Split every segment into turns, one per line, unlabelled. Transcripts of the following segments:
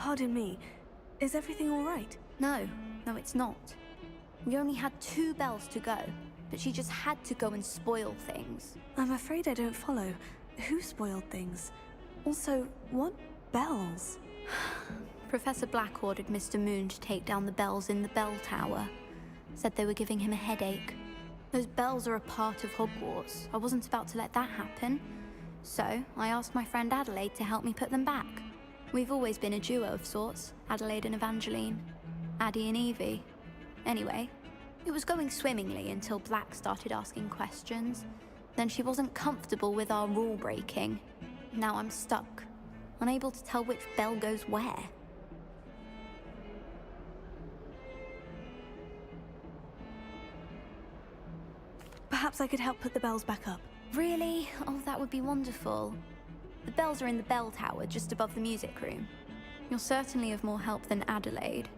Pardon me. Is everything all right?
No, it's not. We only had 2 bells to go, but she just had to go and spoil things.
I'm afraid I don't follow. Who spoiled things? Also, what bells?
Professor Black ordered Mr. Moon to take down the bells in the bell tower. Said they were giving him a headache. Those bells are a part of Hogwarts. I wasn't about to let that happen. So, I asked my friend Adelaide to help me put them back. We've always been a duo of sorts, Adelaide and Evangeline. Addie and Evie. Anyway, it was going swimmingly until Black started asking questions. Then she wasn't comfortable with our rule breaking. Now I'm stuck, unable to tell which bell goes where.
Perhaps I could help put the bells back up.
Really? Oh, that would be wonderful. The bells are in the bell tower just above the music room. You're certainly of more help than Adelaide.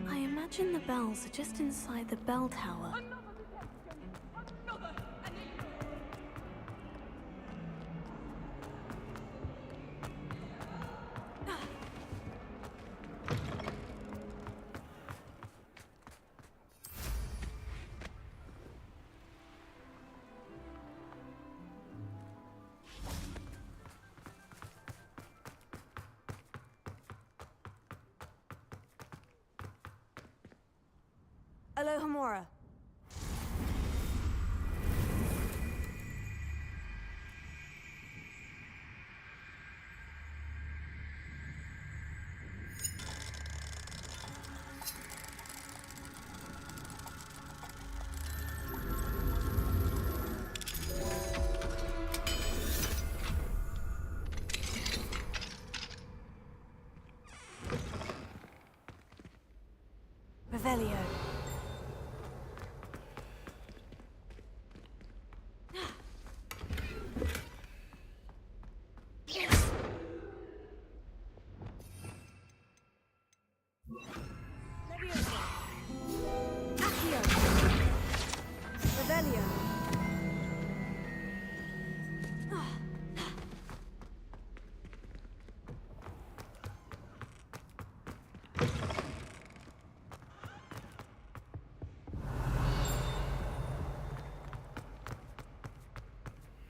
I imagine the bells are just inside the bell tower. Alohomora. Revelio.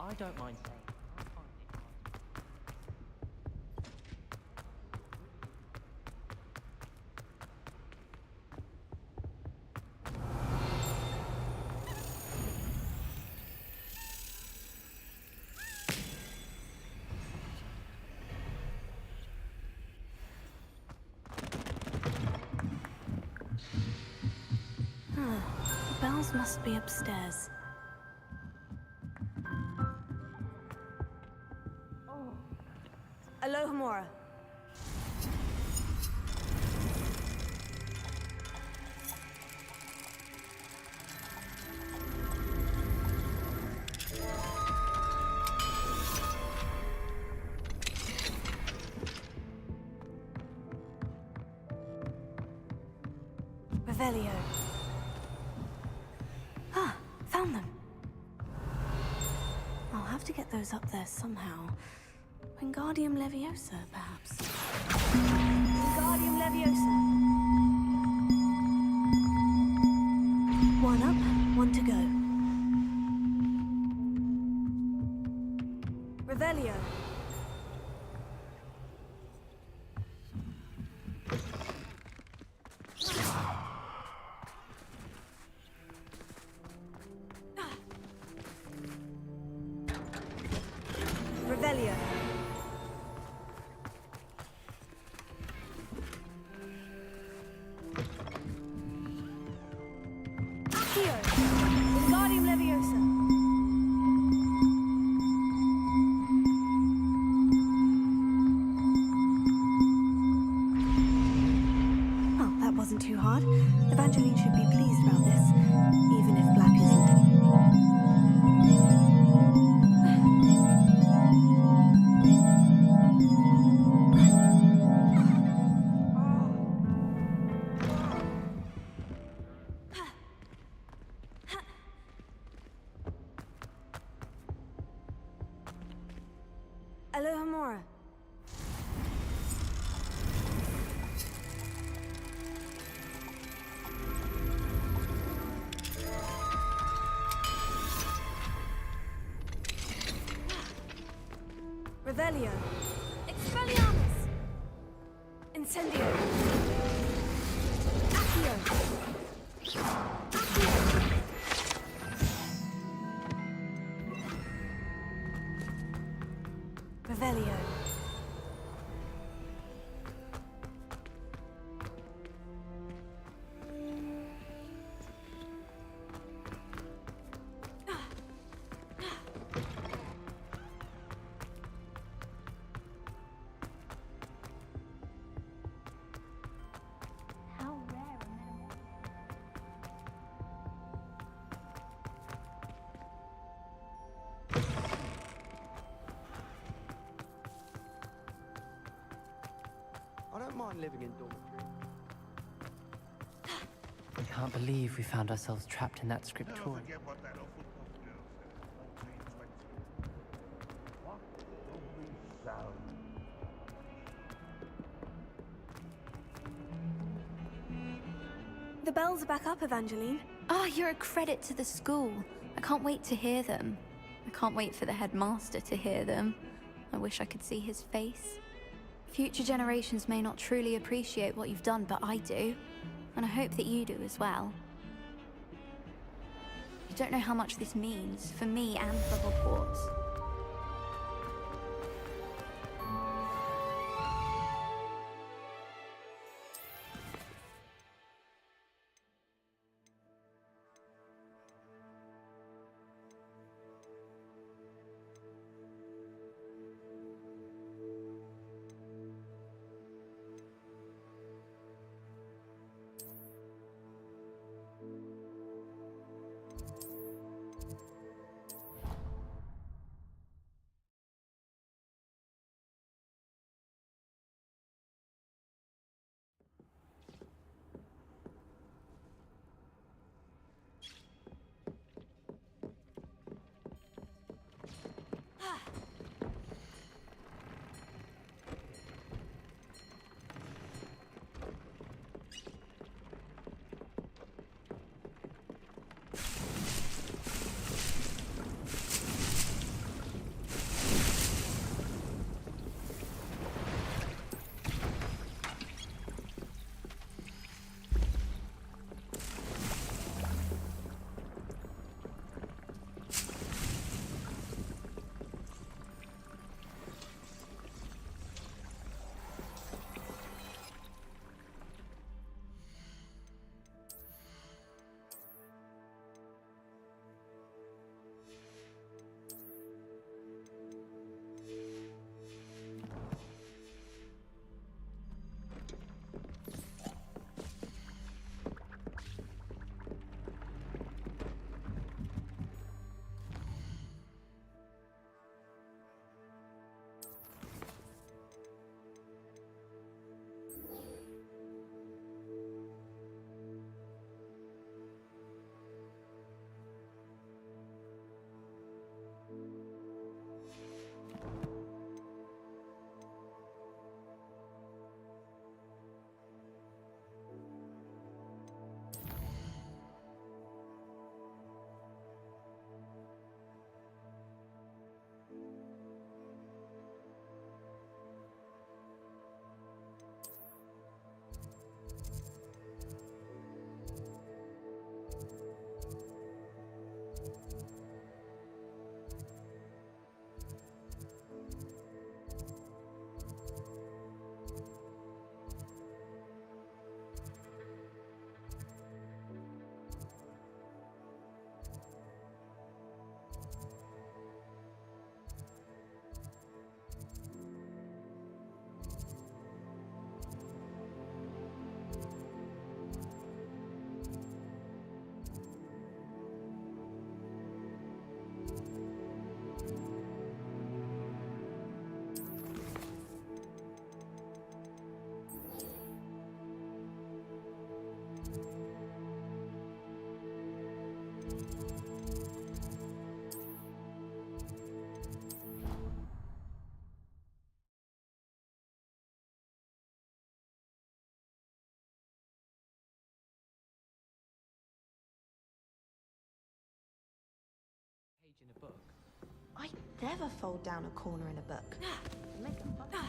I don't mind saying.
The bells must be upstairs. Alohomora. Revelio. Ah, found them. I'll have to get those up there somehow. Wingardium Leviosa, perhaps. Wingardium Leviosa. One up, one to go. Revelio. Revelio. Accio. Wingardium Leviosa. Oh, that wasn't too hard. Evangeline should be pleased about this, even if Black isn't. Alohomora. Revelio. Expelliarmus. Incendio. Accio. Accio. Revelio.
How rare a metamorphosis.
I don't mind living in dormitory.
I can't believe we found ourselves trapped in that scriptorium.
Forget what that awful girl said. 1920. What a lovely sound.
The bells are back up, Evangeline.
Oh, you're a credit to the school. I can't wait to hear them. I can't wait for the headmaster to hear them. I wish I could see his face. Future generations may not truly appreciate what you've done, but I do. And I hope that you do as well. You don't know how much this means, for me and for Hogwarts.
in a book.
I never fold down a corner in a book. Make a fuss.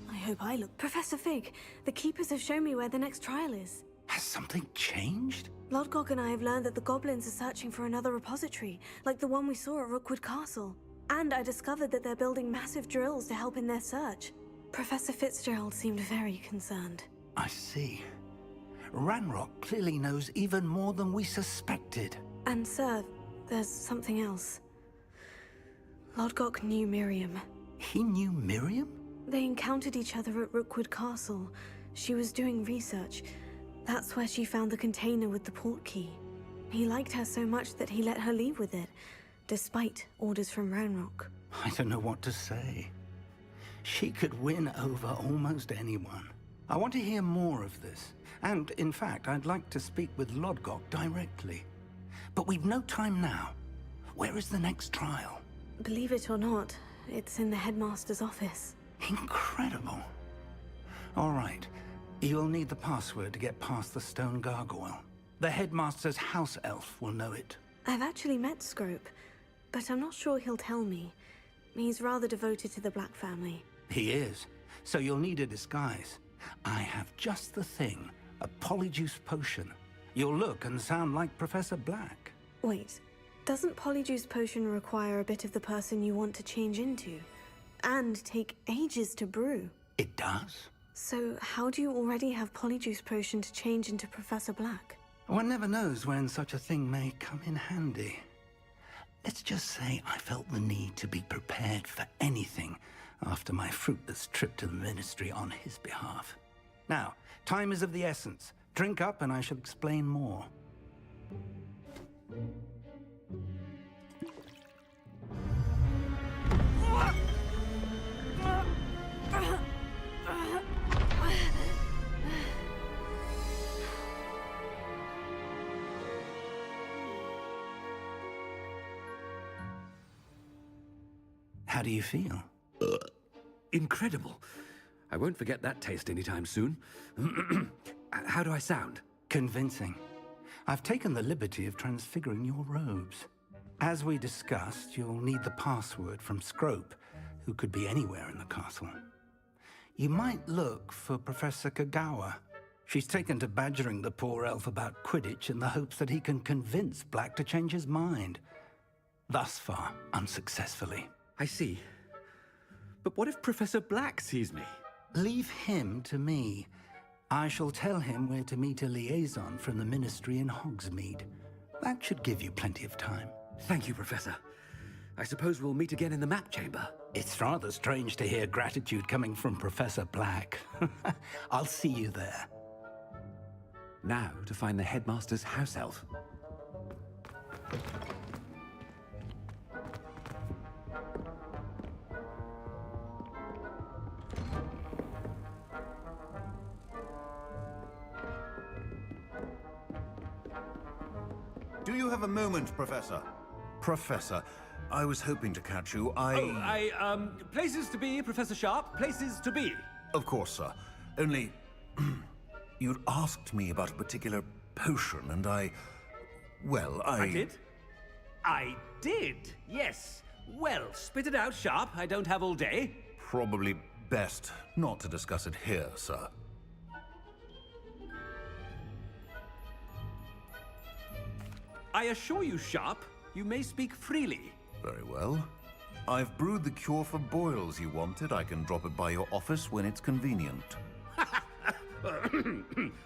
I hope I look. Professor Fig, the Keepers have shown me where the next trial is.
Has something changed?
Lodgok and I have learned that the goblins are searching for another repository, like the one we saw at Rookwood Castle. And I discovered that they're building massive drills to help in their search. Professor Fitzgerald seemed very concerned.
I see. Ranrock clearly knows even more than we suspected.
And sir, there's something else. Lodgok knew Miriam.
He knew Miriam?
They encountered each other at Rookwood Castle. She was doing research. That's where she found the container with the port key. He liked her so much that he let her leave with it, despite orders from Ranrock.
I don't know what to say. She could win over almost anyone. I want to hear more of this. And, in fact, I'd like to speak with Lodgok directly. But we've no time now. Where is the next trial?
Believe it or not, it's in the headmaster's office.
Incredible. All right. You'll need the password to get past the stone gargoyle. The headmaster's house elf will know it.
I've actually met Scrope, but I'm not sure he'll tell me. He's rather devoted to the Black family.
He is. So you'll need a disguise. I have just the thing. A polyjuice potion. You'll look and sound like Professor Black.
Wait, doesn't Polyjuice Potion require a bit of the person you want to change into? And take ages to brew?
It does?
So how do you already have Polyjuice Potion to change into Professor Black?
One never knows when such a thing may come in handy. Let's just say I felt the need to be prepared for anything after my fruitless trip to the Ministry on his behalf. Now, time is of the essence. Drink up and I shall explain more. How do you feel?
Incredible. I won't forget that taste anytime soon. How do I sound?
Convincing. I've taken the liberty of transfiguring your robes. As we discussed, you'll need the password from Scrope, who could be anywhere in the castle. You might look for Professor Kagawa. She's taken to badgering the poor elf about Quidditch in the hopes that he can convince Black to change his mind. Thus far, unsuccessfully.
I see. But what if Professor Black sees me?
Leave him to me. I shall tell him where to meet a liaison from the Ministry in Hogsmeade. That should give you plenty of time.
Thank you, Professor. I suppose we'll meet again in the map chamber.
It's rather strange to hear gratitude coming from Professor Black. I'll see you there.
Now to find the headmaster's house elf.
Do you have a moment, Professor? Professor, I was hoping to catch you.
Places to be, Professor Sharp. Places to be.
Of course, sir. Only... you'd asked me about a particular potion, and I
did? I did, yes. Well, spit it out, Sharp. I don't have all day.
Probably best not to discuss it here, sir.
I assure you, Sharp, you may speak freely.
Very well. I've brewed the cure for boils you wanted. I can drop it by your office when it's convenient.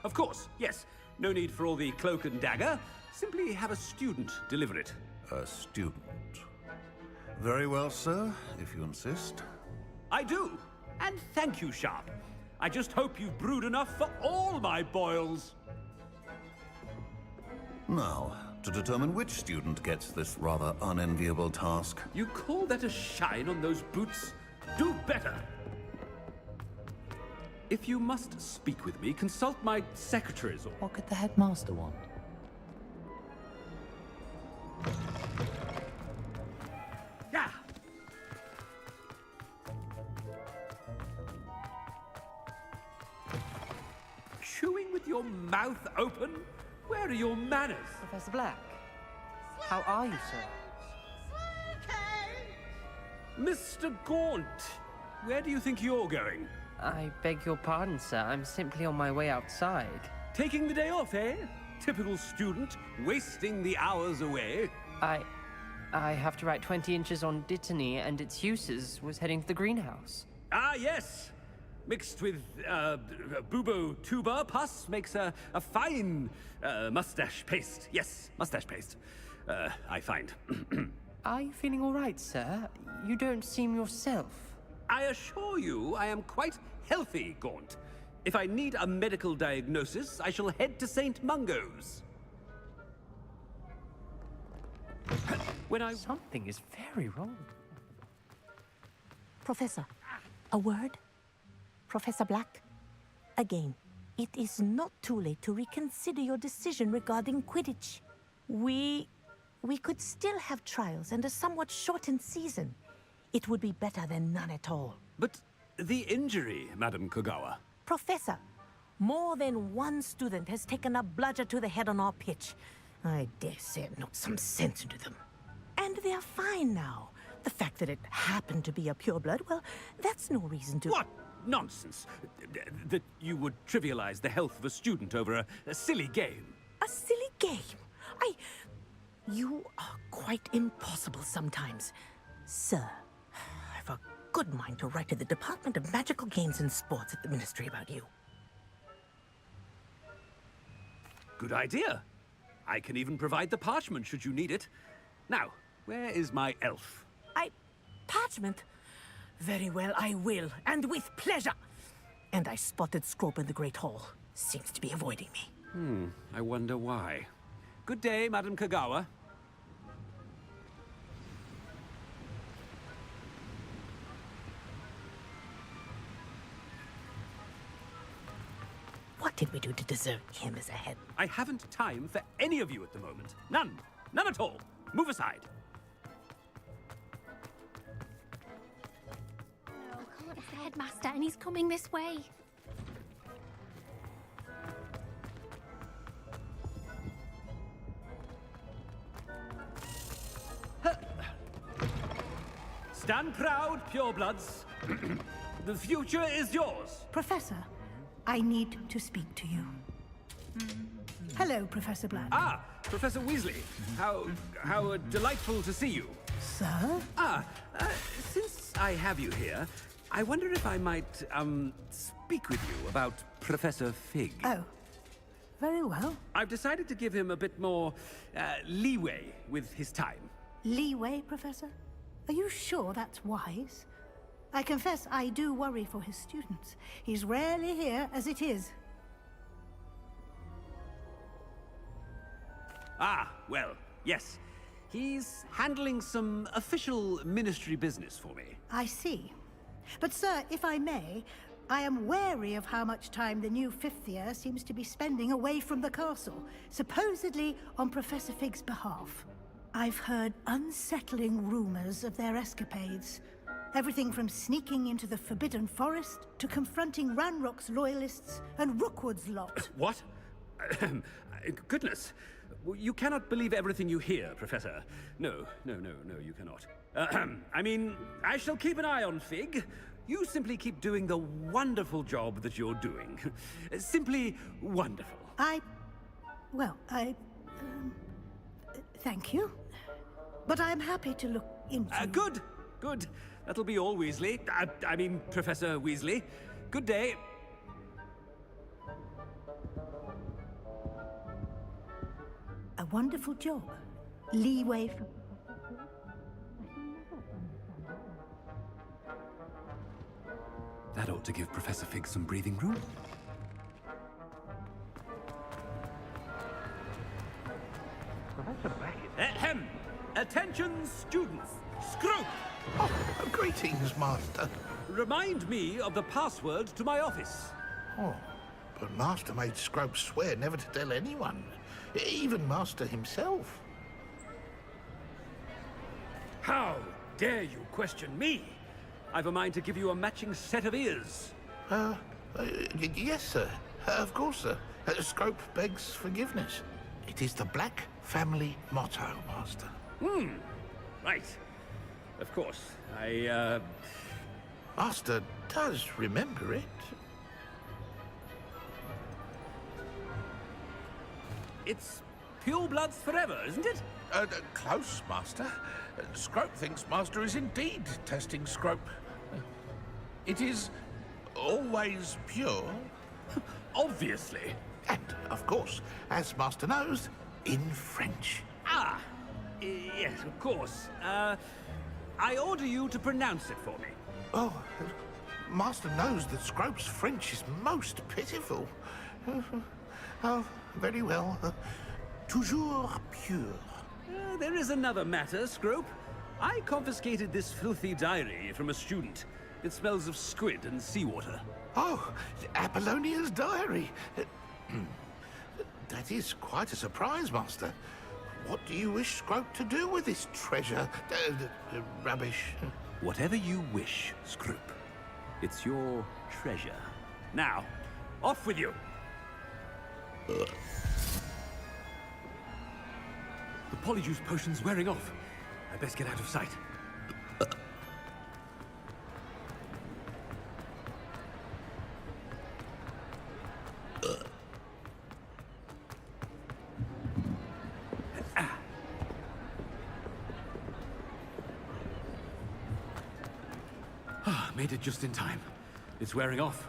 Of course, yes. No need for all the cloak and dagger. Simply have a student deliver it.
A student. Very well, sir, if you insist.
I do. And thank you, Sharp. I just hope you've brewed enough for all my boils.
Now, to determine which student gets this rather unenviable task.
You call that a shine on those boots? Do better! If you must speak with me, consult my secretaries or...
What could the headmaster want?
Yeah! Chewing with your mouth open? Where are your manners?
Professor Black, how are you, sir?
Mr. Gaunt, where do you think you're going?
I beg your pardon, sir. I'm simply on my way outside.
Taking the day off, eh? Typical student, wasting the hours away.
I have to write 20 inches on Dittany and its uses. Was heading to the greenhouse.
Ah, yes! Mixed with, bubo tuber pus makes a fine, mustache paste. Yes, mustache paste. I find.
Are you feeling all right, sir? You don't seem yourself.
I assure you, I am quite healthy, Gaunt. If I need a medical diagnosis, I shall head to St. Mungo's.
Something is very wrong.
Professor, a word? Professor Black? Again, it is not too late to reconsider your decision regarding Quidditch. We could still have trials and a somewhat shortened season. It would be better than none at all.
But the injury, Madam Kogawa.
Professor, more than one student has taken a bludger to the head on our pitch. I dare say it knocked some sense into them. And they're fine now. The fact that it happened to be a pureblood, well, that's no reason to...
What nonsense! That you would trivialize the health of a student over a silly game.
A silly game? You are quite impossible sometimes. Sir, I've a good mind to write to the Department of Magical Games and Sports at the Ministry about you.
Good idea. I can even provide the parchment should you need it. Now, where is my elf?
Parchment? Very well, I will, and with pleasure. And I spotted Scrope in the Great Hall. Seems to be avoiding me.
I wonder why. Good day, Madam Kogawa.
What did we do to deserve him as a head?
I haven't time for any of you at the moment. None. None at all. Move aside.
It's the headmaster, and he's coming this way.
Stand proud, purebloods. The future is yours.
Professor, I need to speak to you. Hello, Professor Black.
Ah, Professor Weasley. How delightful to see you.
Sir?
Since I have you here, I wonder if I might, speak with you about Professor Fig.
Oh, very well.
I've decided to give him a bit more, leeway with his time.
Leeway, Professor? Are you sure that's wise? I confess I do worry for his students. He's rarely here as it is.
Ah, well, yes. He's handling some official ministry business for me.
I see. But, sir, if I may, I am wary of how much time the new fifth year seems to be spending away from the castle, supposedly on Professor Fig's behalf. I've heard unsettling rumors of their escapades. Everything from sneaking into the Forbidden Forest to confronting Ranrock's loyalists and Rookwood's lot.
What? Goodness. You cannot believe everything you hear, Professor. No, you cannot. I mean, I shall keep an eye on Fig. You simply keep doing the wonderful job that you're doing. Simply wonderful.
Thank you. But I'm happy to look into...
Good. That'll be all, Weasley. I mean, Professor Weasley. Good day.
A wonderful job. Leeway for...
That ought to give Professor Fig some breathing room.
Professor
Attention, students! Scrope!
Oh, greetings, Master.
Remind me of the password to my office.
Oh, but Master made Scrope swear never to tell anyone, even Master himself.
How dare you question me? I've a mind to give you a matching set of ears.
Yes, sir. Of course, sir. Scrope begs forgiveness. It is the Black family motto, Master.
Right. Of course.
Master does remember it.
It's pure bloods forever, isn't it?
Close, Master. Scrope thinks Master is indeed testing Scrope. It is always pure.
Obviously.
And, of course, as Master knows, in French.
Ah! Yes, of course. I order you to pronounce it for me.
Oh, Master knows that Scrope's French is most pitiful. Oh, very well. Toujours pure.
There is another matter, Scrope. I confiscated this filthy diary from a student. It smells of squid and seawater.
Oh, Apollonia's diary. That is quite a surprise, Master. What do you wish Scrope to do with this treasure? Rubbish.
Whatever you wish, Scrope. It's your treasure. Now, off with you! The polyjuice potion's wearing off. I best get out of sight. Made it just in time. It's wearing off.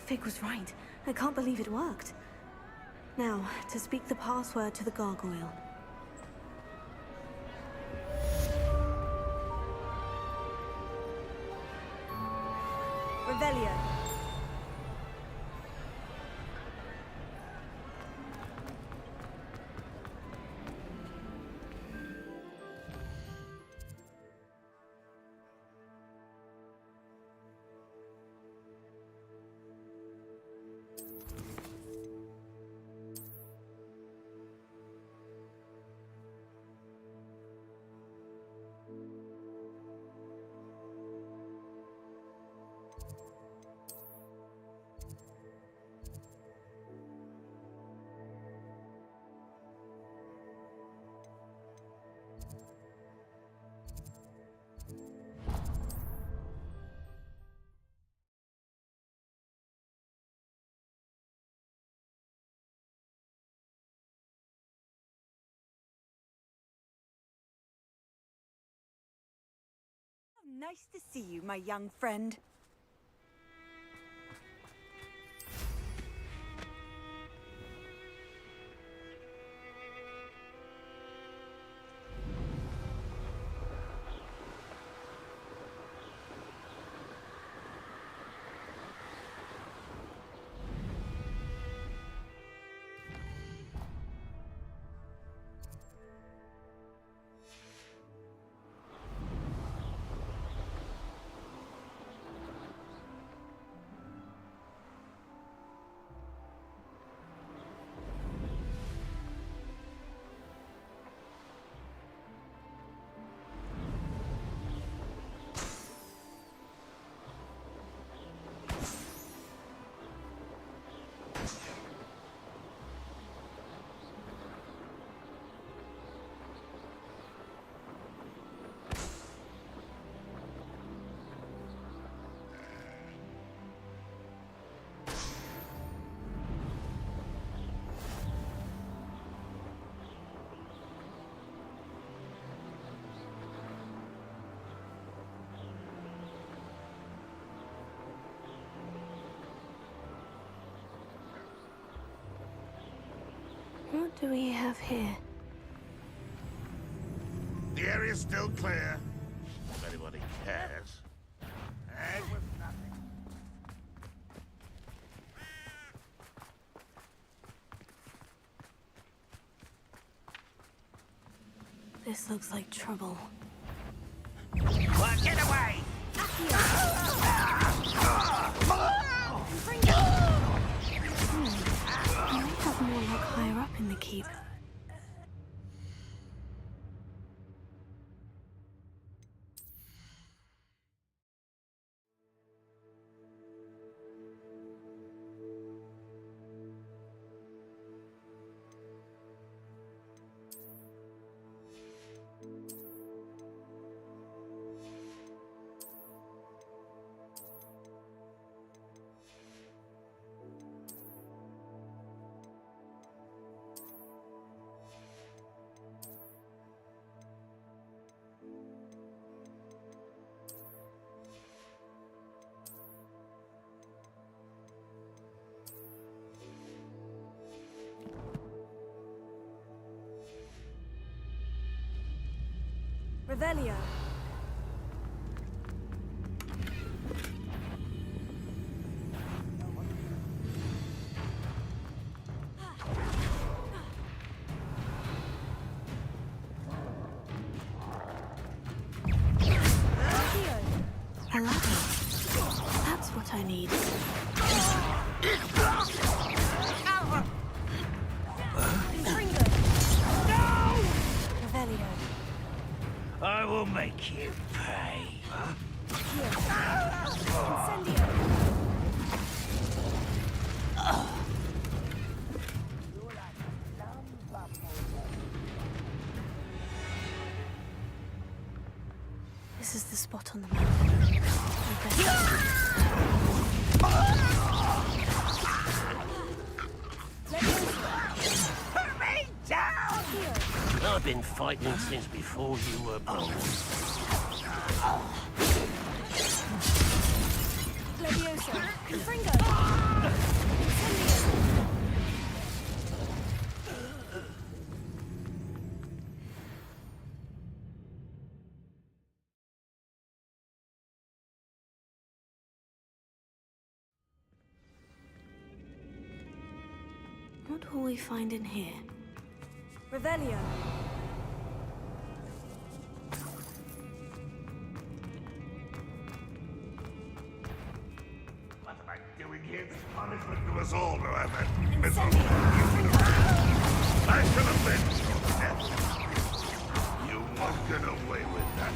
Fig was right. I can't believe it worked. Now, to speak the password to the gargoyle. Revelio.
Nice to see you, my young friend.
What do we have here?
The area's still clear. If anybody cares. And with nothing.
This looks like trouble.
Well, get away!
I might have more luck higher up in the keep. Revelio. A ladder. That's what I need. Revelio.
I will make you pay.
This is the spot on the map.
Put me down! I've been fighting since before you were born.
Levioso. Confringo. What will we find in here? Revelio.
What am I doing here? This punishment to us all who have that miserable... I should have been your death. You won't get away with that.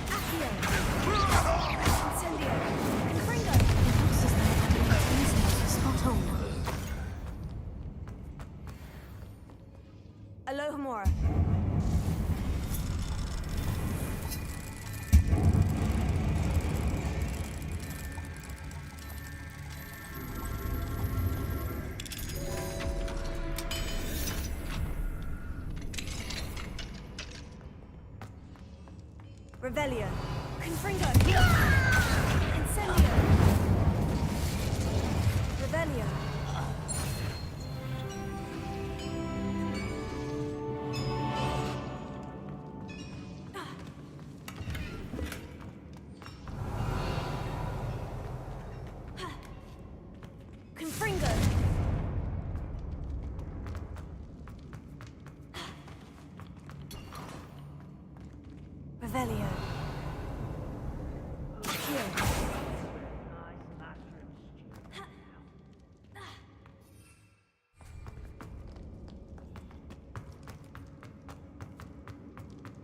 Spot on. Alohomora. Revelio. Confringo. Incendio. Revelio. Confringo. Revelio.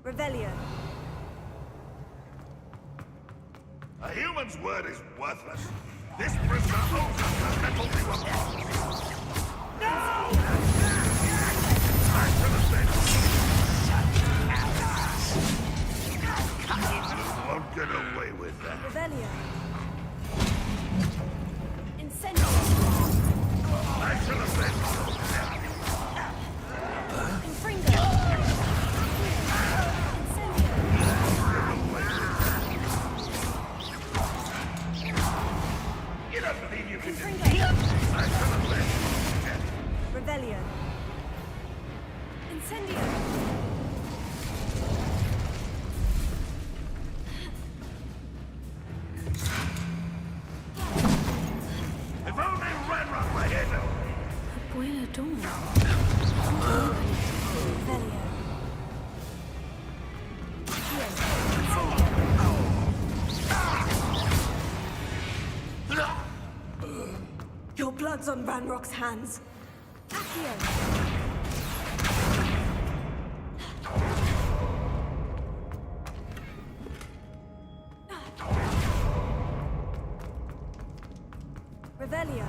Revelio.
A human's word is worthless. This prisoner owes us the metal you upon. No! I should have said... You won't get away with that.
Revelio. Incendio.
I should have said...
Confringo.
You don't believe you can do
Confringo.
I should have said...
Revelio. Incendio.
If only Renrock were here to...
Abuela blood's on Ranrock's hands. Revelio.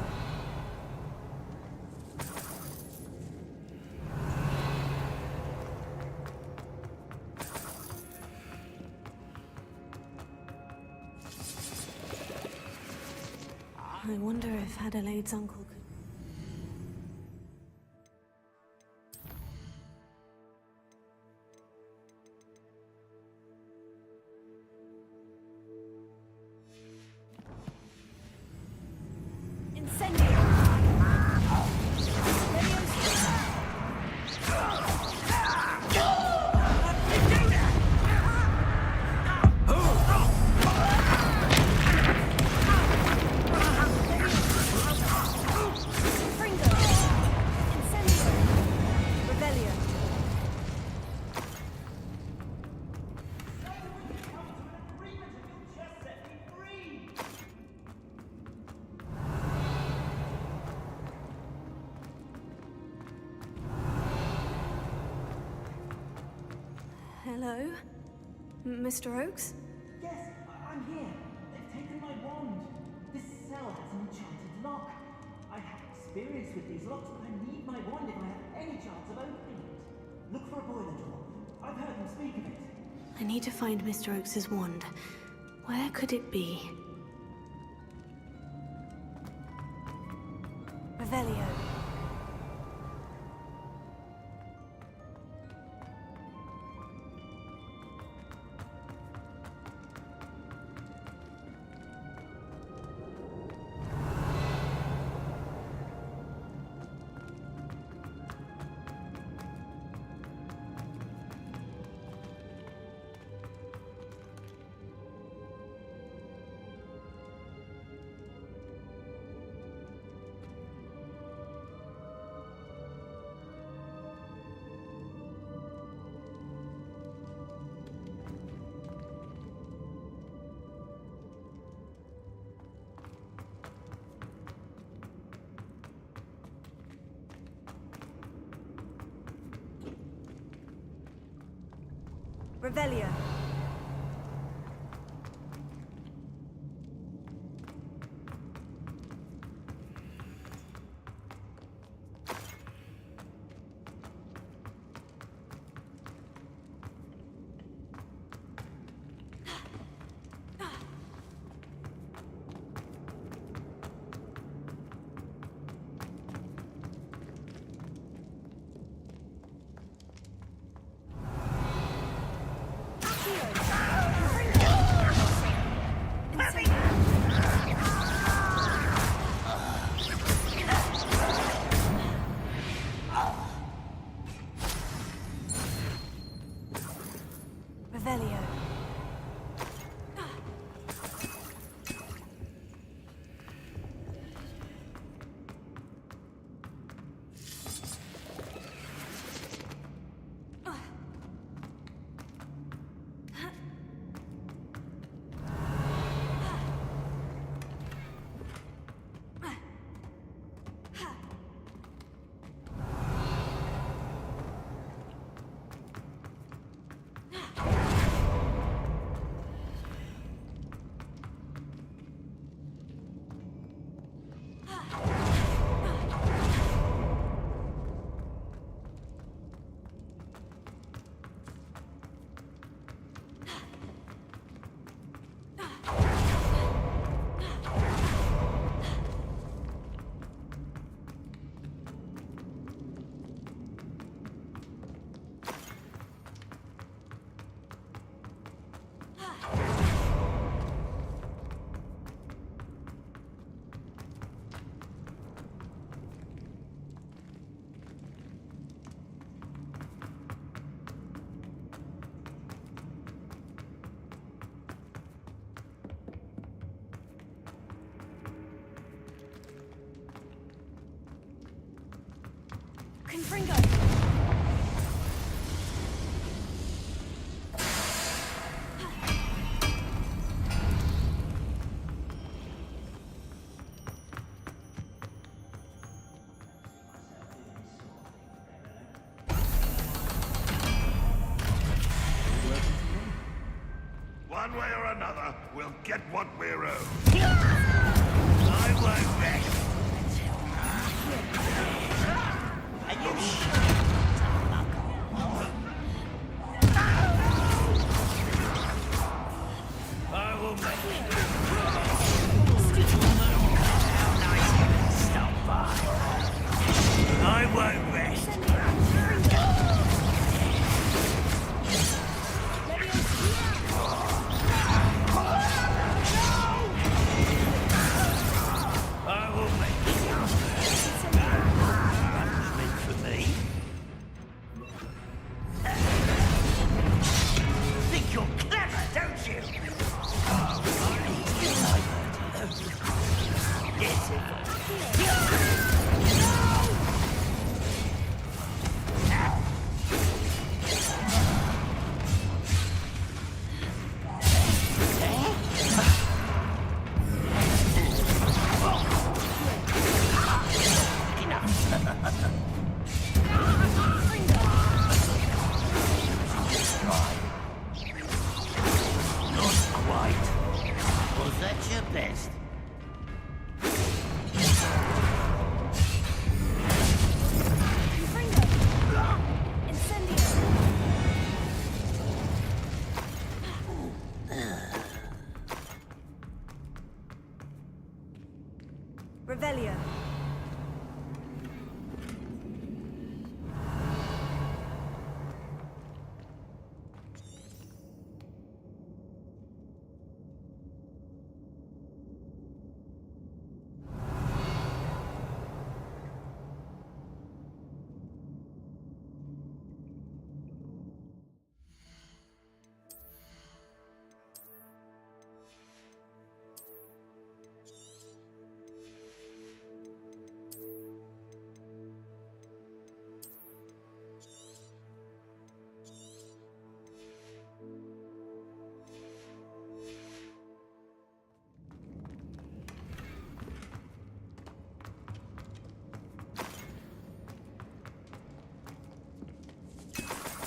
I wonder if Adelaide's uncle could... Hello? Mr. Oakes?
Yes, I'm here. They've taken my wand. This cell has an enchanted lock. I have experience with these locks, but I need my wand if I have any chance of opening it. Look for a boiler door. I've heard them speak of it.
I need to find Mr. Oakes' wand. Where could it be? Revelio. Revelio. Revelio. Confringo!
One way or another, we'll get what we're owed. I won't rest.
Are you
I will make it.
How nice of you to stop by. I won't rest. I will make it. Punishment for me. Think you're clever, don't you? Not quite. Was that your best?
Revelio.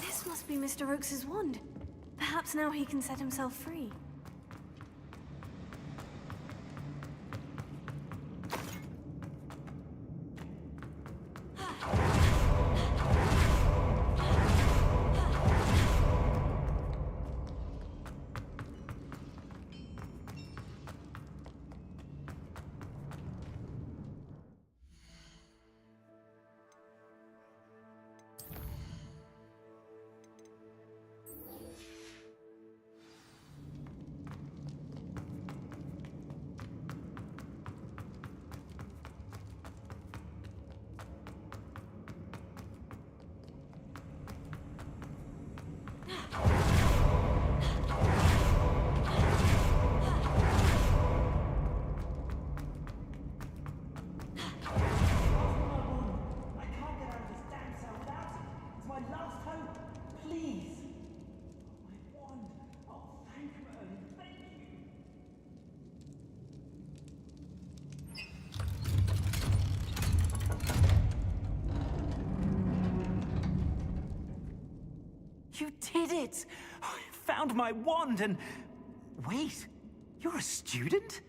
This must be Mr. Oakes's wand. Perhaps now he can set himself free.
You did it! I found my wand and... Wait, you're a student?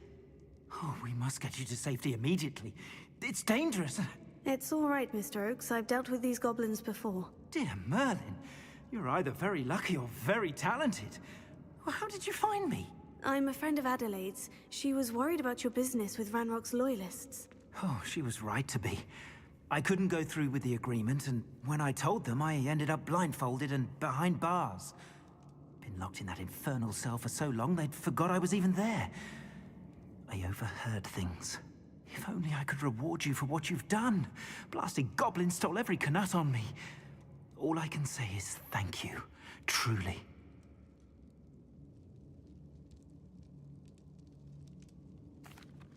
Oh, we must get you to safety immediately. It's dangerous.
It's all right, Mr. Oakes. I've dealt with these goblins before.
Dear Merlin, you're either very lucky or very talented. Well, how did you find me?
I'm a friend of Adelaide's. She was worried about your business with Ranrock's loyalists.
Oh, she was right to be. I couldn't go through with the agreement, and when I told them, I ended up blindfolded and behind bars. Been locked in that infernal cell for so long, they'd forgot I was even there. I overheard things. If only I could reward you for what you've done. Blasted goblins stole every Knut on me. All I can say is thank you, truly.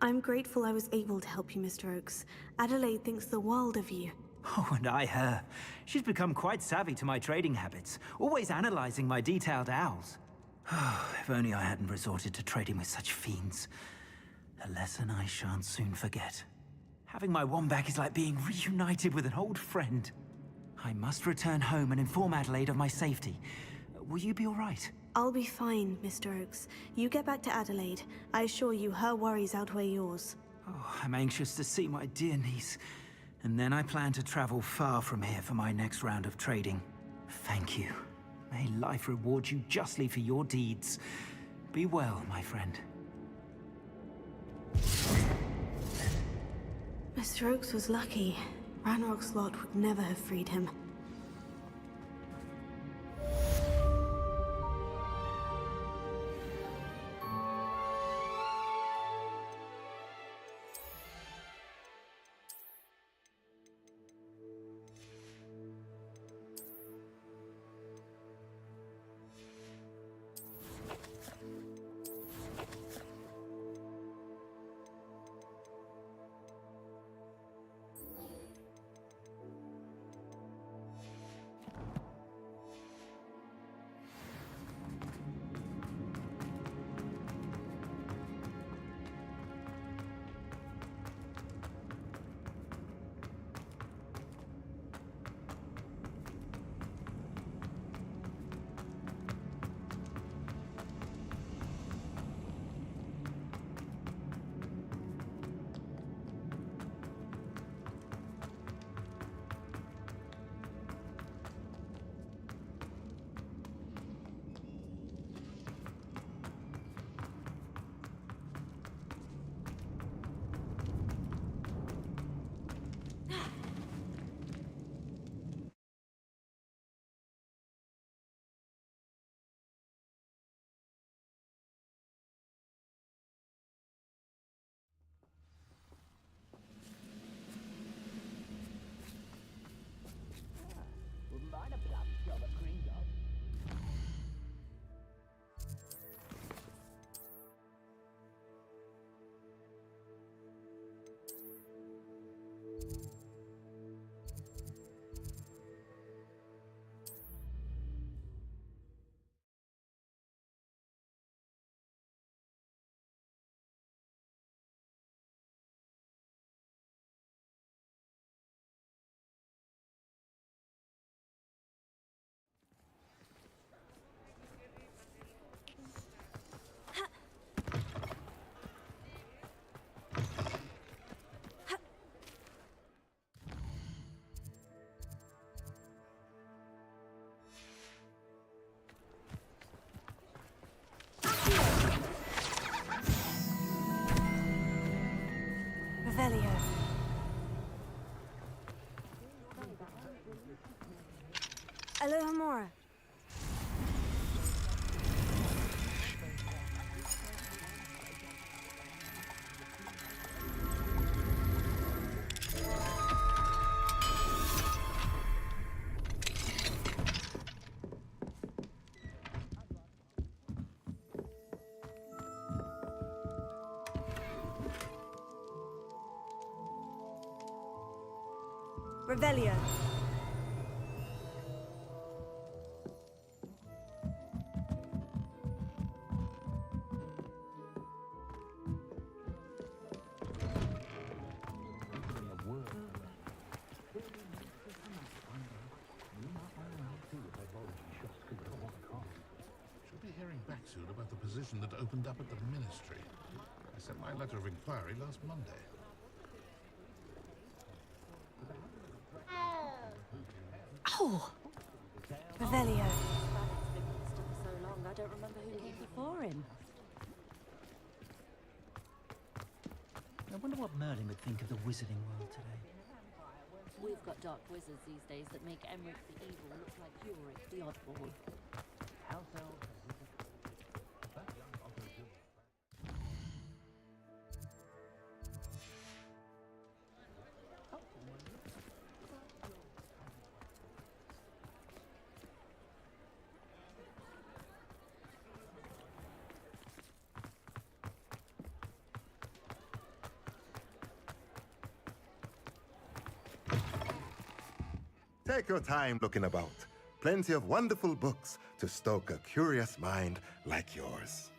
I'm grateful I was able to help you, Mr. Oakes. Adelaide thinks the world of you.
Oh, and I her. She's become quite savvy to my trading habits, always analyzing my detailed owls. Oh, if only I hadn't resorted to trading with such fiends. A lesson I shan't soon forget. Having my wand back is like being reunited with an old friend. I must return home and inform Adelaide of my safety. Will you be all right?
I'll be fine, Mr. Oakes. You get back to Adelaide. I assure you, her worries outweigh yours.
Oh, I'm anxious to see my dear niece. And then I plan to travel far from here for my next round of trading. Thank you. May life reward you justly for your deeds. Be well, my friend.
Mr. Oakes was lucky. Ranrock's lot would never have freed him. Revelio. Alohomora. Revelio.
Should be hearing back soon about the position that opened up at the Ministry. I sent my letter of inquiry last Monday.
Oh! Revelio.
So long, I don't remember who came before him.
I wonder what Merlin would think of the wizarding world today.
We've got dark wizards these days that make Emmerich the Evil look like Ulrich the Oddball.
Take your time looking about. Plenty of wonderful books to stoke a curious mind like yours.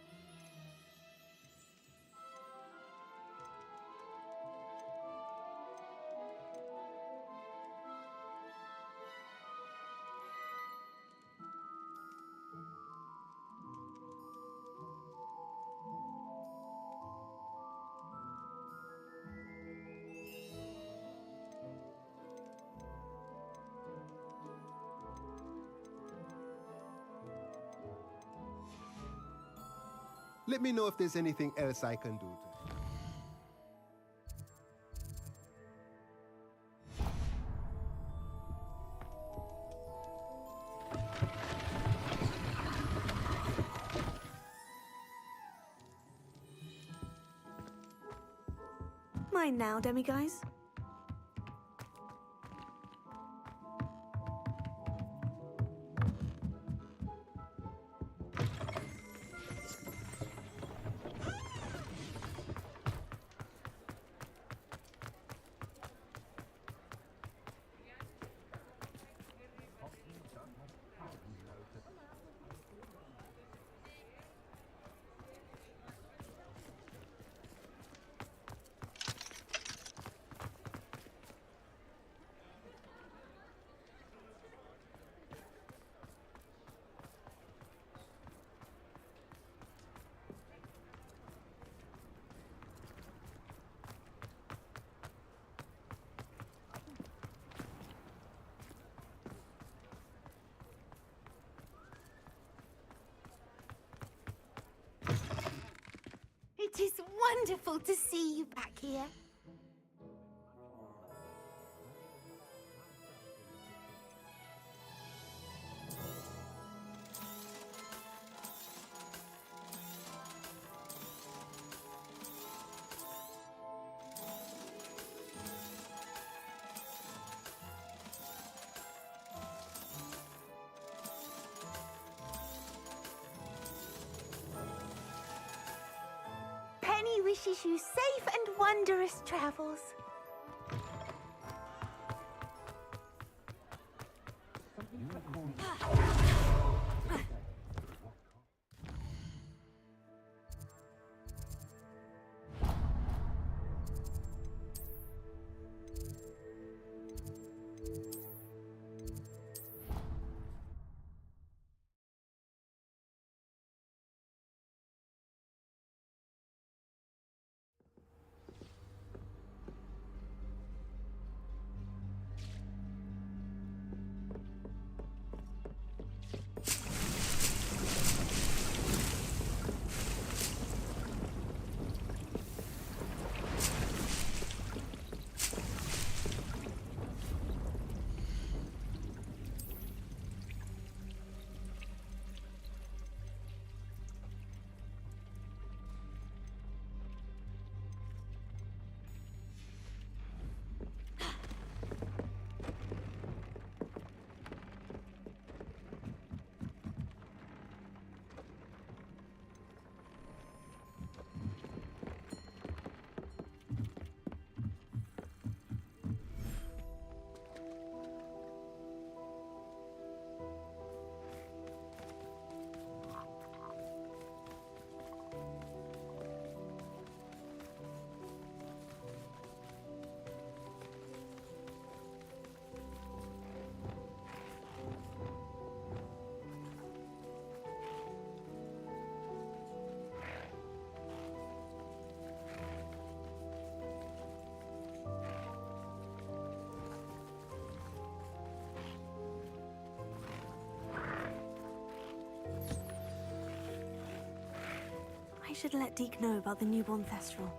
Let me know if there's anything else I can do to help.
Mine now, demiguise.
It is wonderful to see you back here. Penny wishes you safe and wondrous travels.
I should let Deke know about the newborn Thestral.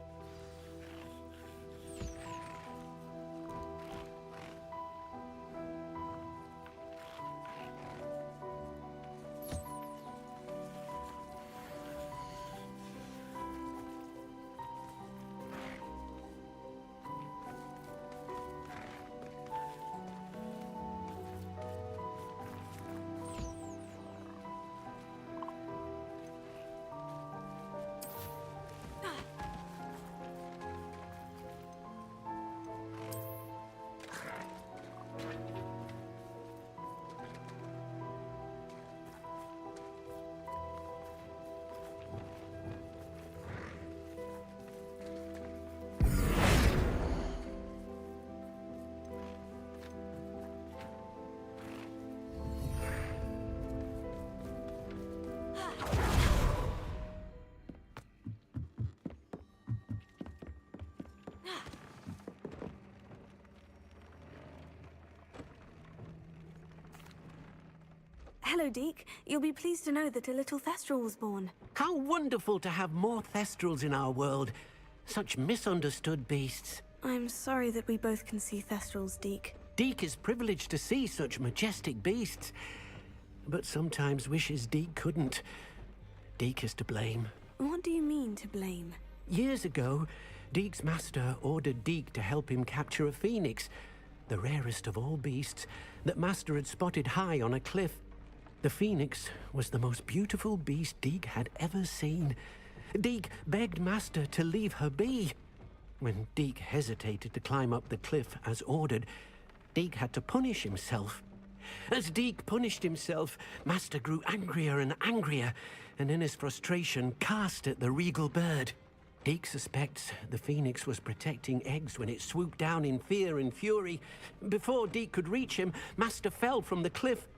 Hello, Deke. You'll be pleased to know that a little Thestral was born.
How wonderful to have more Thestrals in our world. Such misunderstood beasts.
I'm sorry that we both can see Thestrals, Deke.
Deke is privileged to see such majestic beasts, but sometimes wishes Deke couldn't. Deke is to blame.
What do you mean, to blame?
Years ago, Deke's master ordered Deke to help him capture a phoenix, the rarest of all beasts, that Master had spotted high on a cliff. The phoenix was the most beautiful beast Deke had ever seen. Deke begged Master to leave her be. When Deke hesitated to climb up the cliff as ordered, Deke had to punish himself. As Deke punished himself, Master grew angrier and angrier, and in his frustration cast at the regal bird. Deke suspects the phoenix was protecting eggs when it swooped down in fear and fury. Before Deke could reach him, Master fell from the cliff.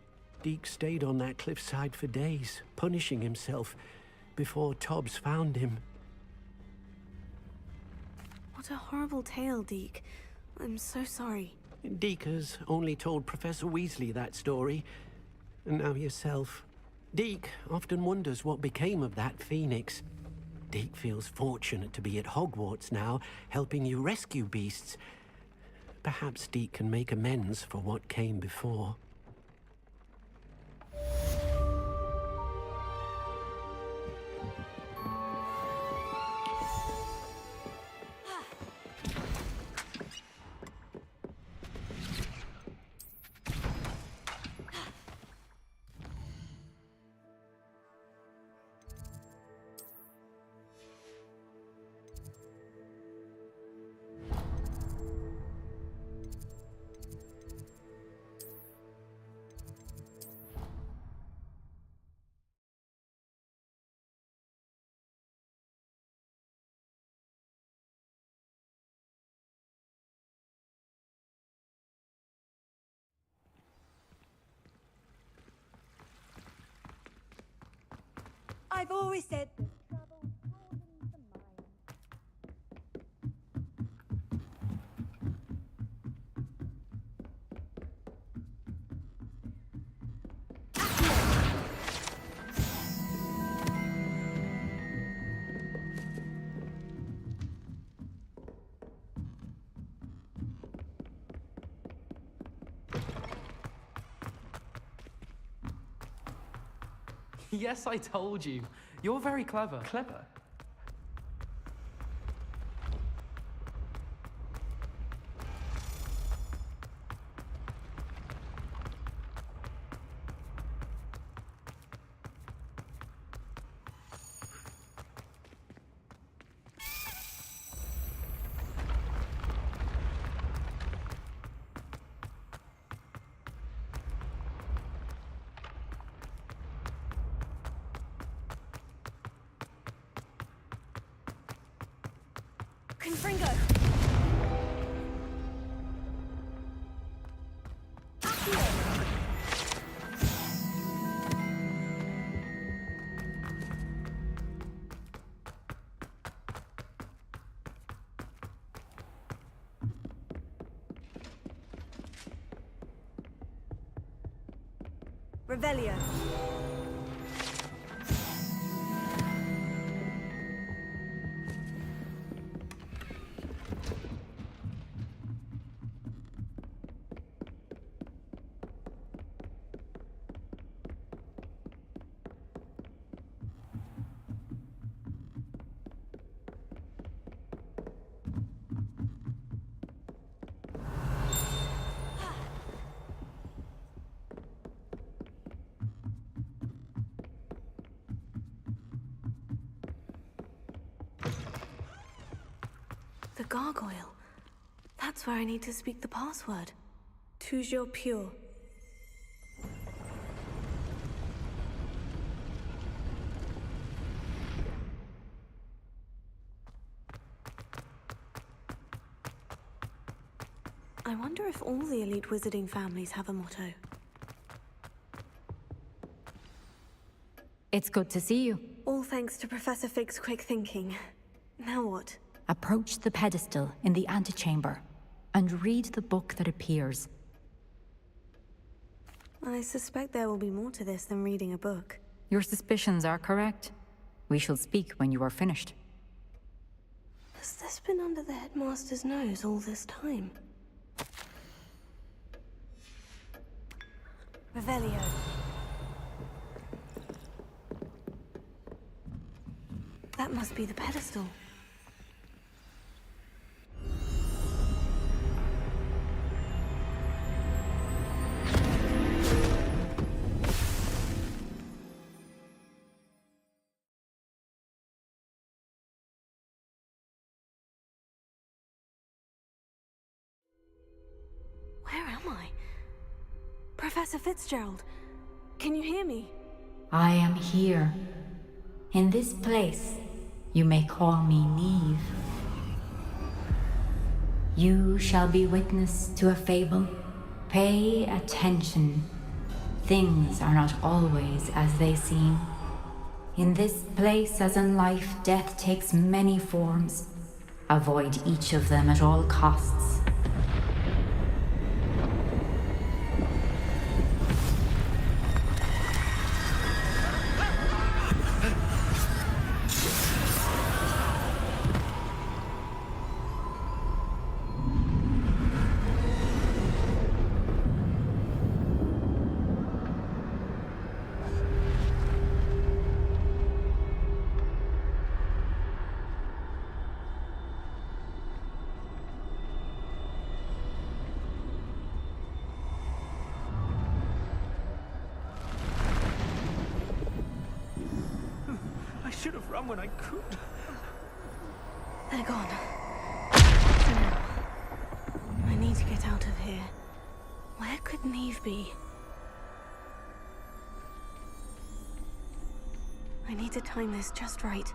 Deke stayed on that cliffside for days, punishing himself, before Tobbs found him.
What a horrible tale, Deke. I'm so sorry.
Deke has only told Professor Weasley that story, and now yourself. Deke often wonders what became of that phoenix. Deke feels fortunate to be at Hogwarts now, helping you rescue beasts. Perhaps Deke can make amends for what came before.
I've always said that travel broadens the mind.
Yes, I told you. You're very clever. Clever?
Confringo! Revelio. The gargoyle. That's where I need to speak the password. Toujours pure. I wonder if all the elite wizarding families have a motto.
It's good to see you.
All thanks to Professor Fig's quick thinking. Now what?
Approach the pedestal in the antechamber and read the book that appears.
I suspect there will be more to this than reading a book.
Your suspicions are correct. We shall speak when you are finished.
Has this been under the headmaster's nose all this time? Revelio. That must be the pedestal. Where am I? Professor Fitzgerald, can you hear me?
I am here. In this place, you may call me Neve. You shall be witness to a fable. Pay attention. Things are not always as they seem. In this place, as in life, death takes many forms. Avoid each of them at all costs.
I should have run when I could.
They're gone. For now. I need to get out of here. Where could Neve be? I need to time this just right.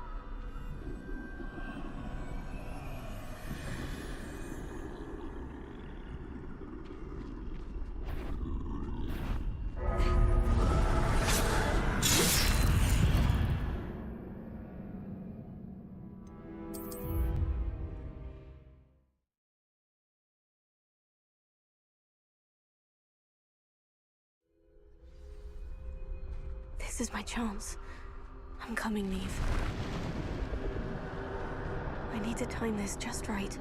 This is my chance. I'm coming, Neve. I need to time this just right.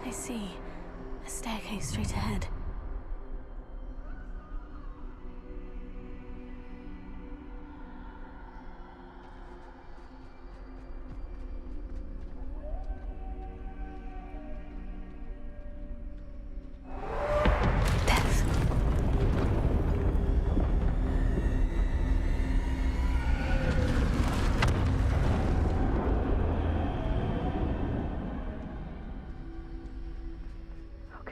I see. A staircase straight ahead.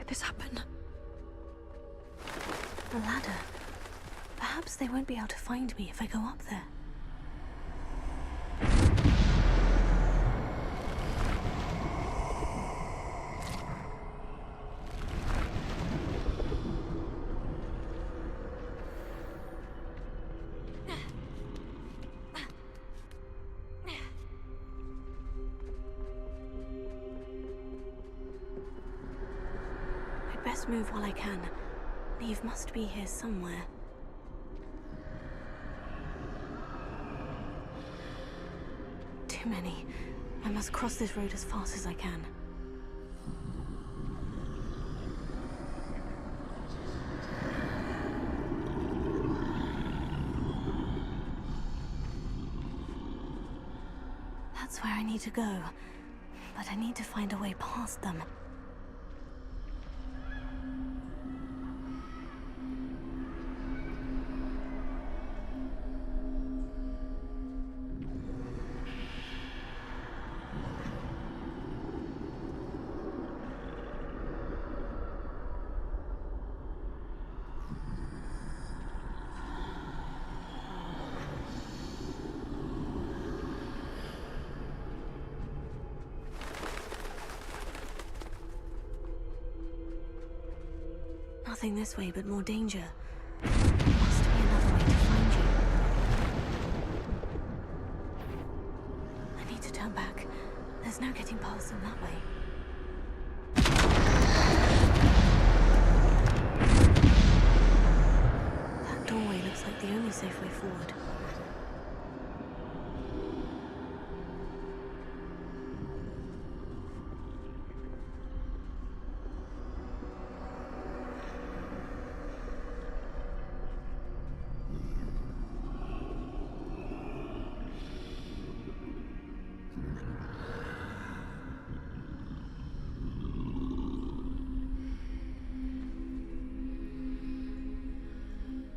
This happen? A ladder. Perhaps they won't be able to find me if I go up there. Best move while I can. Neve must be here somewhere. Too many. I must cross this road as fast as I can. That's where I need to go. But I need to find a way past them. Nothing this way, but more danger. There must be another way to find you. I need to turn back. There's no getting past them that way. only safe way forward.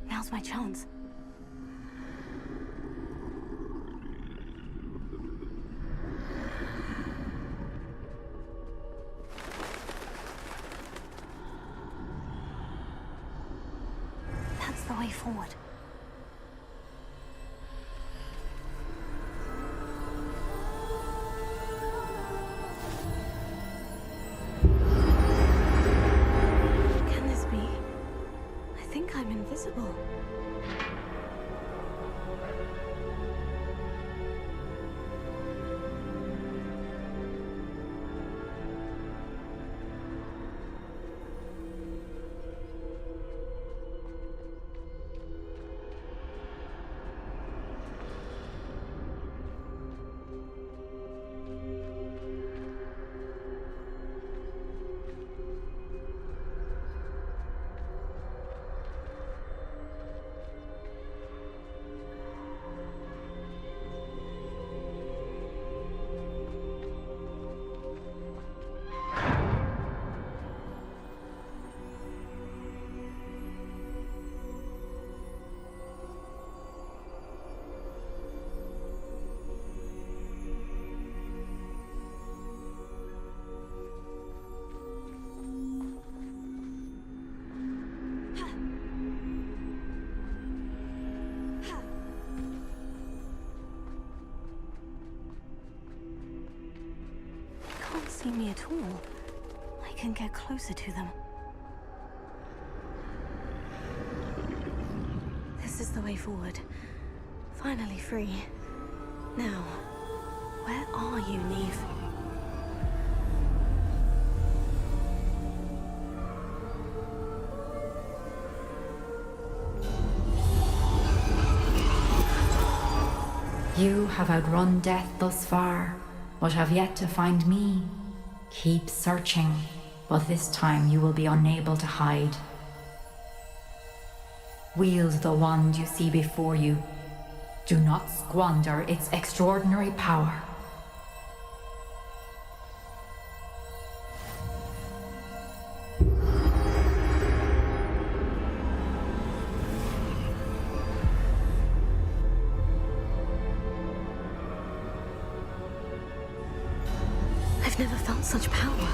Now's my chance. That's the way forward. Can this be? I think I'm invisible. Can't see me at all. I can get closer to them. This is the way forward. Finally free. Now, where are you, Neve?
You have outrun death thus far, but have yet to find me. Keep searching, but this time you will be unable to hide. Wield the wand you see before you. Do not squander its extraordinary power.
I've never felt such power.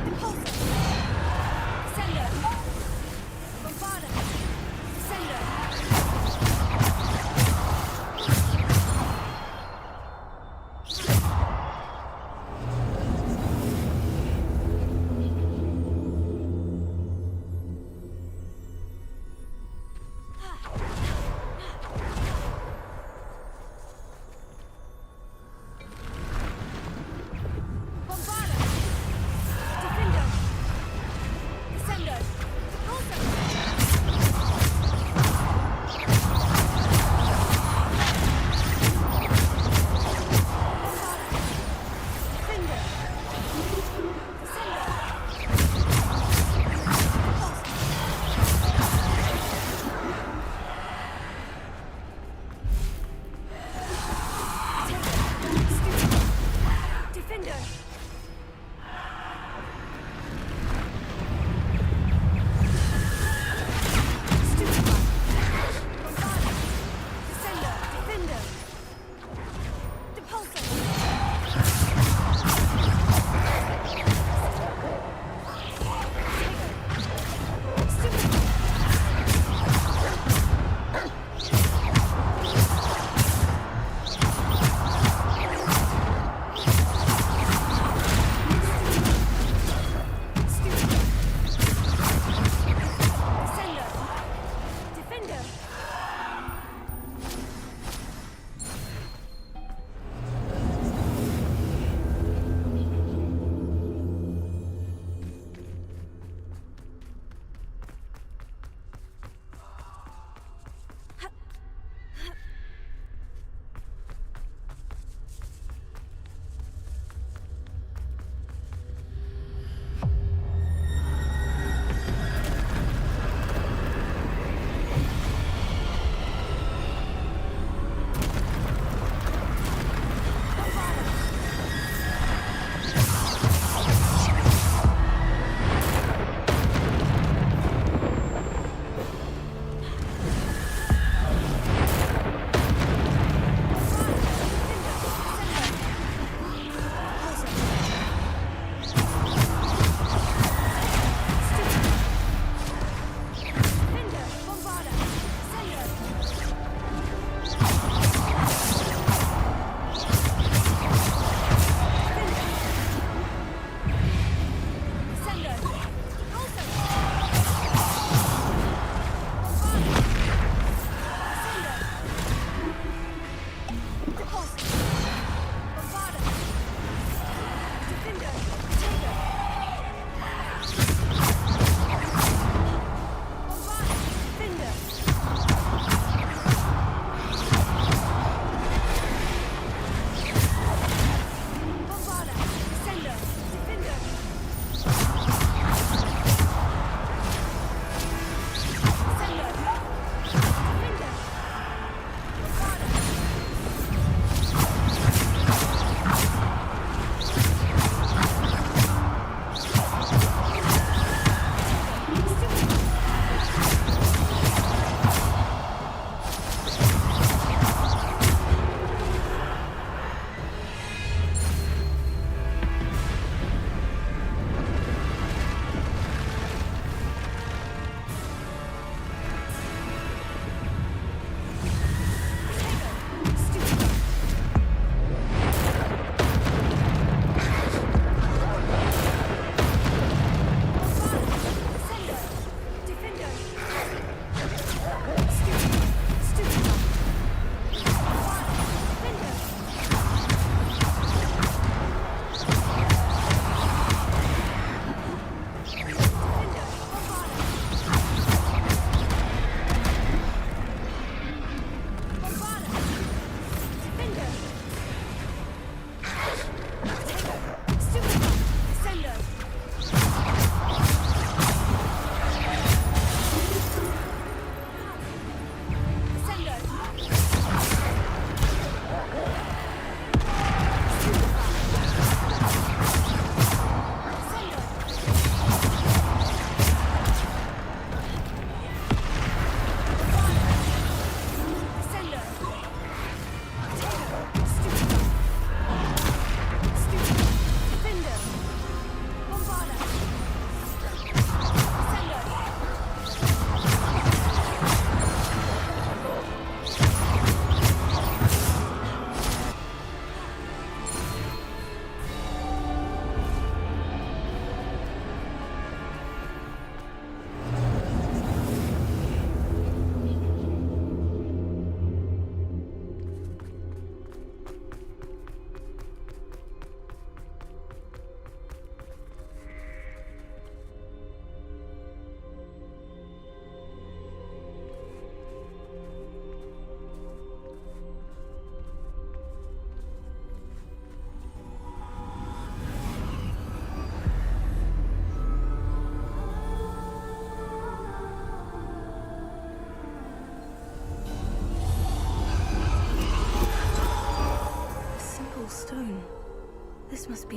Impulse!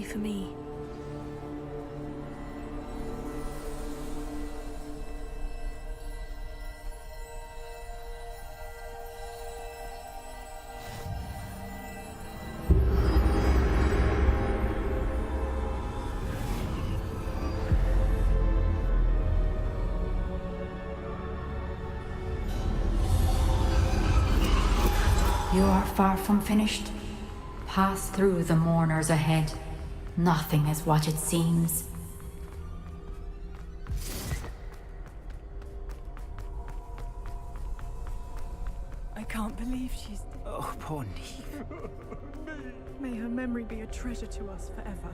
for me.
You are far from finished. Pass through the mourners ahead. Nothing is what it seems.
I can't believe she's...
Oh, poor Neve.
May her memory be a treasure to us forever.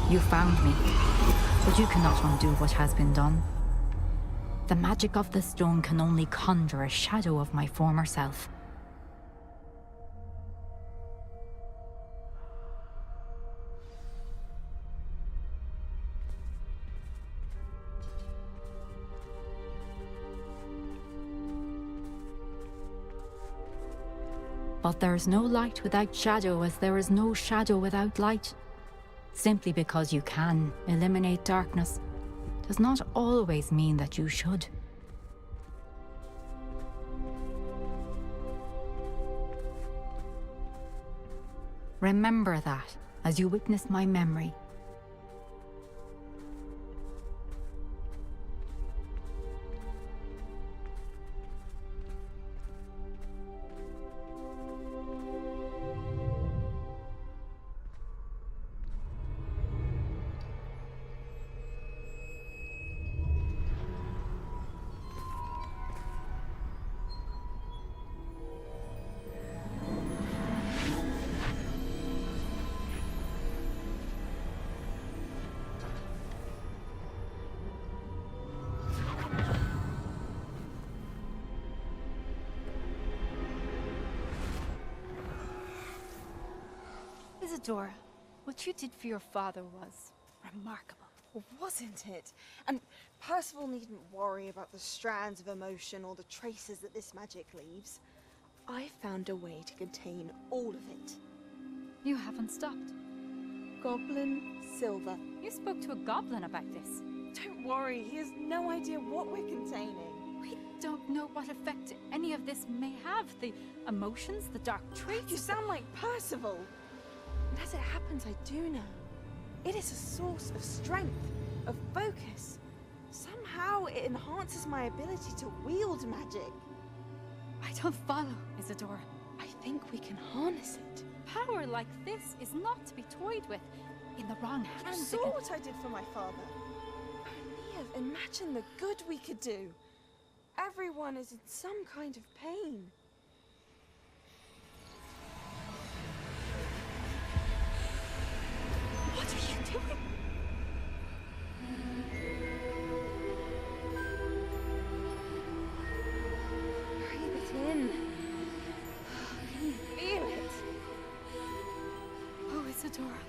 You found me, but you cannot undo what has been done. The magic of the stone can only conjure a shadow of my former self. But there is no light without shadow, as there is no shadow without light. Simply because you can eliminate darkness does not always mean that you should. Remember that as you witness my memory.
Isadora, what you did for your father was remarkable.
Well, wasn't it? And Percival needn't worry about the strands of emotion or the traces that this magic leaves. I found a way to contain all of it.
You haven't stopped.
Goblin Silver.
You spoke to a goblin about this.
Don't worry, he has no idea what we're containing.
We don't know what effect any of this may have. The emotions, the dark traits.
You sound like Percival. And as it happens, I do know. It is a source of strength, of focus. Somehow it enhances my ability to wield magic.
I don't follow, Isadora.
I think we can harness it.
Power like this is not to be toyed with. In the wrong hands.
You saw what I did for my father. Only imagine the good we could do. Everyone is in some kind of pain.
What are you doing?
Breathe it in. Can you feel it?
Oh, Isadora.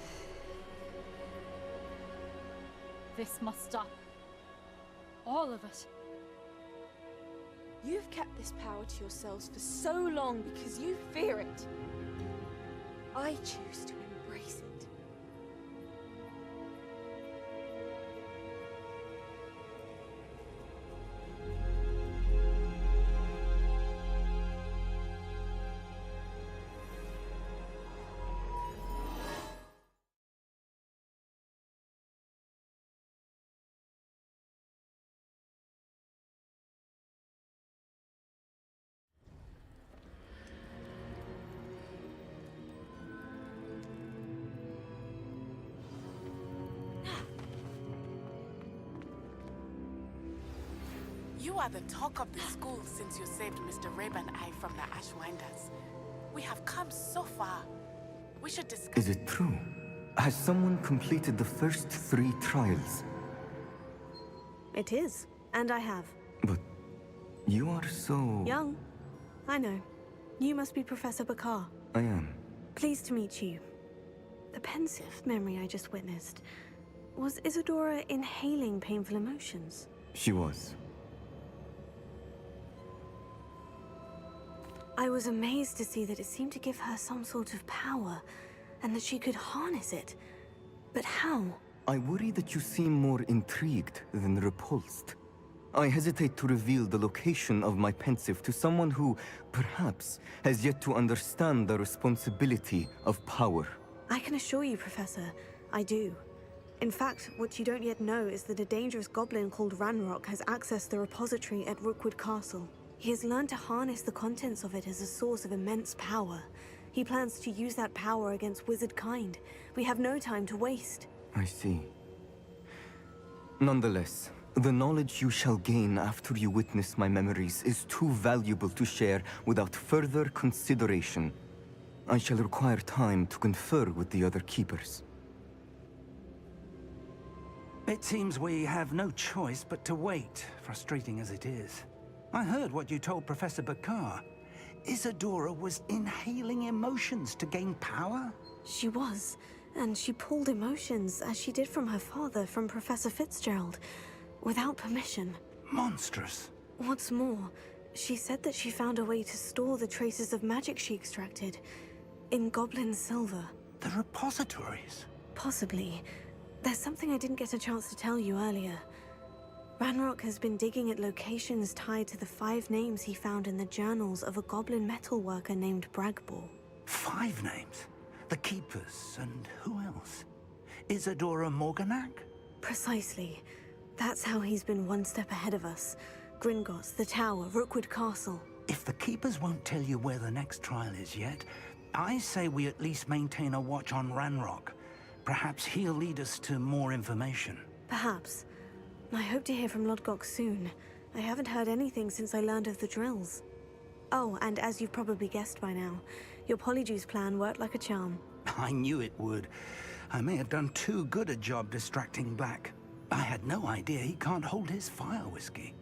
This must stop. All of it.
You've kept this power to yourselves for so long because you fear it. I choose to embrace it.
You are the talk of the school since you saved Mr. Rabe and I from the Ashwinders. We have come so far. We should discuss...
Is it true? Has someone completed the first 3 trials?
It is, and I have.
But you are so...
Young. I know. You must be Professor Bakar.
I am.
Pleased to meet you. The pensive memory I just witnessed. Was Isadora inhaling painful emotions?
She was.
I was amazed to see that it seemed to give her some sort of power, and that she could harness it. But how?
I worry that you seem more intrigued than repulsed. I hesitate to reveal the location of my pensive to someone who, perhaps, has yet to understand the responsibility of power.
I can assure you, Professor, I do. In fact, what you don't yet know is that a dangerous goblin called Ranrock has accessed the repository at Rookwood Castle. He has learned to harness the contents of it as a source of immense power. He plans to use that power against wizard kind. We have no time to waste.
I see. Nonetheless, the knowledge you shall gain after you witness my memories is too valuable to share without further consideration. I shall require time to confer with the other keepers.
It seems we have no choice but to wait, frustrating as it is. I heard what you told Professor Bakar. Isadora was inhaling emotions to gain power?
She was, and she pulled emotions, as she did from her father, from Professor Fitzgerald, without permission.
Monstrous.
What's more, she said that she found a way to store the traces of magic she extracted in goblin silver.
The repositories?
Possibly. There's something I didn't get a chance to tell you earlier. Ranrock has been digging at locations tied to the 5 names he found in the journals of a goblin metalworker named Bragball.
5 names? The Keepers, and who else? Isadora Morganac?
Precisely. That's how he's been one step ahead of us. Gringotts, the Tower, Rookwood Castle.
If the Keepers won't tell you where the next trial is yet, I say we at least maintain a watch on Ranrock. Perhaps he'll lead us to more information.
Perhaps. I hope to hear from Lodgok soon. I haven't heard anything since I learned of the drills. Oh, and as you've probably guessed by now, your Polyjuice plan worked like a charm.
I knew it would. I may have done too good a job distracting Black. I had no idea he can't hold his fire whiskey.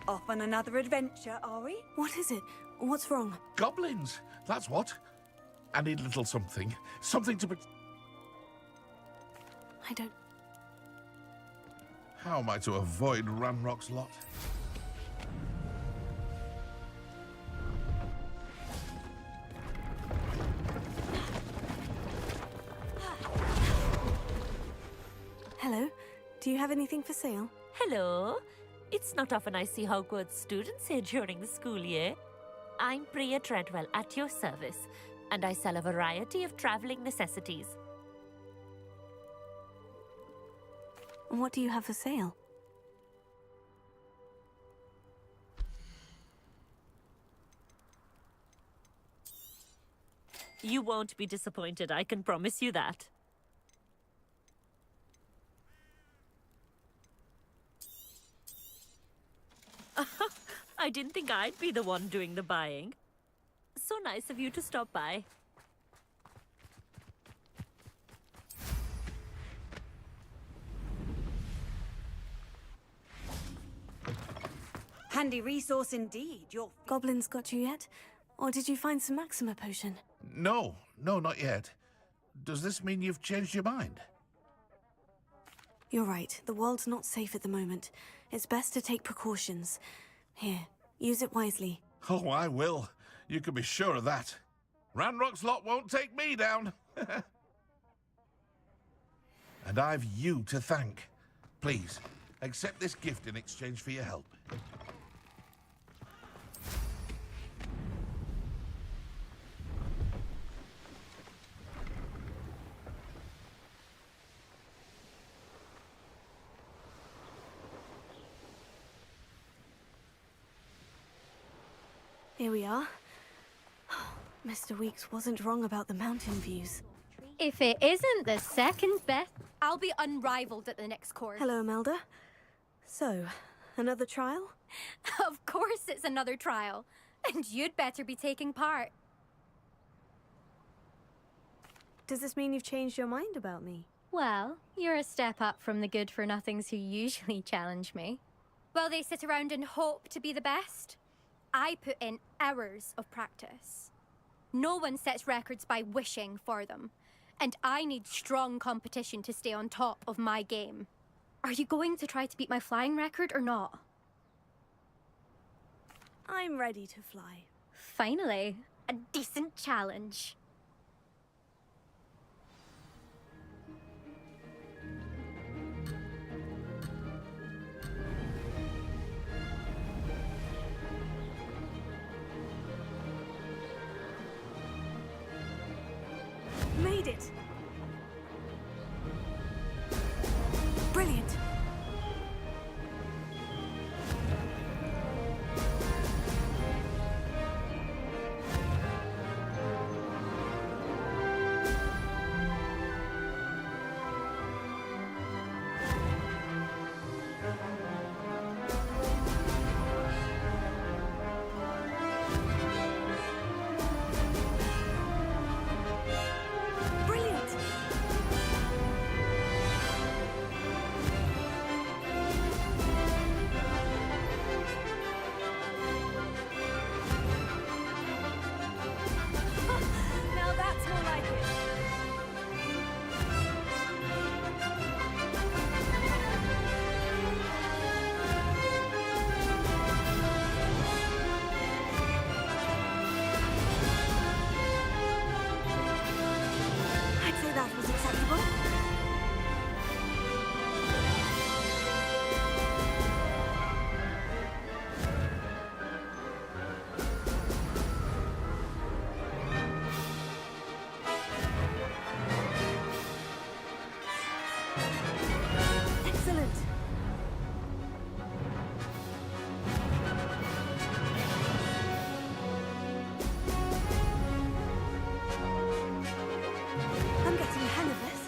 Off on another adventure, are we?
What is it? What's wrong?
Goblins, that's what. I need a little something. Something to...
I don't...
How am I to avoid Ranrock's lot?
Hello? Do you have anything for sale?
Hello. It's not often I see Hogwarts students here during the school year. I'm Priya Treadwell, at your service, and I sell a variety of traveling necessities.
What do you have for sale?
You won't be disappointed, I can promise you that. I didn't think I'd be the one doing the buying. So nice of you to stop by.
Handy resource indeed. Your
Goblins got you yet? Or did you find some Maxima potion?
No, not yet. Does this mean you've changed your mind?
You're right. The world's not safe at the moment. It's best to take precautions. Here, use it wisely.
Oh, I will. You can be sure of that. Ranrock's lot won't take me down. And I've you to thank. Please, accept this gift in exchange for your help.
Here we are. Mr. Weeks wasn't wrong about the mountain views.
If it isn't the second best, I'll be unrivaled at the next course.
Hello, Imelda. So, another trial?
Of course it's another trial. And you'd better be taking part.
Does this mean you've changed your mind about me?
Well, you're a step up from the good-for-nothings who usually challenge me. Well, they sit around and hope to be the best. I put in hours of practice. No one sets records by wishing for them. And I need strong competition to stay on top of my game. Are you going to try to beat my flying record or not?
I'm ready to fly.
Finally, a decent challenge.
Made it! Brilliant! Now that's more like it. I'd say that was acceptable. Excellent. I'm getting the hang of this.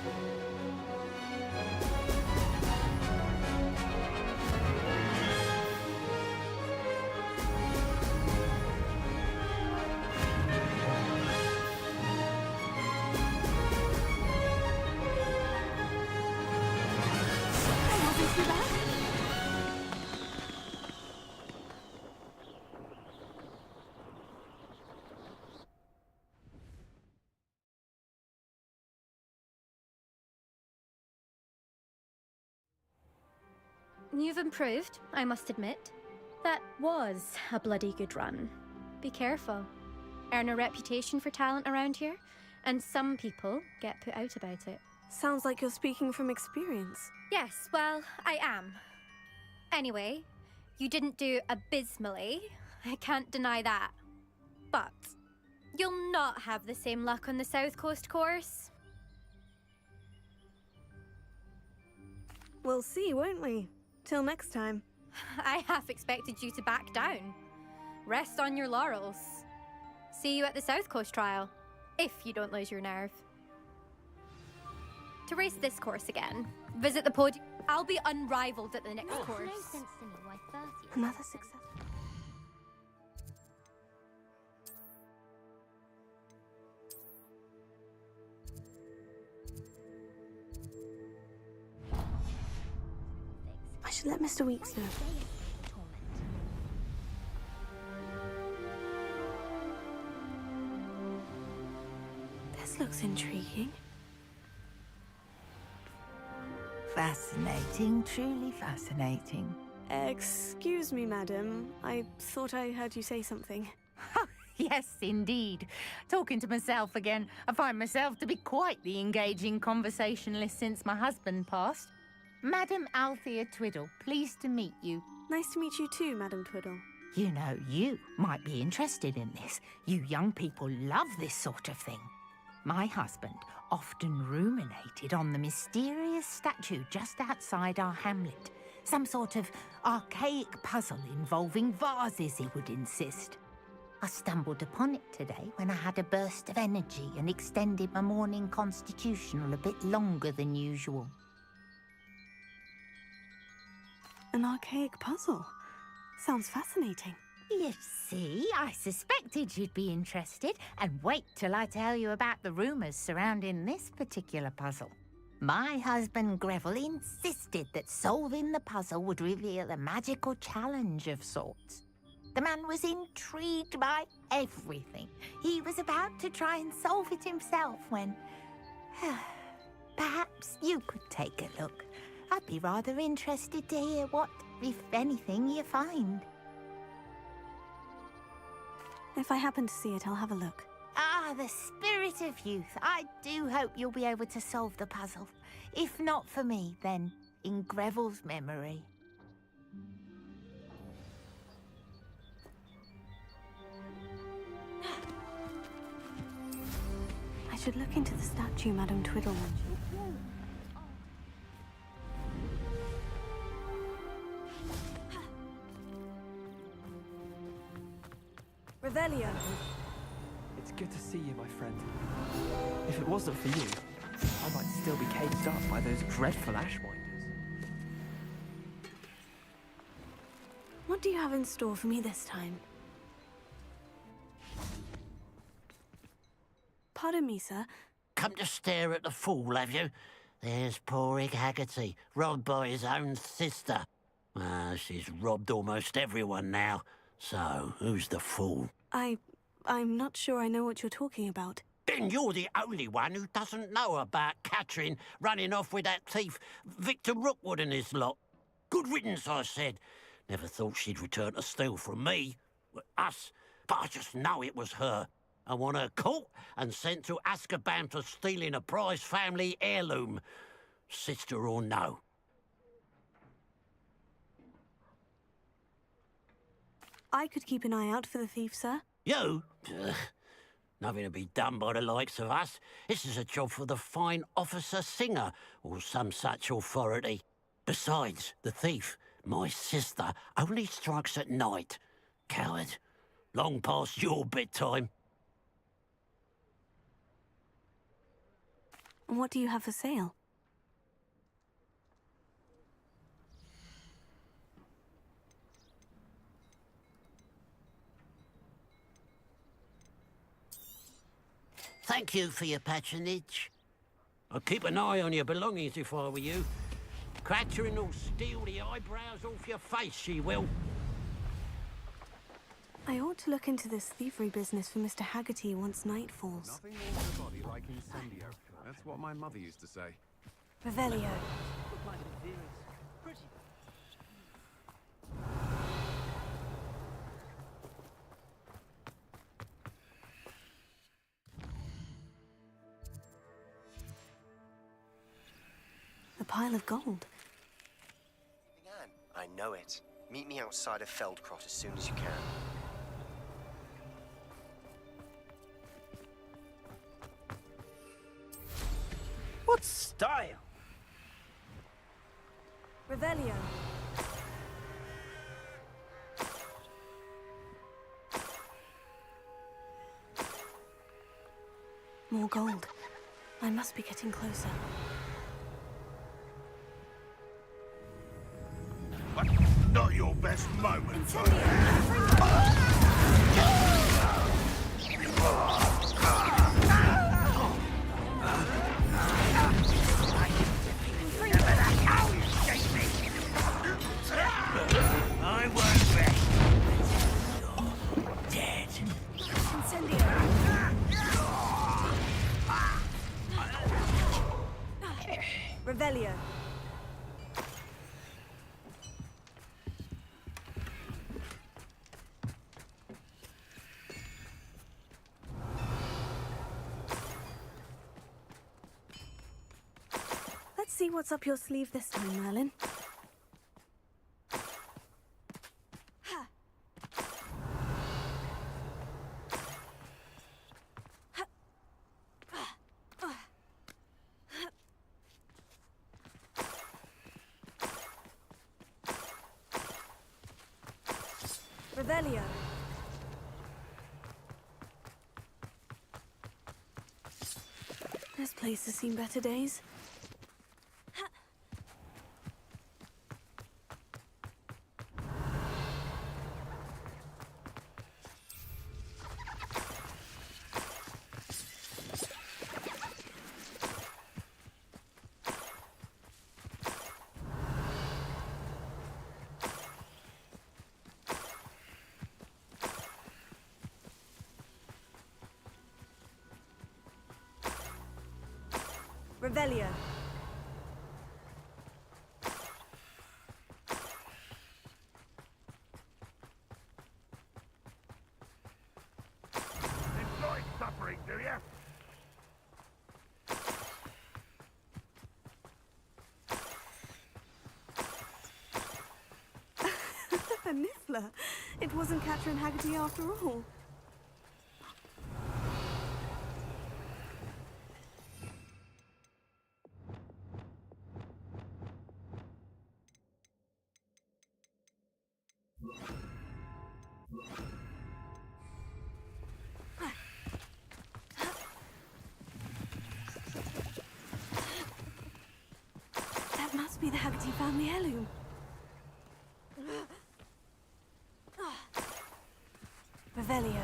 That wasn't too bad.
You've improved, I must admit. That was a bloody good run. Be careful. Earn a reputation for talent around here, and some people get put out about it.
Sounds like you're speaking from experience.
Yes, well, I am. Anyway, you didn't do abysmally. I can't deny that. But you'll not have the same luck on the South Coast course.
We'll see, won't we? Till next time.
I half expected you to back down. Rest on your laurels. See you at the South Coast trial, if you don't lose your nerve. To race this course again, visit the podium. I'll be unrivaled at the next course.
No sense to me why 30
Another success. I should let Mr. Weeks know. This looks intriguing.
Fascinating, truly fascinating.
Excuse me, madam. I thought I heard you say something.
Yes, indeed. Talking to myself again. I find myself to be quite the engaging conversationalist since my husband passed. Madam Althea Twiddle, pleased to meet you.
Nice to meet you too, Madam Twiddle.
You know, you might be interested in this. You young people love this sort of thing. My husband often ruminated on the mysterious statue just outside our hamlet. Some sort of archaic puzzle involving vases, he would insist. I stumbled upon it today when I had a burst of energy and extended my morning constitutional a bit longer than usual.
An archaic puzzle? Sounds fascinating.
You see, I suspected you'd be interested, and wait till I tell you about the rumours surrounding this particular puzzle. My husband Greville insisted that solving the puzzle would reveal a magical challenge of sorts. The man was intrigued by everything. He was about to try and solve it himself when... Perhaps you could take a look. I'd be rather interested to hear what, if anything, you find.
If I happen to see it, I'll have a look.
Ah, the spirit of youth. I do hope you'll be able to solve the puzzle. If not for me, then in Greville's memory.
I should look into the statue Madam Twiddle mentioned. Revelio.
It's good to see you, my friend. If it wasn't for you, I might still be caged up by those dreadful Ashwinders.
What do you have in store for me this time? Pardon me, sir.
Come to stare at the fool, have you? There's poor Ig Haggerty, robbed by his own sister. She's robbed almost everyone now. So, who's the fool?
I'm not sure I know what you're talking about.
Then you're the only one who doesn't know about Catherine running off with that thief, Victor Rookwood and his lot. Good riddance, I said. Never thought she'd return to steal from me, us, but I just know it was her. I want her caught and sent to Azkaban for stealing a prize family heirloom, sister or no.
I could keep an eye out for the thief, sir.
You? Ugh. Nothing to be done by the likes of us. This is a job for the fine officer Singer, or some such authority. Besides, the thief, my sister, only strikes at night. Coward. Long past your bedtime.
And what do you have for sale?
Thank you for your patronage. I'd keep an eye on your belongings if I were you. Catherine will steal the eyebrows off your face, she will.
I ought to look into this thievery business for Mr. Haggerty once night falls.
Nothing warms the body like incendio. That's what my mother used to say.
Revelio. A pile of gold.
Anne, I know it. Meet me outside of Feldcrot as soon as you can.
What style?
Revelio. More gold. I must be getting closer.
Not your best moment.
I won't be. You're dead.
Revelio. see what's up your sleeve this time, Merlin. Revelio. This place has seen better days. Revelio.
Enjoy suffering, do ya?
A Niffler. It wasn't Catherine Haggerty after all. That must be the Haggerty family heirloom. Revelio.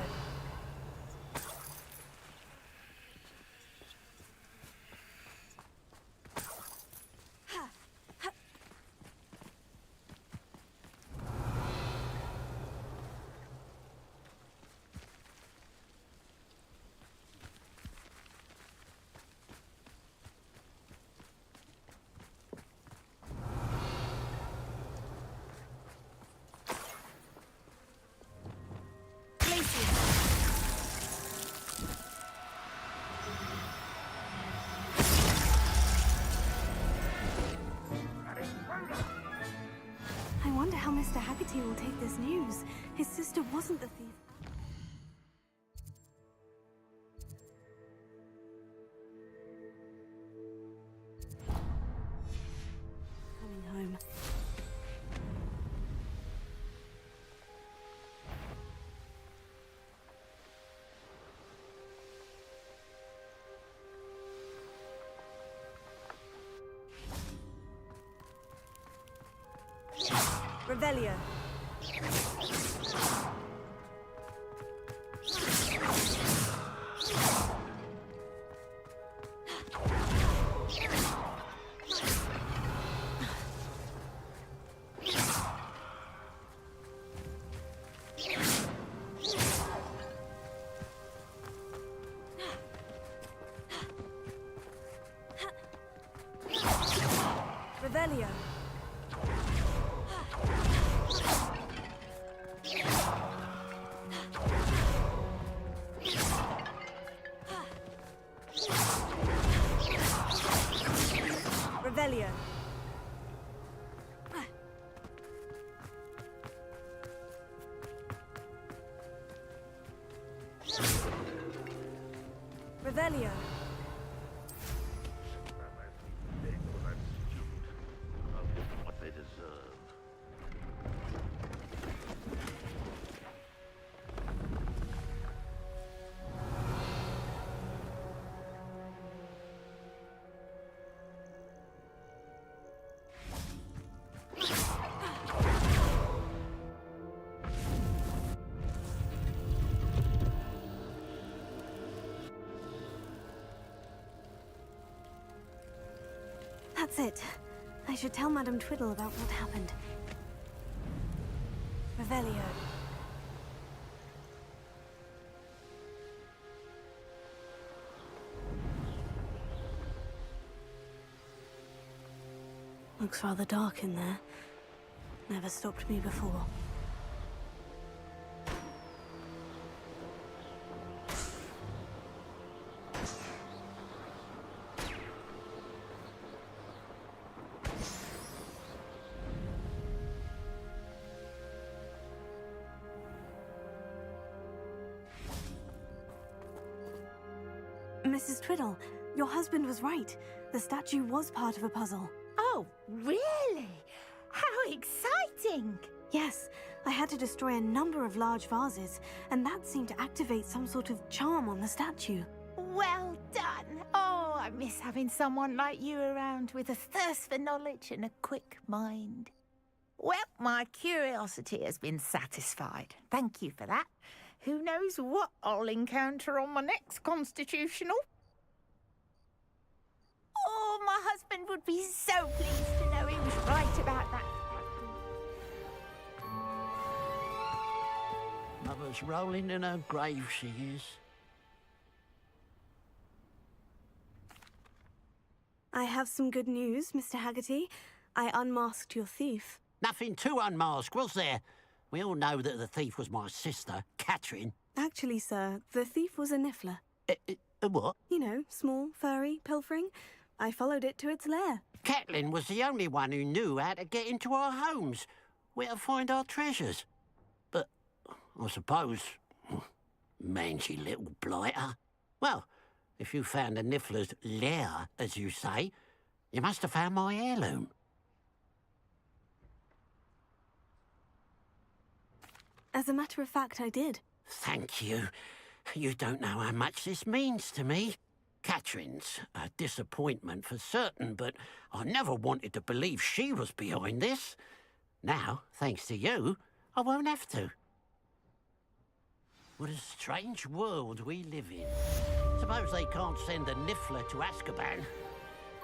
I wonder how Mr. Haggerty will take this news. His sister wasn't the thief. Coming home. Revelio. Revelio. Revelio. Revelio.
What they deserve.
That's it. I should tell Madame Twiddle about what happened. Revelio. Looks rather dark in there. Never stopped me before. Mrs. Twiddle, your husband was right. The statue was part of a puzzle.
Oh, really? How exciting!
Yes, I had to destroy a number of large vases, and that seemed to activate some sort of charm on the statue.
Well done. Oh, I miss having someone like you around with a thirst for knowledge and a quick mind. Well, my curiosity has been satisfied. Thank you for that. Who knows what I'll encounter on my next constitutional? Oh, my husband would be so pleased to know he was right about that.
Mother's rolling in her grave, she is.
I have some good news, Mr. Haggerty. I unmasked your thief.
Nothing to unmask, was there? We all know that the thief was my sister, Catherine.
Actually, sir, the thief was a niffler.
A what?
You know, small, furry, pilfering. I followed it to its lair.
Catelyn was the only one who knew how to get into our homes, where to find our treasures. But I suppose, mangy little blighter. Well, if you found the niffler's lair, as you say, you must have found my heirloom.
As a matter of fact, I did.
Thank you. You don't know how much this means to me. Catherine's a disappointment for certain, but I never wanted to believe she was behind this. Now, thanks to you, I won't have to. What a strange world we live in. Suppose they can't send a niffler to Azkaban.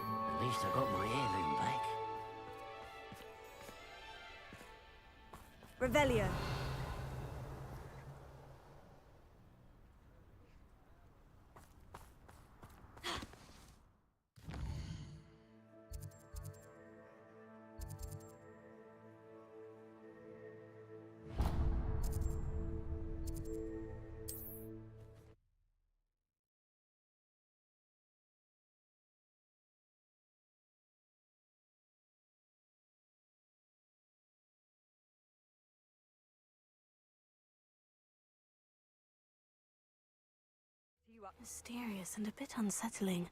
At least I got my heirloom back.
Revelio. Mysterious and a bit unsettling.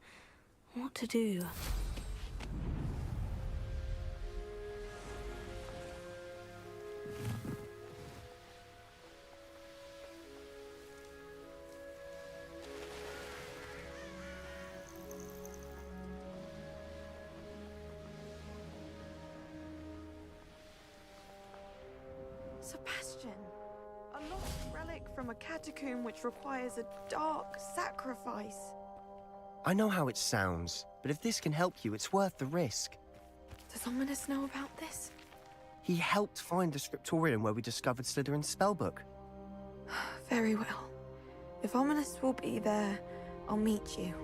What to do?
Sebastian, a lost relic from a catacomb which requires a dark sacrifice.
I know how it sounds, but if this can help you, it's worth the risk.
Does Ominous know about this?
He helped find the scriptorium where we discovered Slytherin's spellbook.
Very well. If Ominous will be there, I'll meet you.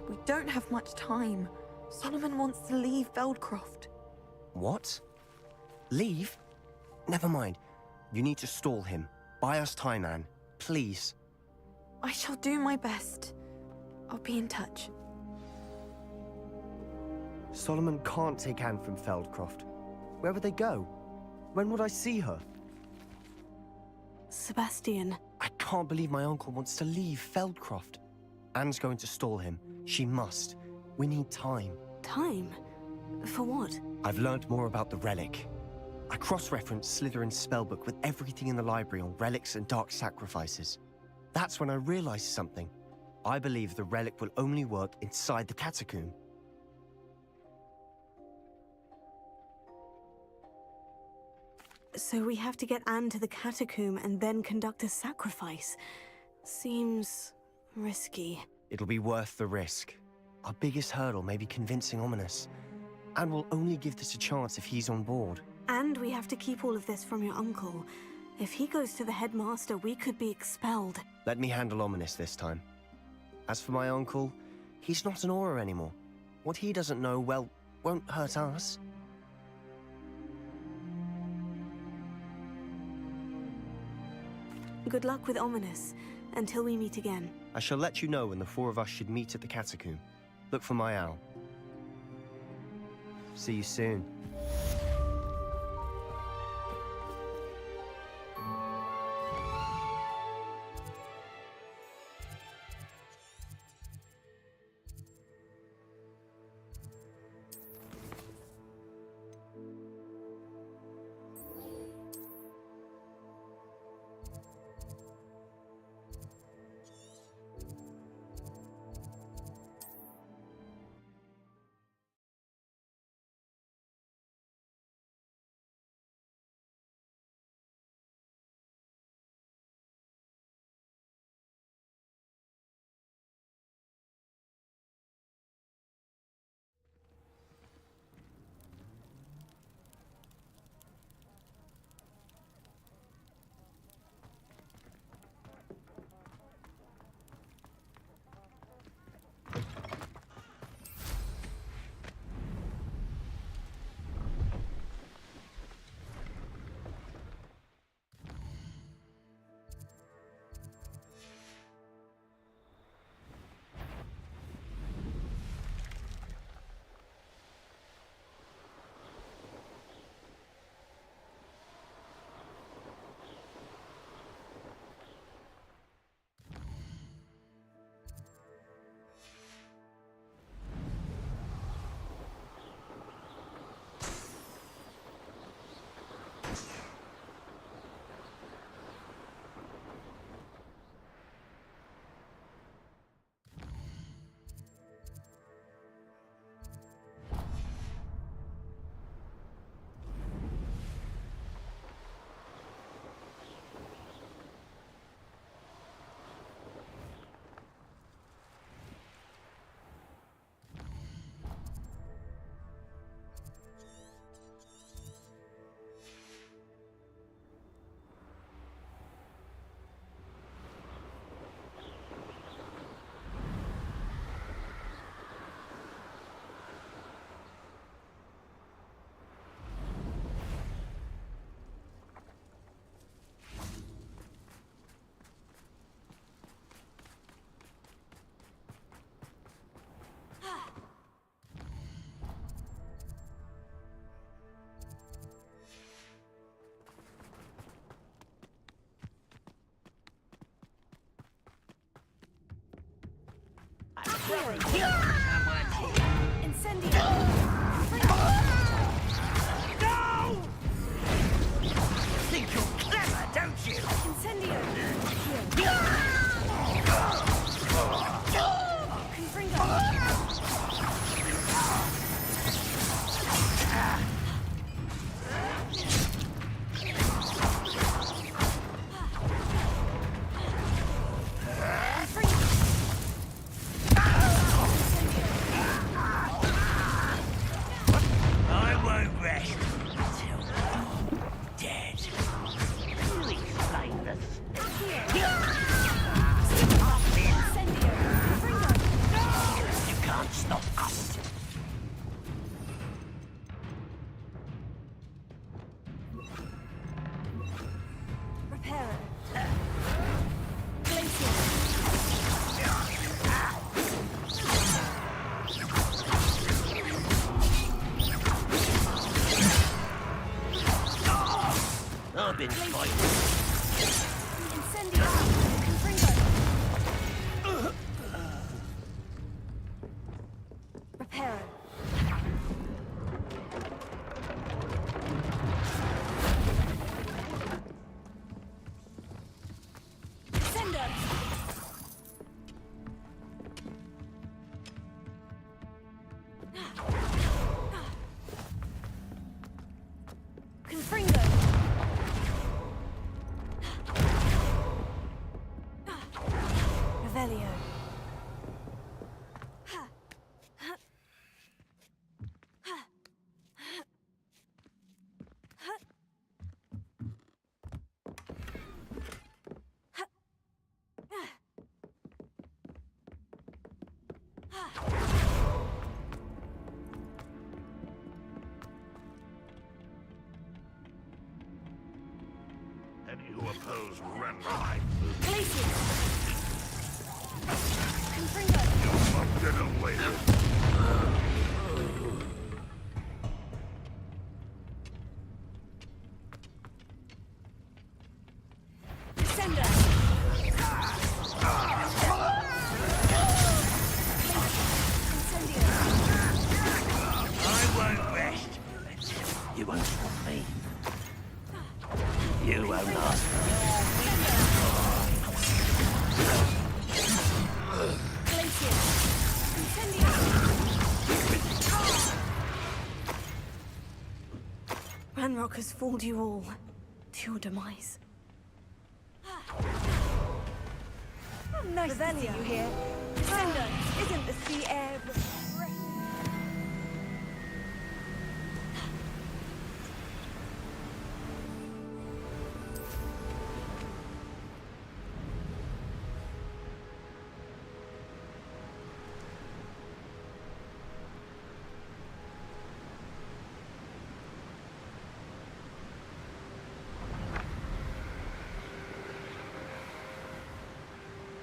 We don't have much time. Solomon wants to leave Feldcroft.
What? Leave? Never mind. You need to stall him. Buy us time, Anne. Please.
I shall do my best. I'll be in touch.
Solomon can't take Anne from Feldcroft. Where would they go? When would I see her?
Sebastian.
I can't believe my uncle wants to leave Feldcroft. Anne's going to stall him. She must. We need time.
Time? For what?
I've learned more about the relic. I cross-referenced Slytherin's spellbook with everything in the library on relics and dark sacrifices. That's when I realized something. I believe the relic will only work inside the catacomb.
So we have to get Anne to the catacomb and then conduct a sacrifice. Seems risky.
It'll be worth the risk. Our biggest hurdle may be convincing Ominous. Anne will only give this a chance if he's on board.
And we have to keep all of this from your uncle. If he goes to the headmaster, we could be expelled.
Let me handle Ominous this time. As for my uncle, he's not an Auror anymore. What he doesn't know, well, won't hurt us.
Good luck with Ominous, until we meet again.
I shall let you know when the four of us should meet at the catacomb. Look for my owl. See you soon.
Incendio!
No! Think you're clever, don't you?
Incendio!
I won't rest until you're dead. You explain this. You can't stop us.
Repairer.
I've been fighting.
Incendio! Confringo! Repairer. Sender! Confringo! Revelio.
Any who oppose run right.
Confringo!
You won't get away with it.
Sender!
I won't rest until you won't stop me. You won't ask.
Ranrock has fooled you all to your demise.
Nice to see you here. Sender, isn't the sea air refreshing?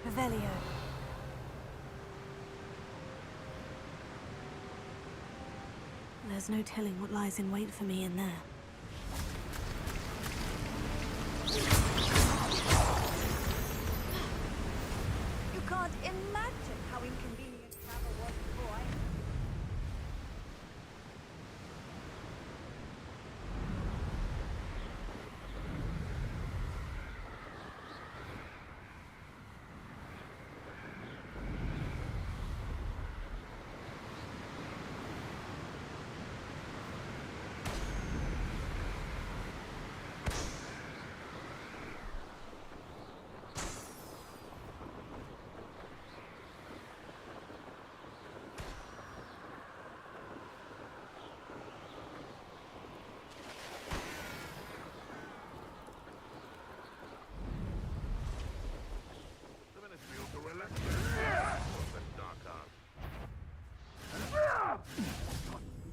Revelio. There's no telling what lies in wait for me in there.
You can't imagine how inconvenient travel was before I...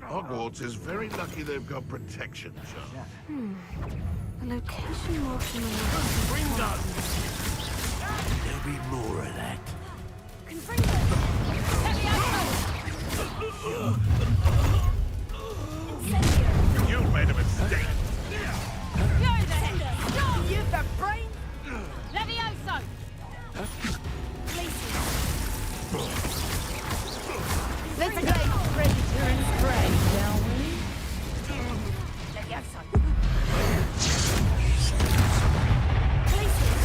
Hogwarts is very lucky they've got protection, John.
The location marking on the
Confringo! There'll be more of that.
You've made a mistake.
You're the head. You've got brain. Levioso.
Let's engage predator and prey, shall we? Let me outside.
Places!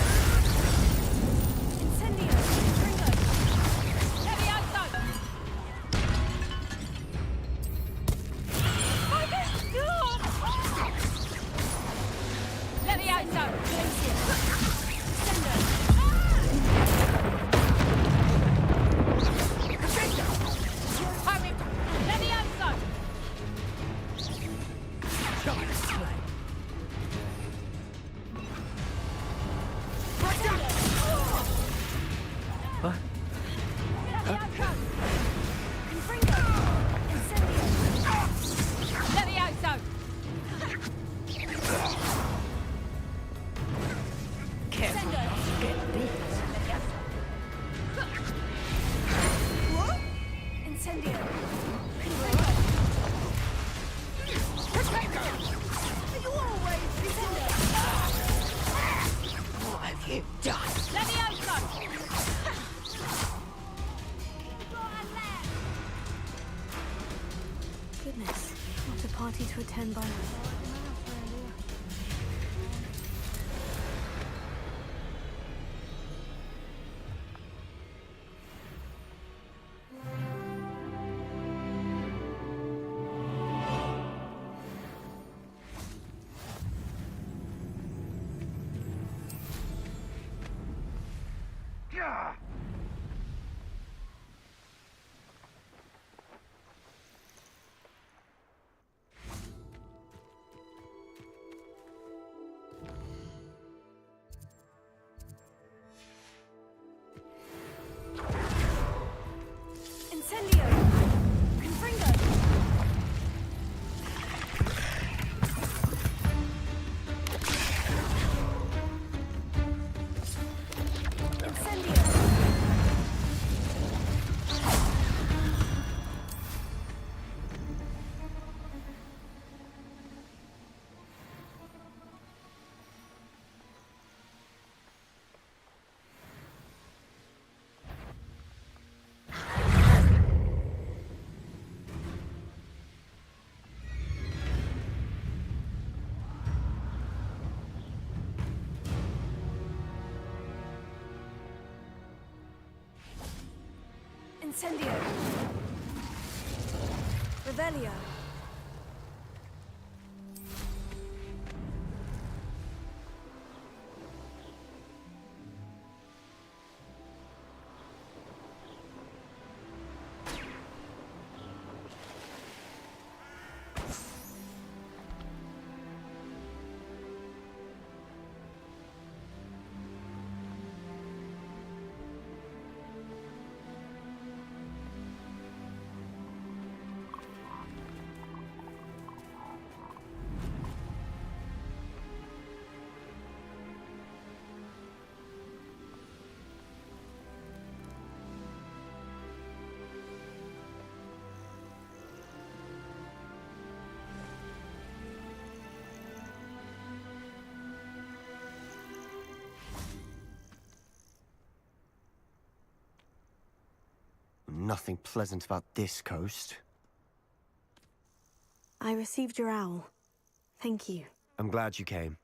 Incendio! Ringo!
Let me outside! Let me outside! Let me outside!
What?
Let me outside!
Careful not to get bit.
Incendio!
What have you done?
Let me outside!
Goodness, what a party to attend by. Incendio! Confringo! Incendio! Incendio! Revelio!
Nothing pleasant about this coast.
I received your owl. Thank you.
I'm glad you came.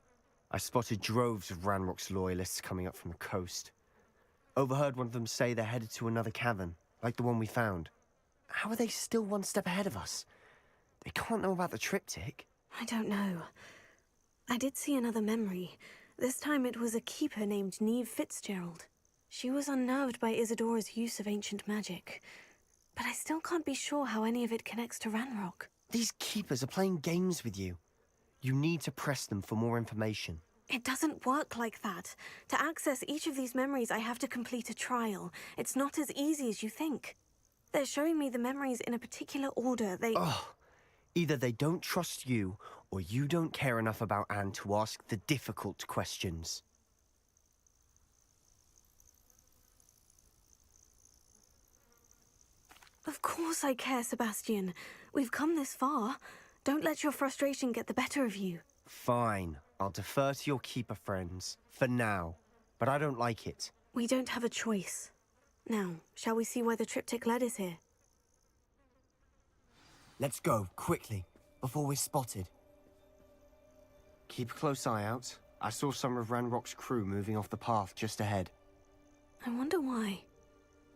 I spotted droves of Ranrock's loyalists coming up from the coast. Overheard one of them say they're headed to another cavern, like the one we found. How are they still one step ahead of us? They can't know about the triptych.
I don't know. I did see another memory. This time it was a keeper named Neve Fitzgerald. She was unnerved by Isadora's use of ancient magic. But I still can't be sure how any of it connects to Ranrock.
These keepers are playing games with you. You need to press them for more information.
It doesn't work like that. To access each of these memories, I have to complete a trial. It's not as easy as you think. They're showing me the memories in a particular order.
Ugh. Either they don't trust you, or you don't care enough about Anne to ask the difficult questions.
Of course I care, Sebastian. We've come this far. Don't let your frustration get the better of you.
Fine. I'll defer to your keeper friends, for now. But I don't like it.
We don't have a choice. Now, shall we see why the triptych led us here?
Let's go, quickly, before we're spotted. Keep a close eye out. I saw some of Ranrock's crew moving off the path just ahead.
I wonder why.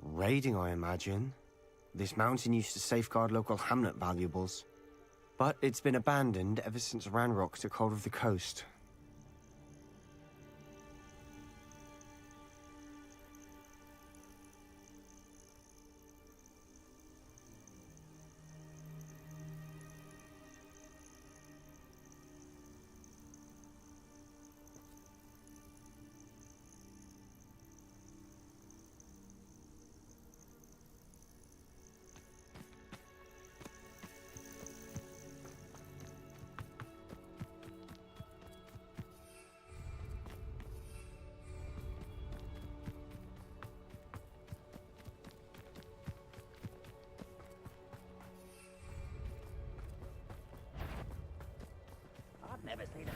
Raiding, I imagine. This mountain used to safeguard local hamlet valuables. But it's been abandoned ever since Ranrock took hold of the coast.
I've never seen a...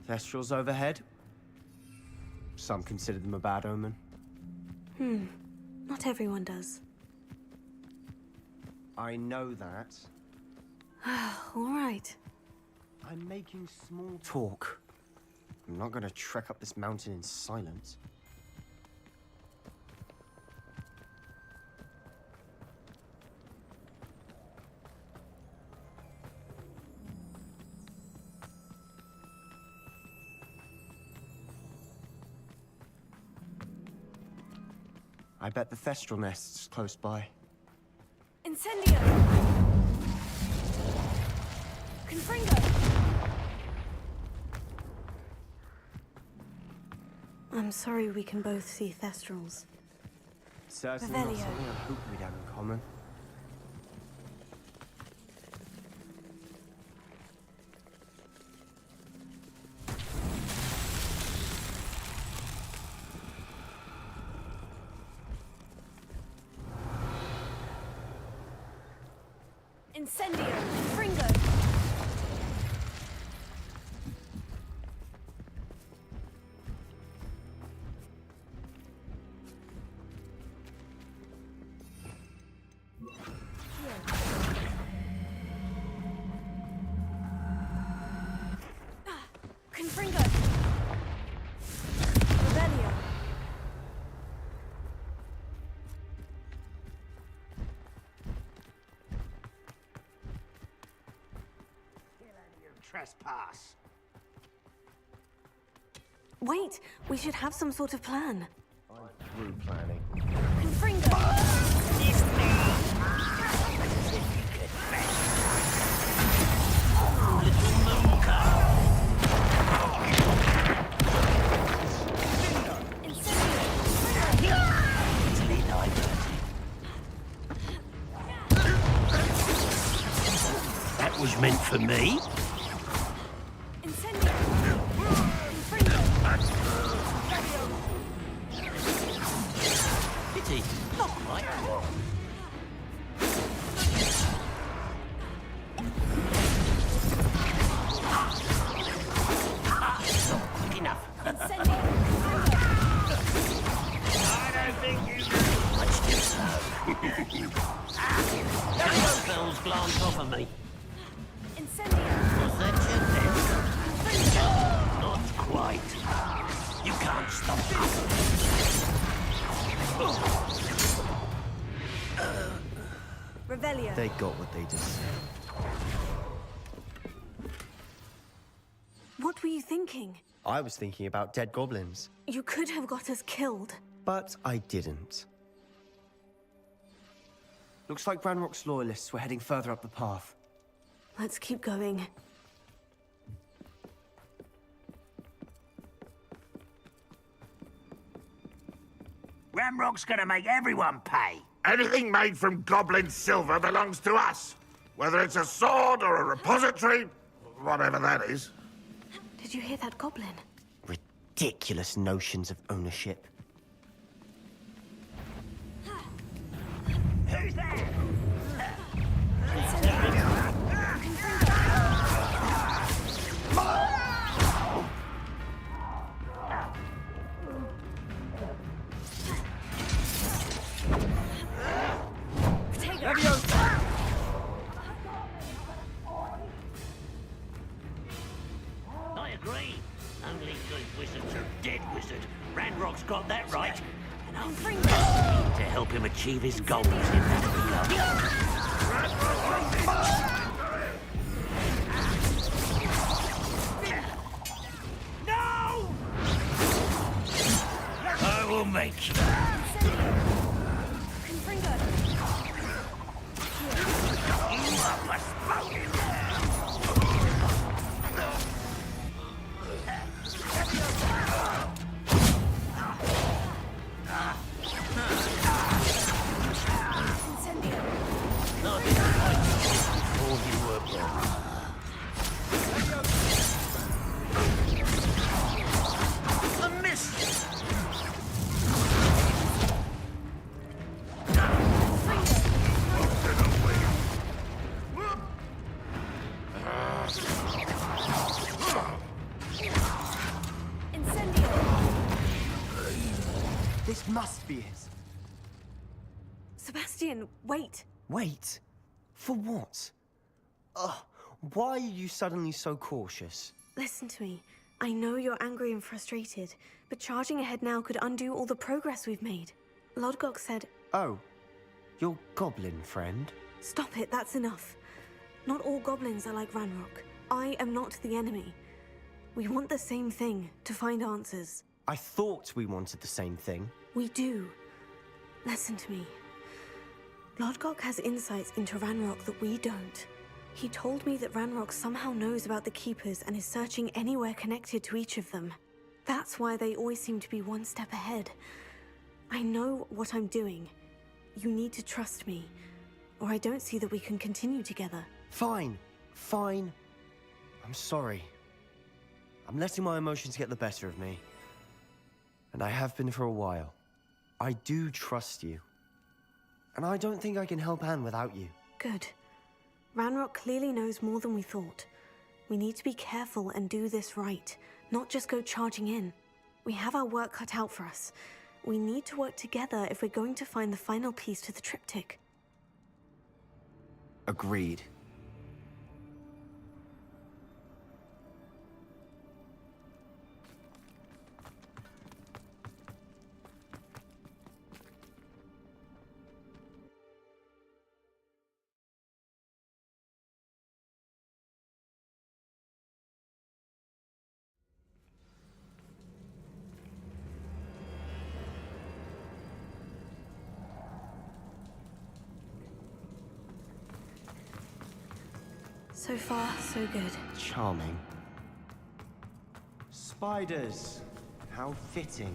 Thestrals overhead. Some consider them a bad omen.
Not everyone does.
I know that.
All right.
I'm making small talk. I'm not gonna trek up this mountain in silence. I bet the Thestral nest's close by.
Incendio! Confringo! I'm sorry we can both see Thestrals.
Certainly not
Revelio.
something I hope we'd have in common.
Incendio! Fringo! Confringo! Revelio!
Trespass.
Wait, we should have some sort of plan.
I'm through planning.
Confringo!
That was meant for me. Pity, not quite. Not quick enough. I don't think you do. Much too slow. Those bells glance off of me. Was that your then? Not quite. You can't stop
Revelio.
They got what they deserved.
What were you thinking?
I was thinking about dead goblins,
You could have got us killed.
but I didn't. Looks like Ranrock's loyalists were heading further up the path.
Let's keep going.
Ramrock's gonna make everyone pay.
Anything made from goblin silver belongs to us. Whether it's a sword or a repository, whatever that is.
Did you hear that goblin?
Ridiculous notions of ownership.
Who's there? I agree. Only good wizards are dead wizard. Ranrock's got that right. And I'm to help him achieve his goals in that regard. No! I will make you. You are postponing.
This must be it.
Sebastian, wait.
Wait? For what? Ugh, why are you suddenly so cautious?
Listen to me. I know you're angry and frustrated, but charging ahead now could undo all the progress we've made. Lodgok said...
Oh, your goblin friend?
Stop it, that's enough. Not all goblins are like Ranrock. I am not the enemy. We want the same thing, to find answers.
I thought we wanted the same thing.
We do. Listen to me. Lodgok has insights into Ranrock that we don't. He told me that Ranrock somehow knows about the Keepers and is searching anywhere connected to each of them. That's why they always seem to be one step ahead. I know what I'm doing. You need to trust me, or I don't see that we can continue together.
Fine. Fine. I'm sorry. I'm letting my emotions get the better of me. And I have been for a while. I do trust you. And I don't think I can help Anne without you.
Good. Ranrock clearly knows more than we thought. We need to be careful and do this right, not just go charging in. We have our work cut out for us. We need to work together if we're going to find the final piece to the triptych.
Agreed.
So far, so good.
Charming. Spiders. How fitting.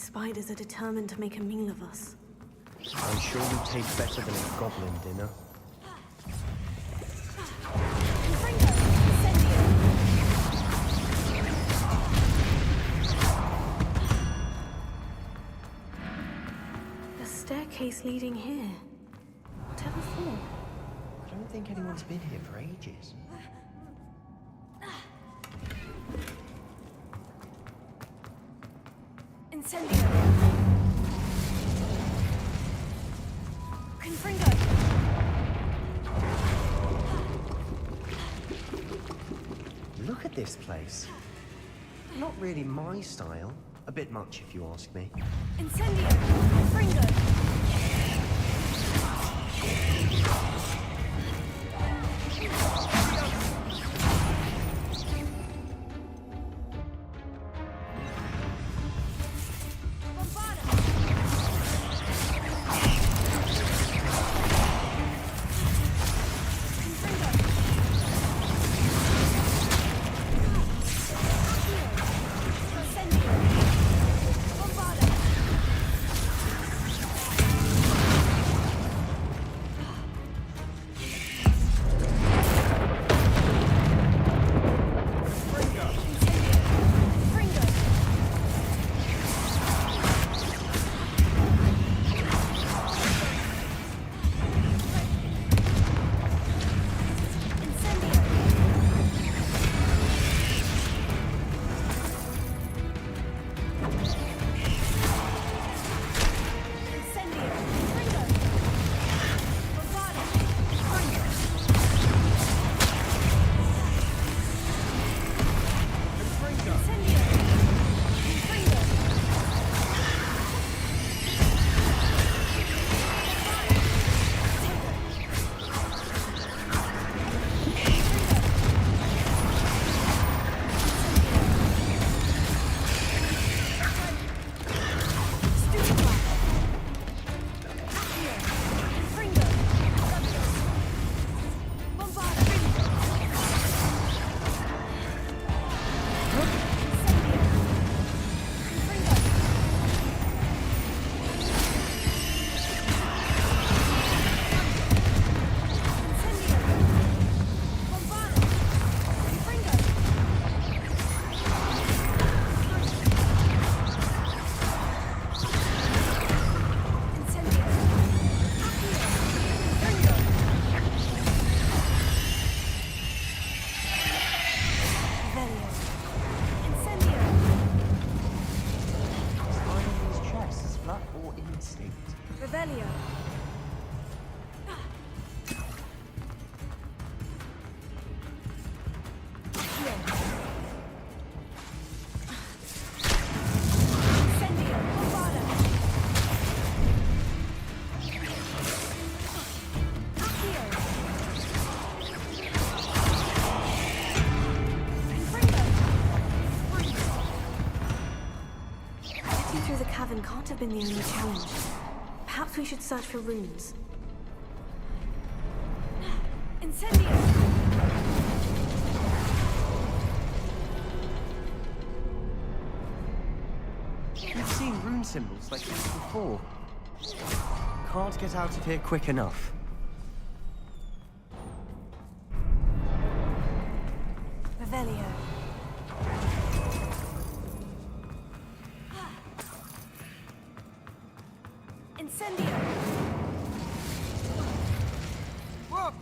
spiders are determined to make a meal of us.
I'm sure we taste better than a goblin dinner.
A staircase leading here. Whatever for?
I don't think anyone's been here for ages.
Incendio. Confringo.
Look at this place. Not really my style. A bit much, if you ask me.
Incendio. Confringo. Revelio.
Getting through the cavern can't have been the only challenge. Perhaps we should search for runes.
Incendio!
You've seen rune symbols like this before. Can't get out of here quick enough.
Revelio.
Incendio!
Whoa!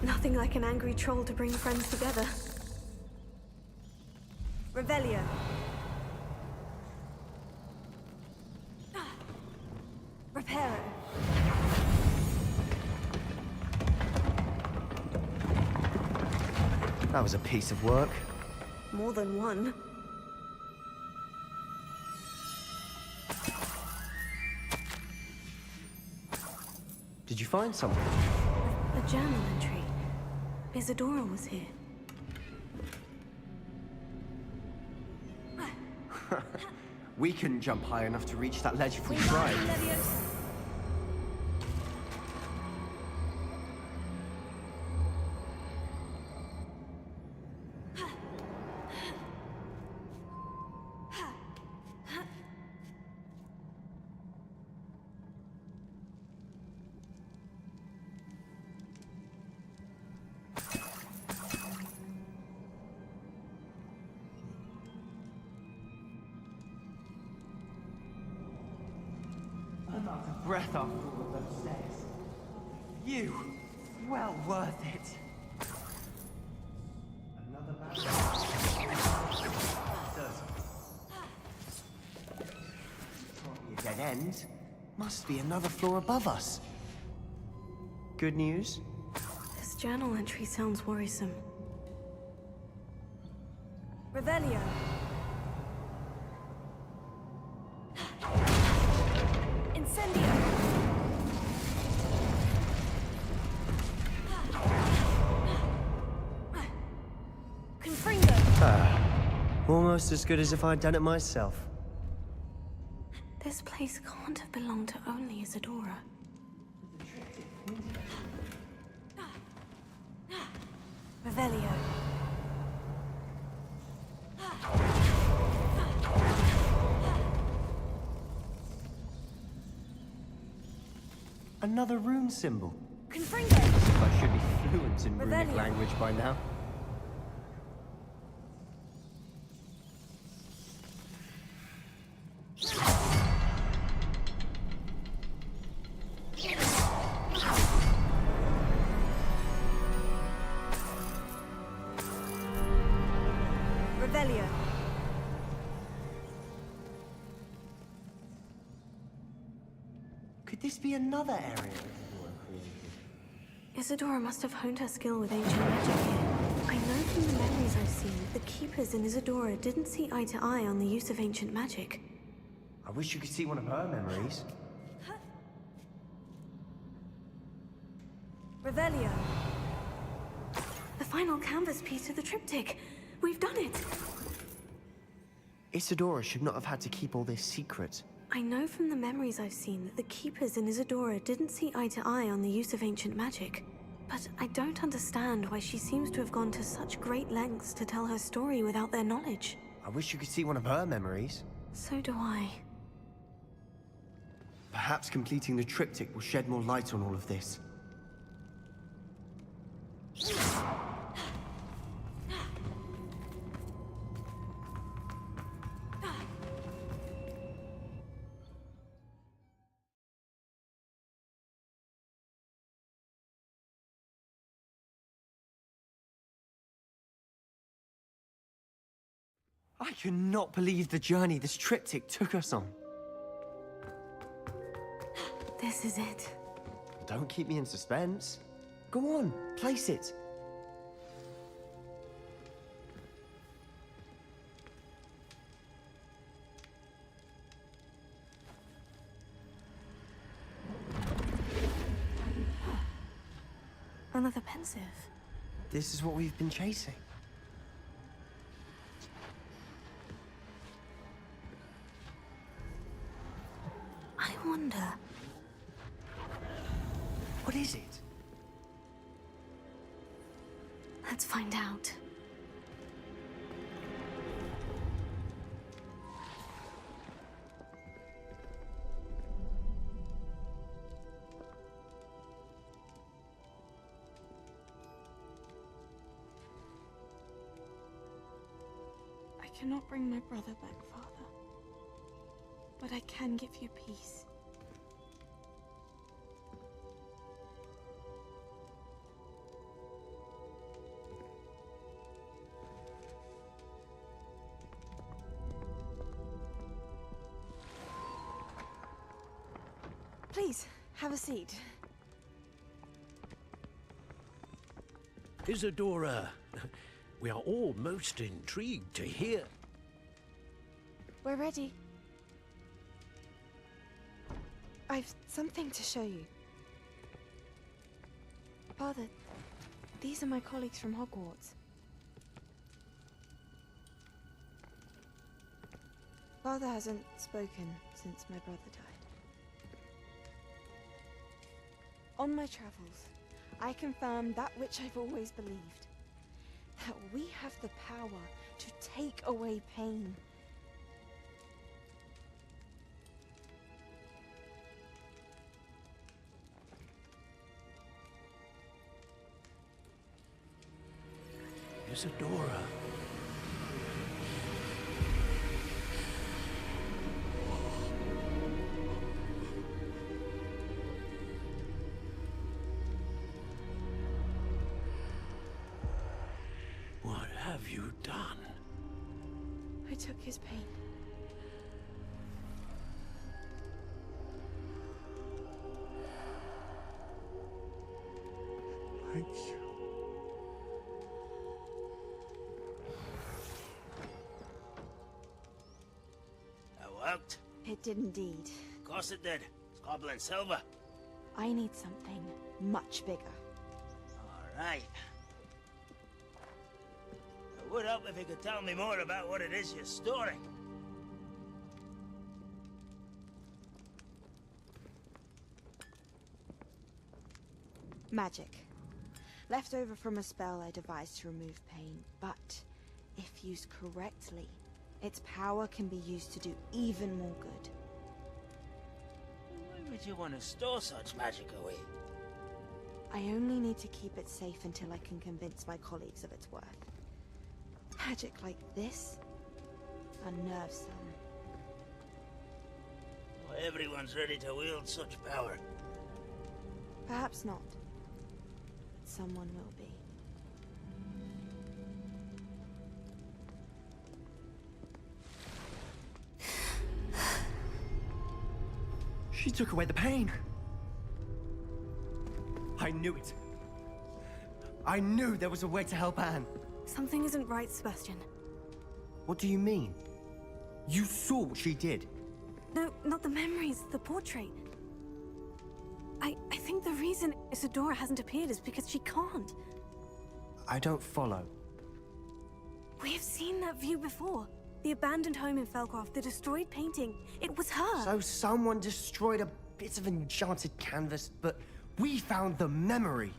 Nothing like an angry troll to bring friends together. Revelio. Reparo.
That was a piece of work.
More than one.
Did you find something?
A journal entry. Isadora was here.
We couldn't jump high enough to reach that ledge if we tried.
I'm out of breath after all of those stairs. You, well worth it. Another battle.
Can't be a dead end. Must be another floor above us. Good news?
This journal entry sounds worrisome. Revelio. Incendio. Confringo.
Almost as good as if I'd done it myself.
This place can't have belonged to only Isadora. Revelio.
Another rune symbol.
Confringo.
I should be fluent in runic
Revelio.
language by now.
Revelio.
Could this be another area?
Isadora must have honed her skill with ancient magic here. I know from the memories I've seen that the Keepers and Isadora didn't see eye to eye on the use of ancient magic.
I wish you could see one of her memories.
Revelio. The final canvas piece of the triptych. We've done it!
Isadora should not have had to keep all this secret.
I know from the memories I've seen that the Keepers and Isadora didn't see eye to eye on the use of ancient magic. But I don't understand why she seems to have gone to such great lengths to tell her story without their knowledge.
I wish you could see one of her memories.
So do I.
Perhaps completing the triptych will shed more light on all of this. I cannot believe the journey this triptych took us on.
This is it.
Don't keep me in suspense. Go on, place it.
Another pensive.
This is what we've been chasing.
I wonder.
What is it?
Let's find out.
I cannot bring my brother back, Father. But I can give you peace. Have a seat.
Isadora, we are all most intrigued to hear.
We're ready. I've something to show you. Father, these are my colleagues from Hogwarts. Father hasn't spoken since my brother died. On my travels, I confirmed that which I've always believed. That we have the power to take away pain.
Isadora. What have you done?
I took his pain.
Thank you.
That worked?
It did indeed.
Of course it did. It's goblin silver.
I need something much bigger.
All right. I would help if you could tell me more about what it is you're storing.
Magic. Left over from a spell I devised to remove pain, but if used correctly, its power can be used to do even more good.
Why would you want to store such magic away?
I only need to keep it safe until I can convince my colleagues of its worth. Magic like this unnerves them.
Not everyone's ready to wield such power.
Perhaps not. But someone will be.
She took away the pain. I knew it. I knew there was a way to help Anne.
Something isn't right, Sebastian.
What do you mean? You saw what she did.
No, not the memories, the portrait. I think the reason Isadora hasn't appeared is because she can't.
I don't follow.
We have seen that view before. The abandoned home in Felcroft, the destroyed painting. It was her.
So someone destroyed a bit of enchanted canvas, but we found the memory.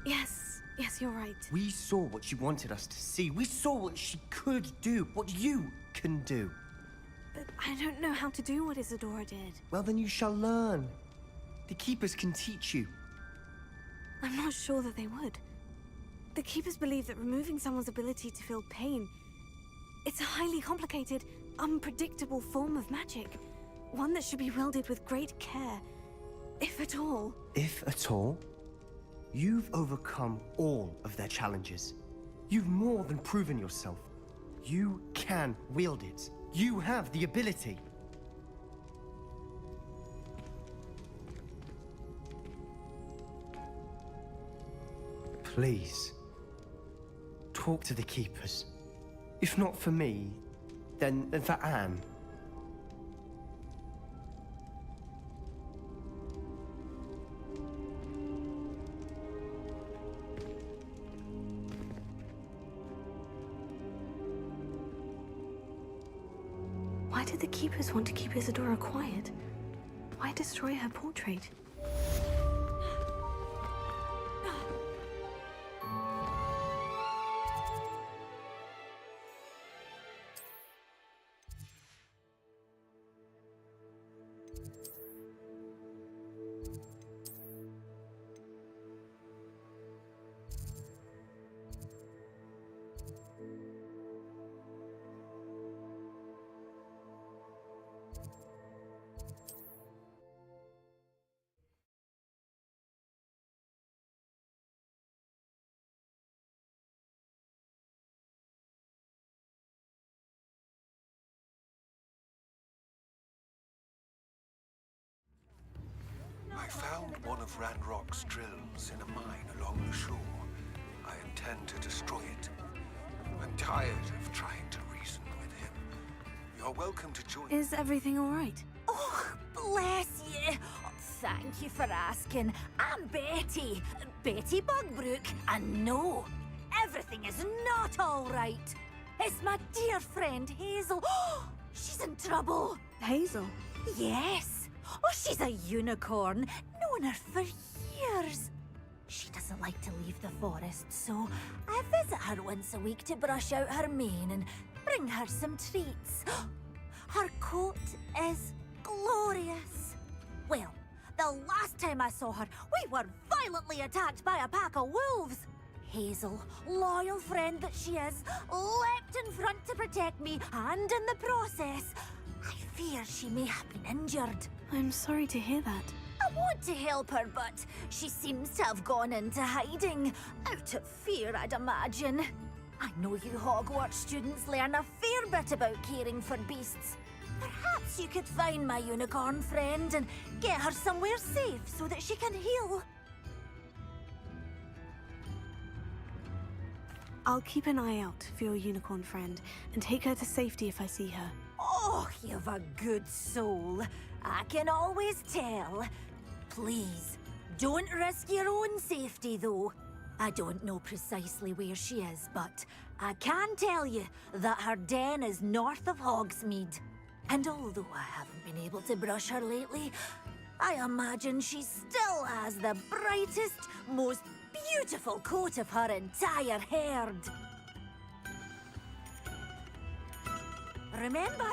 Yes, you're right.
We saw what she wanted us to see. We saw what she could do, what you can do.
But I don't know how to do what Isadora did.
Well, then you shall learn. The Keepers can teach you.
I'm not sure that they would. The Keepers believe that removing someone's ability to feel pain, it's a highly complicated, unpredictable form of magic. One that should be wielded with great care, if at all.
If at all? You've overcome all of their challenges. You've more than proven yourself. You can wield it. You have the ability. Please, talk to the Keepers. If not for me, then for Anne.
Why did the Keepers want to keep Isadora quiet? Why destroy her portrait?
one of Ranrock's drills in a mine along the shore. I intend to destroy it. I'm tired of trying to reason with him. You're welcome to join.
Is everything all right?
Oh, bless you. Thank you for asking. I'm Betty. Betty Bugbrook. And no, everything is not all right. It's my dear friend Hazel. She's in trouble.
Hazel?
Yes. Oh, she's a unicorn. Known her for years. She doesn't like to leave the forest, so I visit her once a week to brush out her mane and bring her some treats. Her coat is glorious. Well, the last time I saw her, we were violently attacked by a pack of wolves. Hazel, loyal friend that she is, leapt in front to protect me, and in the process, I fear she may have been injured.
I'm sorry to hear that.
I want to help her, but she seems to have gone into hiding. Out of fear, I'd imagine. I know you Hogwarts students learn a fair bit about caring for beasts. Perhaps you could find my unicorn friend and get her somewhere safe so that she can heal.
I'll keep an eye out for your unicorn friend and take her to safety if I see her.
Oh, you've a good soul. I can always tell. Please, don't risk your own safety, though. I don't know precisely where she is, but I can tell you that her den is north of Hogsmeade. And although I haven't been able to brush her lately, I imagine she still has the brightest, most beautiful coat of her entire herd. Remember,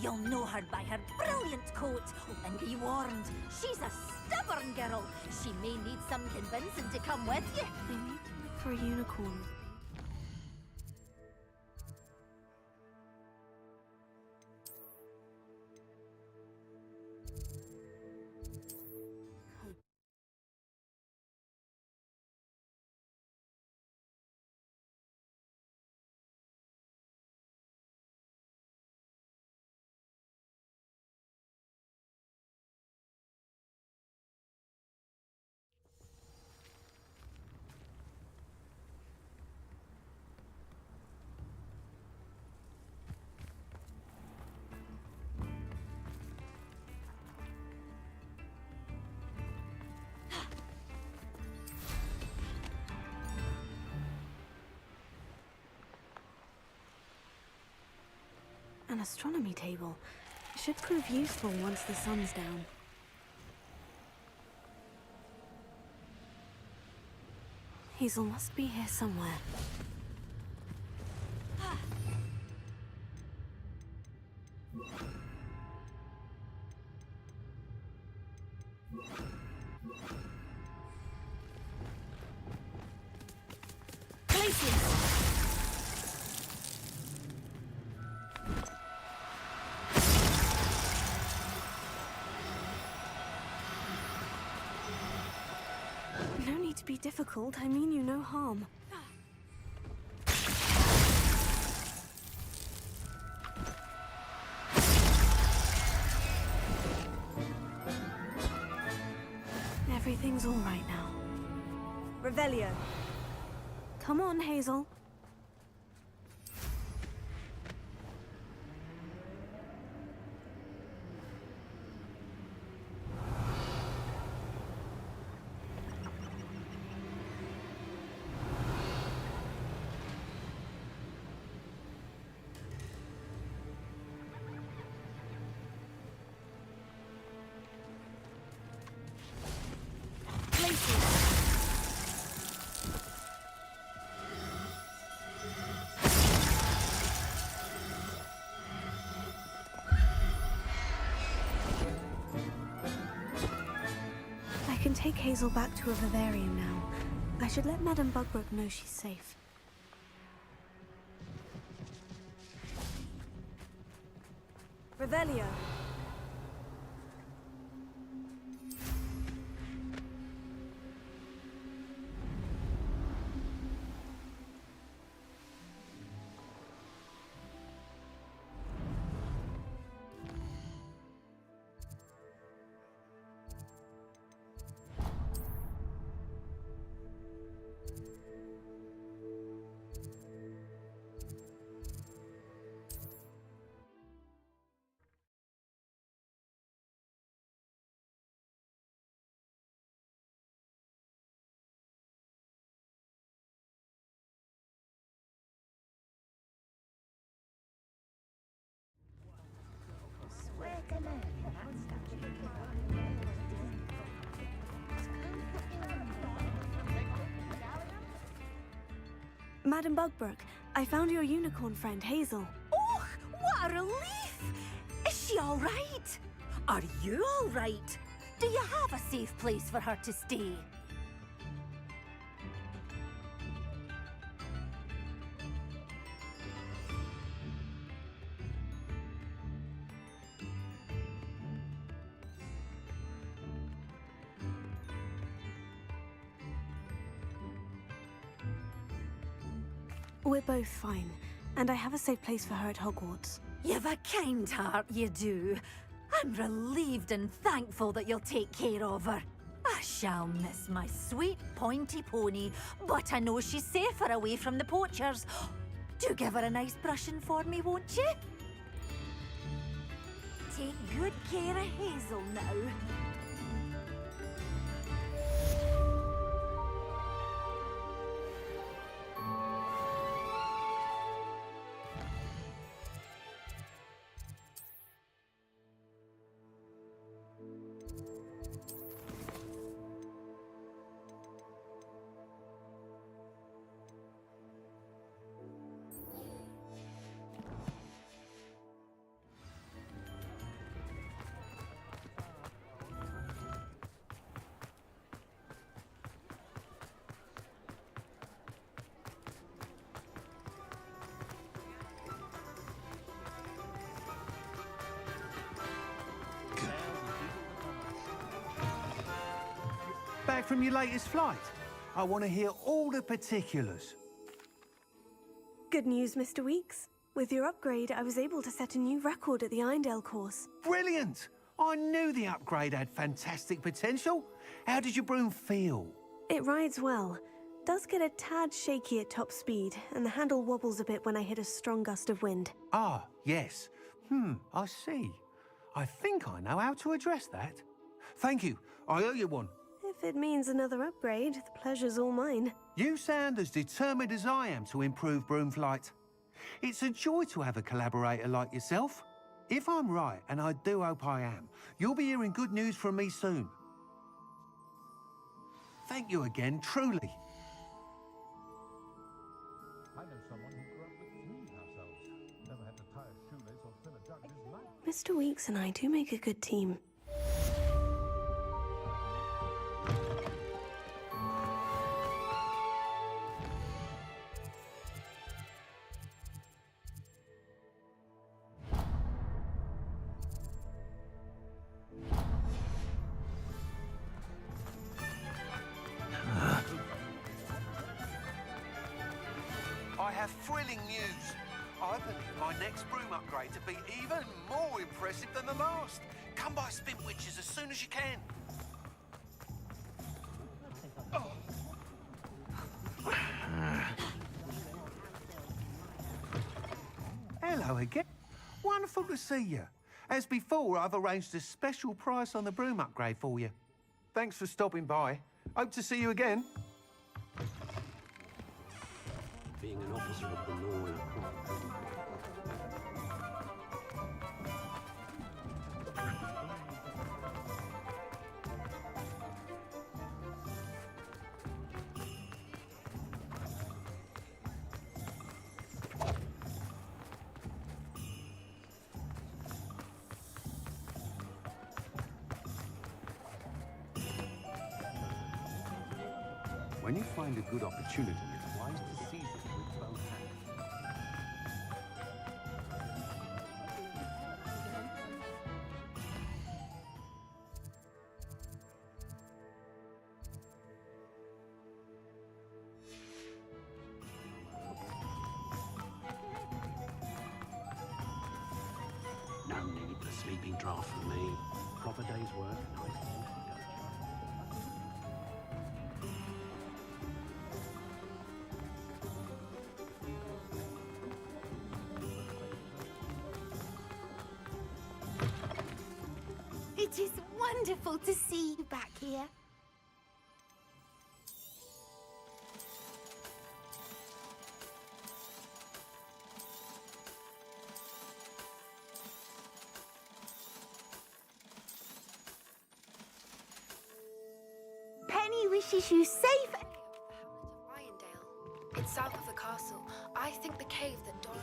you'll know her by her brilliant coat. And be warned, she's a stubborn girl. She may need some convincing to come with you.
I need to look for a unicorn. An astronomy table. It should prove useful once the sun's down. Hazel must be here somewhere. No need to be difficult. I mean you no harm. Everything's all right now.
Revelio.
Come on, Hazel. I can take Hazel back to a vivarium now. I should let Madame Bugbrook know she's safe.
Revelio.
Madam Bugbrook, I found your unicorn friend, Hazel.
Oh, what a relief! Is she all right? Are you all right? Do you have a safe place for her to stay?
We're both fine, and I have a safe place for her at Hogwarts.
You've a kind heart, you do. I'm relieved and thankful that you'll take care of her. I shall miss my sweet pointy pony, but I know she's safer away from the poachers. Do give her a nice brushing for me, won't you? Take good care of Hazel now.
Back from your latest flight? I want to hear all the particulars.
Good news, Mr. Weeks. With your upgrade, I was able to set a new record at the Irondale course.
Brilliant! I knew the upgrade had fantastic potential. How did your broom feel?
It rides well. Does get a tad shaky at top speed, and the handle wobbles a bit when I hit a strong gust of wind.
Ah, yes. I see. I think I know how to address that. Thank you. I owe you one.
If it means another upgrade, the pleasure's all mine.
You sound as determined as I am to improve broom flight. It's a joy to have a collaborator like yourself. If I'm right, and I do hope I am, you'll be hearing good news from me soon. Thank you again, truly.
I know someone who grew up with 3 households. Never had to tie a shoelace or fill a jug in his life.
Mr. Weeks and I do make a good team.
I have thrilling news. I believe my next broom upgrade to be even more impressive than the last. Come by Spintwitches as soon as you can. Oh. Hello again. Wonderful to see you. As before, I've arranged a special price on the broom upgrade for you. Thanks for stopping by. Hope to see you again.
Being an officer of the law in a court.
When you find a good opportunity, it's wise to seize it with both hands.
No need for sleeping draft for me. Proper day's work, nice and
It is wonderful to see you back here. Penny wishes you safe.
It's
south of the castle. I think the cave that Doran...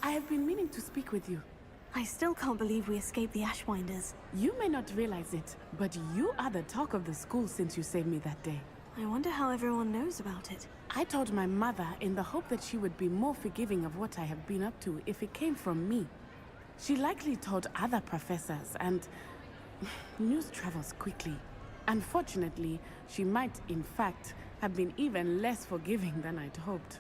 I have been meaning to speak with you.
I still can't believe we escaped the Ashwinders.
You may not realize it, but you are the talk of the school since you saved me that day.
I wonder how everyone knows about it.
I told my mother in the hope that she would be more forgiving of what I have been up to if it came from me. She likely told other professors, and news travels quickly. Unfortunately, she might, in fact, have been even less forgiving than I'd hoped.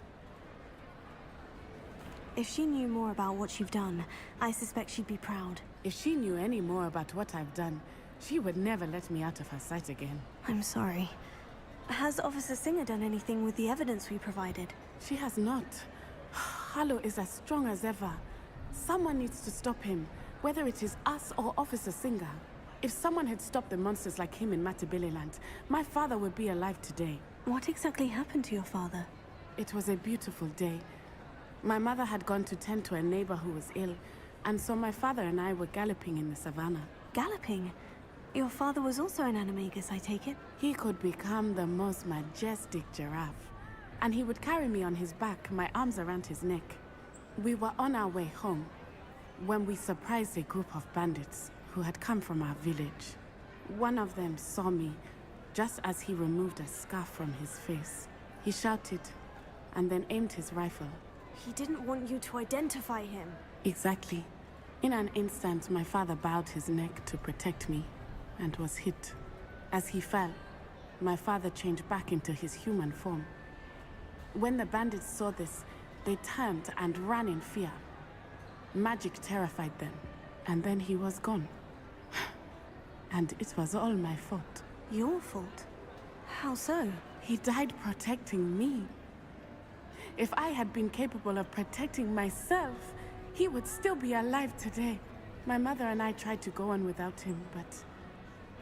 If she knew more about what you've done, I suspect she'd be proud.
If she knew any more about what I've done, she would never let me out of her sight again.
I'm sorry. Has Officer Singer done anything with the evidence we provided?
She has not. Harlow is as strong as ever. Someone needs to stop him, whether it is us or Officer Singer. If someone had stopped the monsters like him in Matabeleland, my father would be alive today.
What exactly happened to your father?
It was a beautiful day. My mother had gone to tend to a neighbor who was ill, and so my father and I were galloping in the savannah.
Galloping? Your father was also an animagus, I take it?
He could become the most majestic giraffe, and he would carry me on his back, my arms around his neck. We were on our way home when we surprised a group of bandits who had come from our village. One of them saw me just as he removed a scarf from his face. He shouted and then aimed his rifle.
He didn't want you to identify him.
Exactly. In an instant, my father bowed his neck to protect me and was hit. As he fell, my father changed back into his human form. When the bandits saw this, they turned and ran in fear. Magic terrified them, and then he was gone. And it was all my fault.
Your fault? How so?
He died protecting me. If I had been capable of protecting myself, he would still be alive today. My mother and I tried to go on without him, but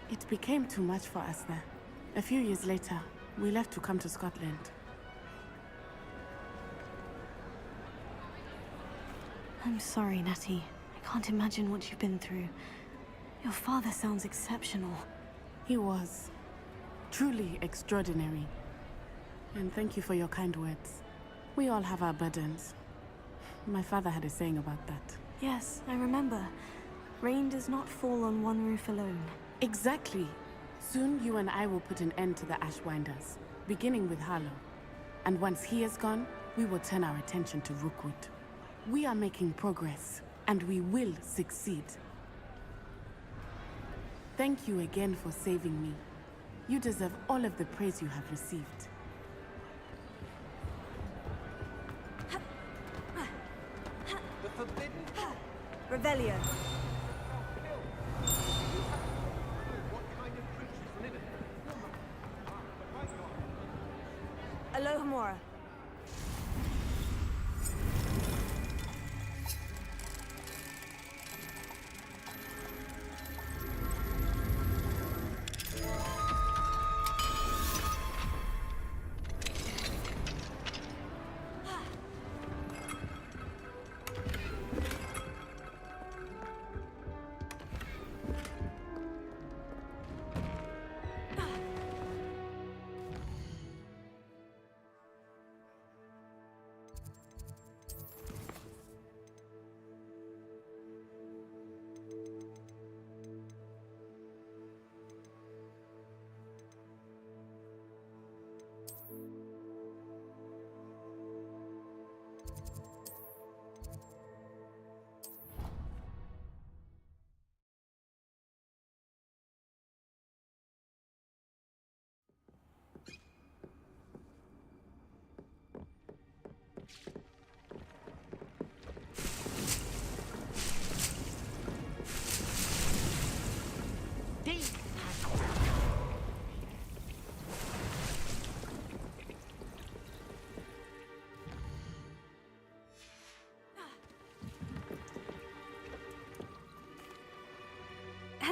it became too much for us there. A few years later, we left to come to Scotland.
I'm sorry, Natty. I can't imagine what you've been through. Your father sounds exceptional.
He was. Truly extraordinary. And thank you for your kind words. We all have our burdens. My father had a saying about that.
Yes, I remember. Rain does not fall on one roof alone.
Exactly. Soon you and I will put an end to the Ashwinders, beginning with Harlow. And once he is gone, we will turn our attention to Rookwood. We are making progress, and we will succeed. Thank you again for saving me. You deserve all of the praise you have received.
The forbidden...
Revelio.
What kind of creatures live in it?
Alohomora.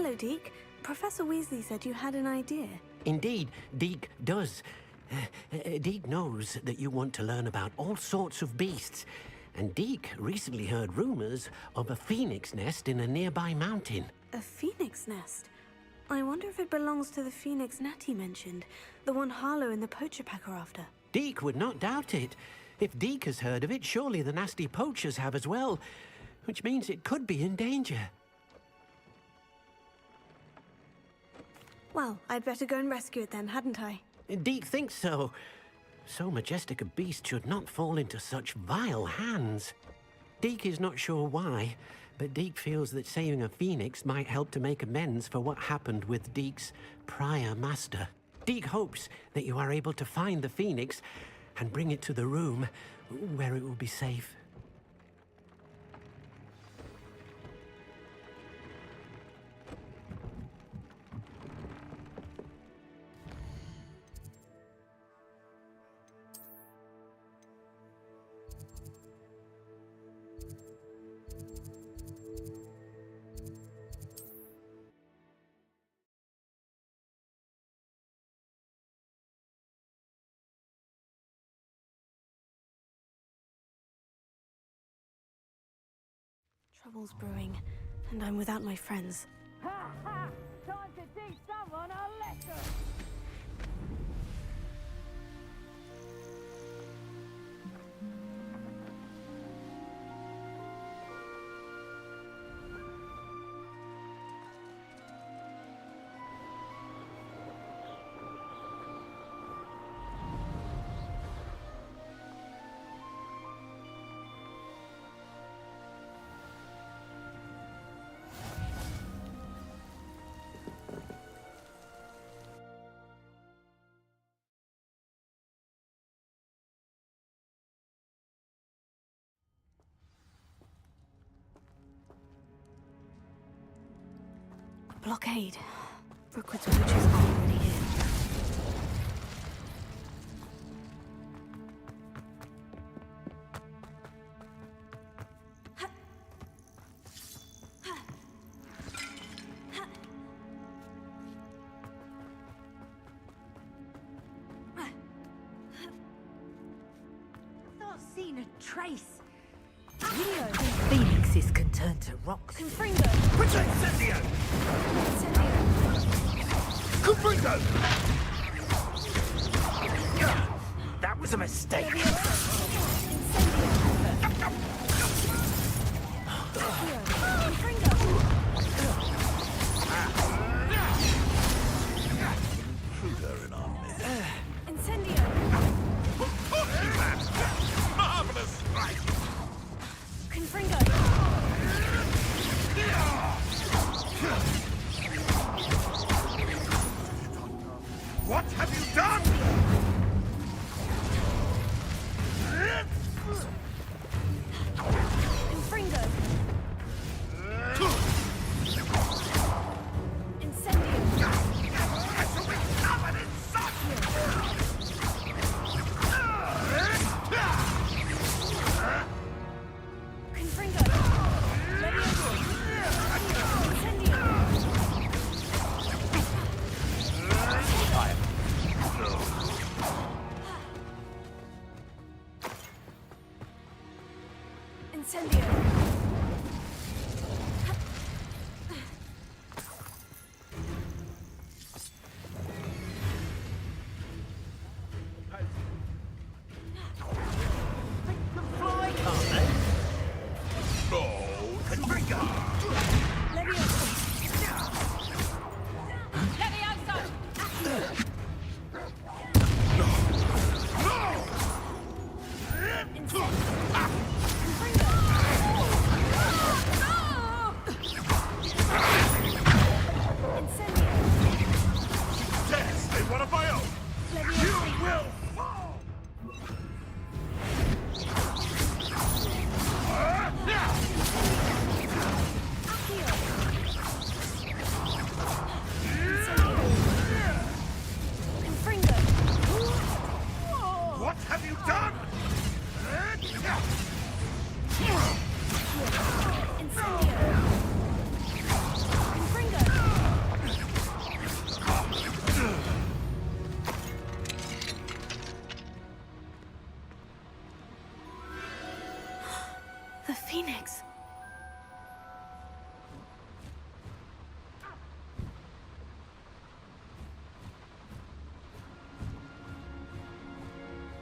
Hello, Deke. Professor Weasley said you had an idea.
Indeed, Deke does. Deke knows that you want to learn about all sorts of beasts. And Deke recently heard rumors of a phoenix nest in a nearby mountain.
A phoenix nest? I wonder if it belongs to the phoenix Natty mentioned, the one Harlow and the poacher pack are after.
Deke would not doubt it. If Deke has heard of it, surely the nasty poachers have as well, which means it could be in danger.
Well, I'd better go and rescue it then, hadn't I?
Deke thinks so. So majestic a beast should not fall into such vile hands. Deke is not sure why, but Deke feels that saving a phoenix might help to make amends for what happened with Deke's prior master. Deke hopes that you are able to find the phoenix and bring it to the room where it will be safe.
Trouble's brewing, and I'm without my friends.
Ha ha! Time to teach someone a lesson!
Blockade. Rookwood's poachers are already here.
I've not seen a trace.
Phoenixes can turn to rocks.
Confringo!
Which Incendio? Confringo!
That was a mistake.
Intruder in our midst.
Incendio!
Marvelous strike!
Confringo!
What have you done?
Confringo! Incendio!
I shall be covered in sun!
Confringo! Incendio! Incendio!
Dare stay one of my own! You will fall! What have you done?
Incendio! Confringo!
The Phoenix.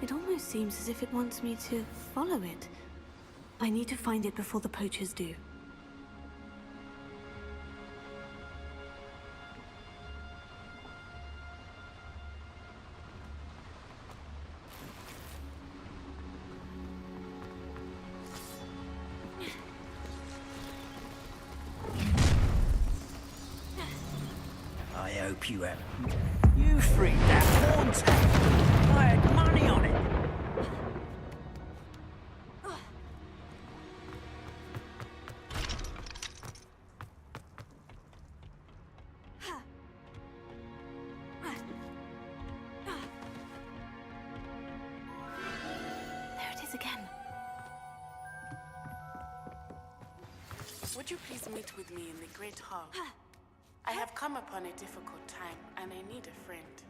It almost seems as if it wants me to follow it. I need to find it before the poachers do.
I hope you have. You freed that haunter. I had money on it.
There it is again.
Would you please meet with me in the Great Hall? I have come upon a difficult time, and I need a friend.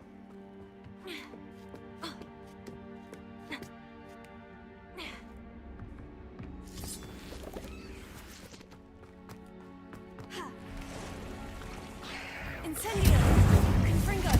Incendio! Confringo!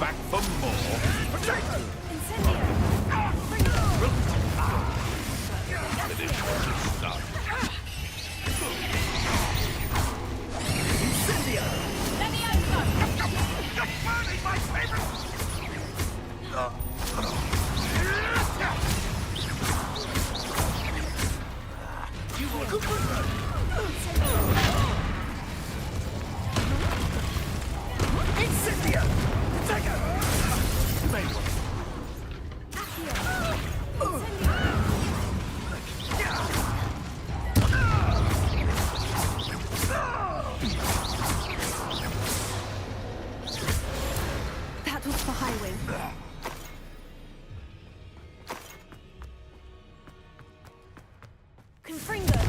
Back for more. It is just start.
Incendio!
Burning my favorite!
You will
Incendio! Take it! You made one.
That was for Highway.
Confringo!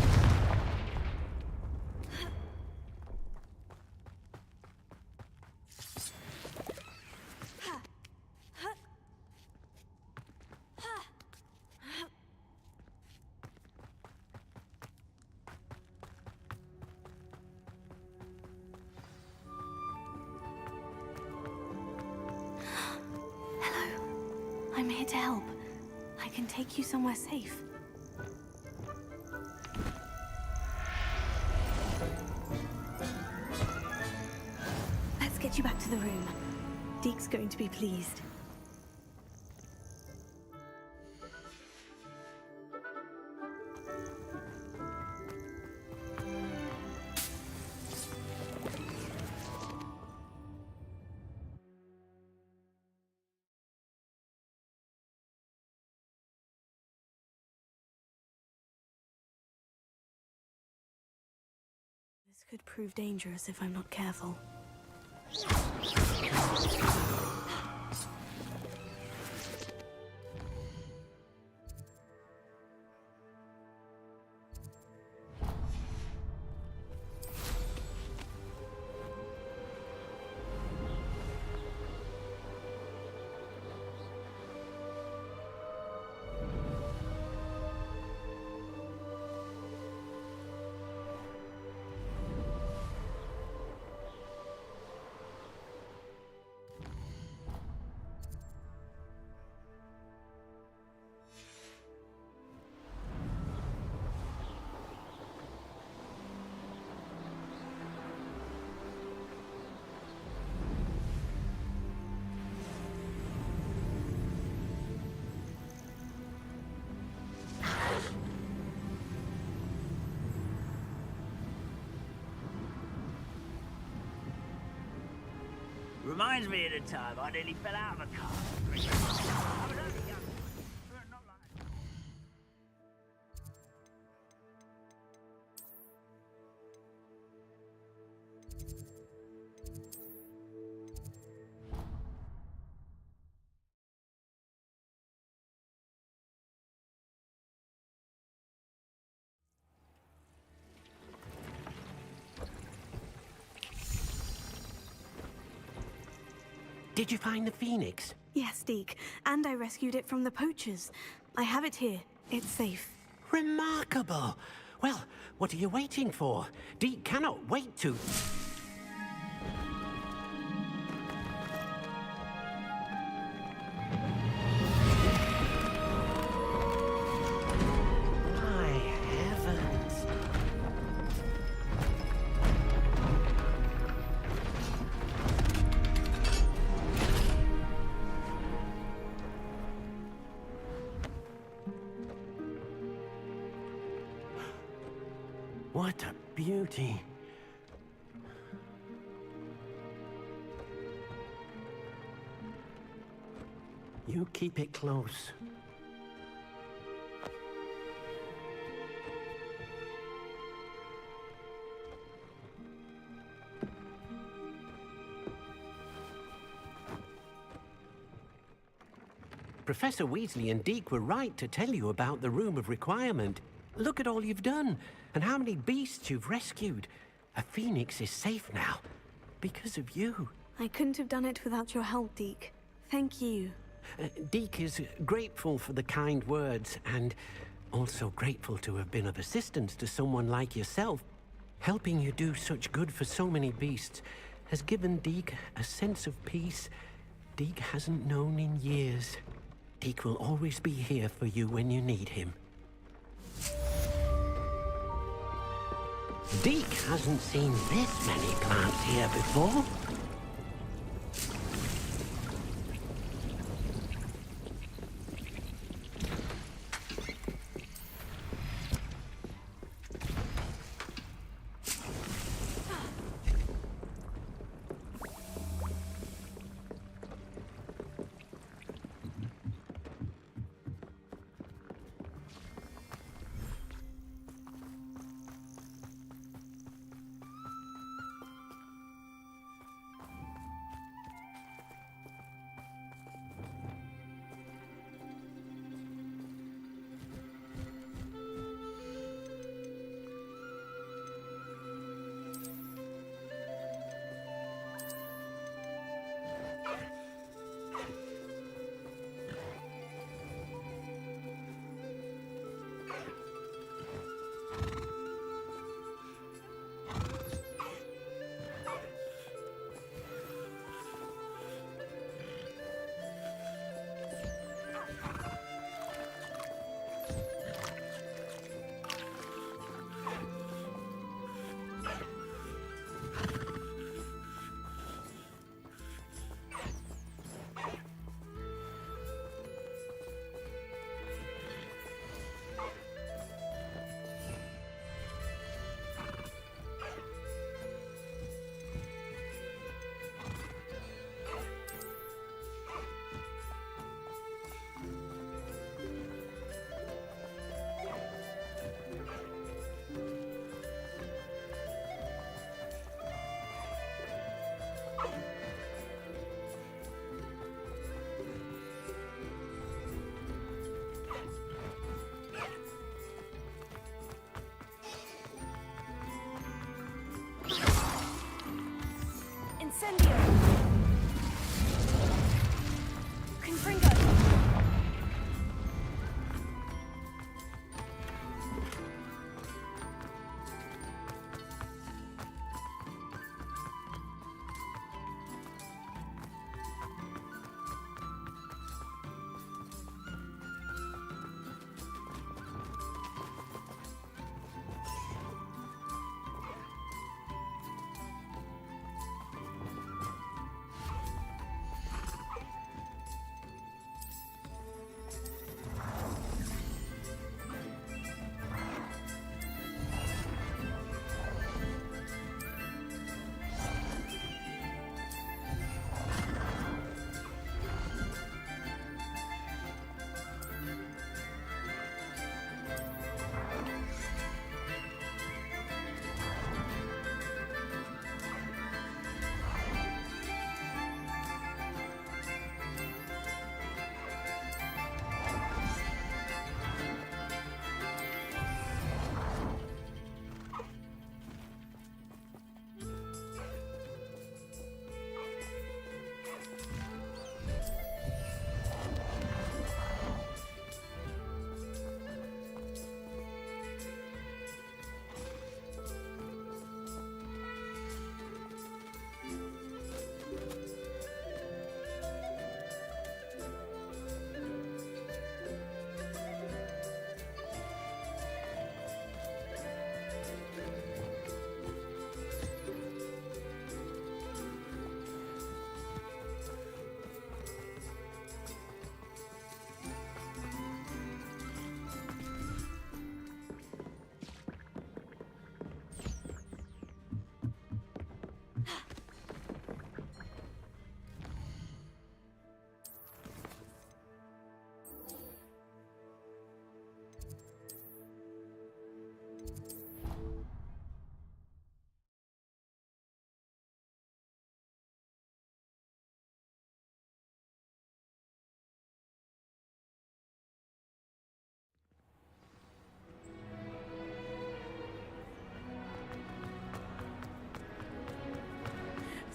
Hello. I'm here to help. I can take you somewhere safe. Let's get you back to the room. Deke's going to be pleased. This could prove dangerous if I'm not careful.
Reminds me of the time I nearly fell out of a car. I was only young, but not like...
Did you find the phoenix?
Yes, Deke. And I rescued it from the poachers. I have it here. It's safe.
Remarkable! Well, what are you waiting for? Deke cannot wait to... My heavens! What a beauty. You keep it close. Professor Weasley and Deke were right to tell you about the Room of Requirement. Look at all you've done, and how many beasts you've rescued. A phoenix is safe now, because of you.
I couldn't have done it without your help, Deke. Thank you.
Deke is grateful for the kind words, and also grateful to have been of assistance to someone like yourself. Helping you do such good for so many beasts has given Deke a sense of peace Deke hasn't known in years. Deke will always be here for you when you need him. Deke hasn't seen this many plants here before.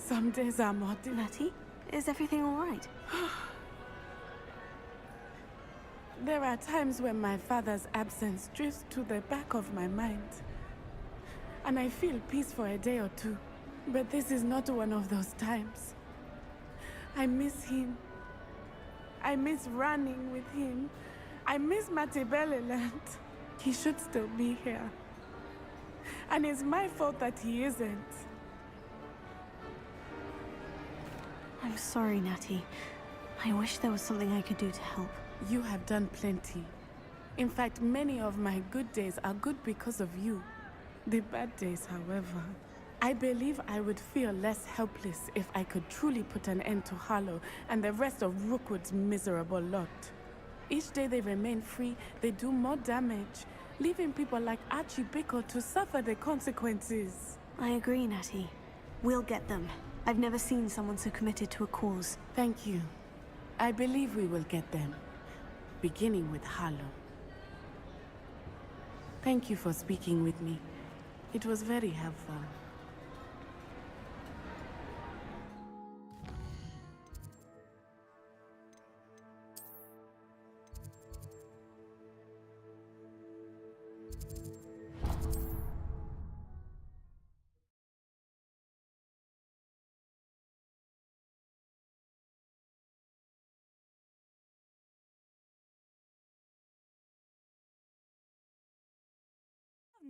Some days are more
Letty, is everything all right?
There are times when my father's absence drifts to the back of my mind. And I feel peace for a day or two. But this is not one of those times. I miss him. I miss running with him. I miss Matebeleland. He should still be here. And it's my fault that he isn't.
I'm sorry, Natty. I wish there was something I could do to help.
You have done plenty. In fact, many of my good days are good because of you. The bad days, however. I believe I would feel less helpless if I could truly put an end to Harlow and the rest of Rookwood's miserable lot. Each day they remain free, they do more damage, leaving people like Archie Bickle to suffer the consequences.
I agree, Natty. We'll get them. I've never seen someone so committed to a cause.
Thank you. I believe we will get them. Beginning with Harlow. Thank you for speaking with me. It was very helpful.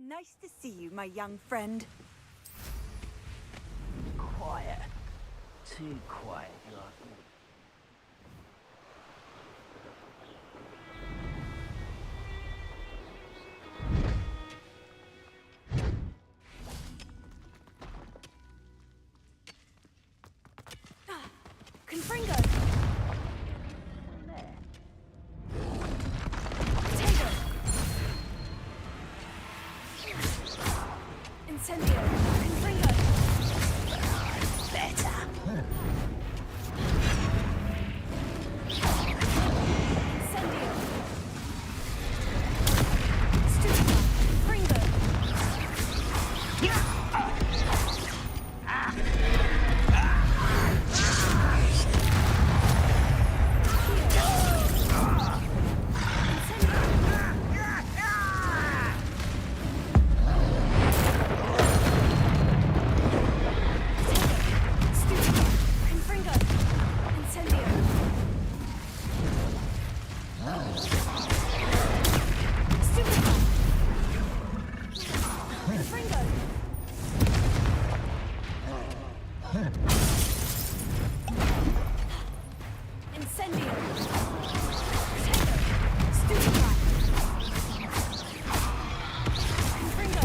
Nice to see you, my young friend.
Quiet. Too quiet, you like.
Confringo! Incendio! Confringo! Better! Incendio! Stupa! Confringo!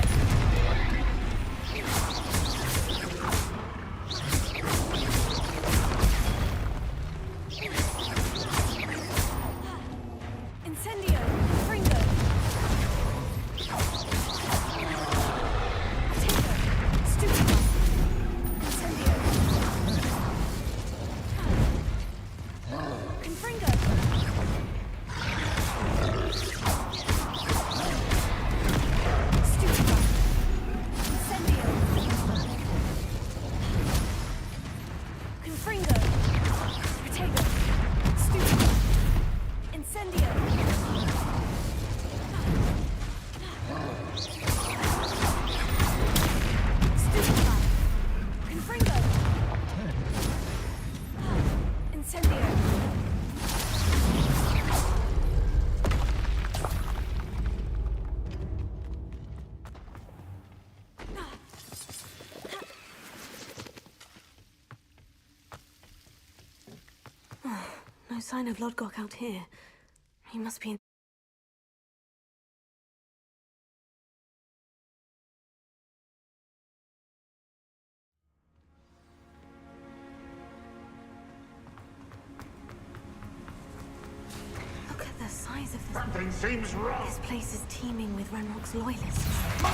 No sign of Lodgok out here. He must be in... Look at the size of this...
Something seems wrong.
This place is teeming with Ranrock's loyalists. I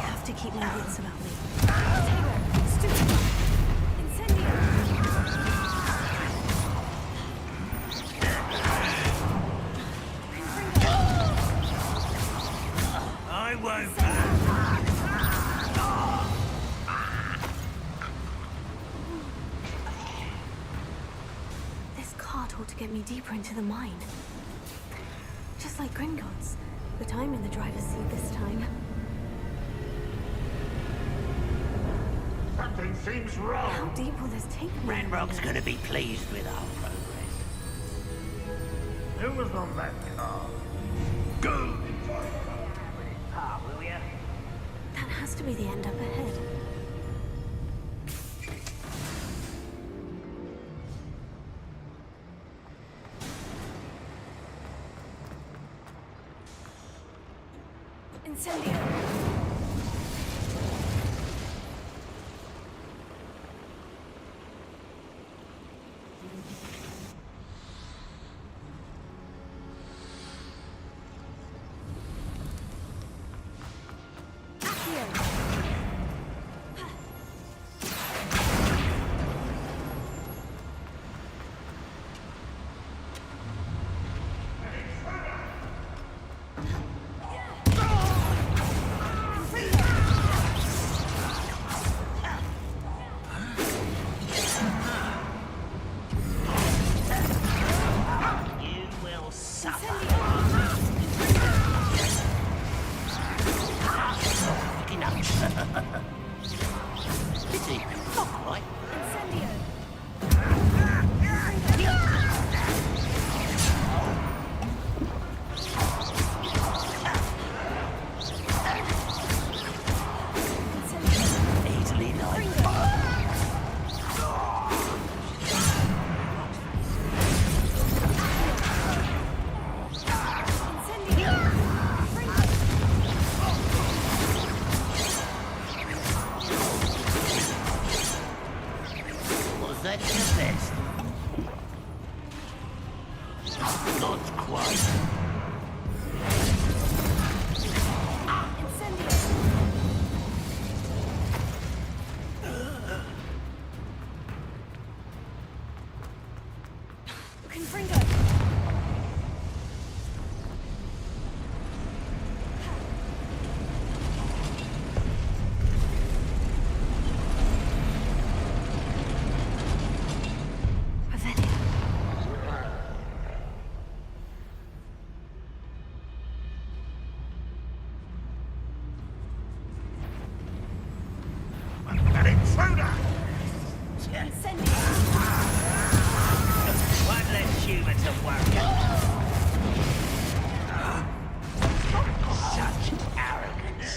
have to keep my wits about me.
Stupid! Incendio!
I won't.
get me deeper into the mine. Just like Gringotts, but I'm in the driver's seat this time.
Something seems wrong.
How deep will this take me?
Ranrock's gonna be pleased with our progress.
Who was on that car? Go!
Ah, will ya?
That has to be the end up ahead. Incendio!
Pity, not quite. Easily done. Was that your best? Not quite.
Confringo!
An intruder!
One less human to worry. Such arrogance.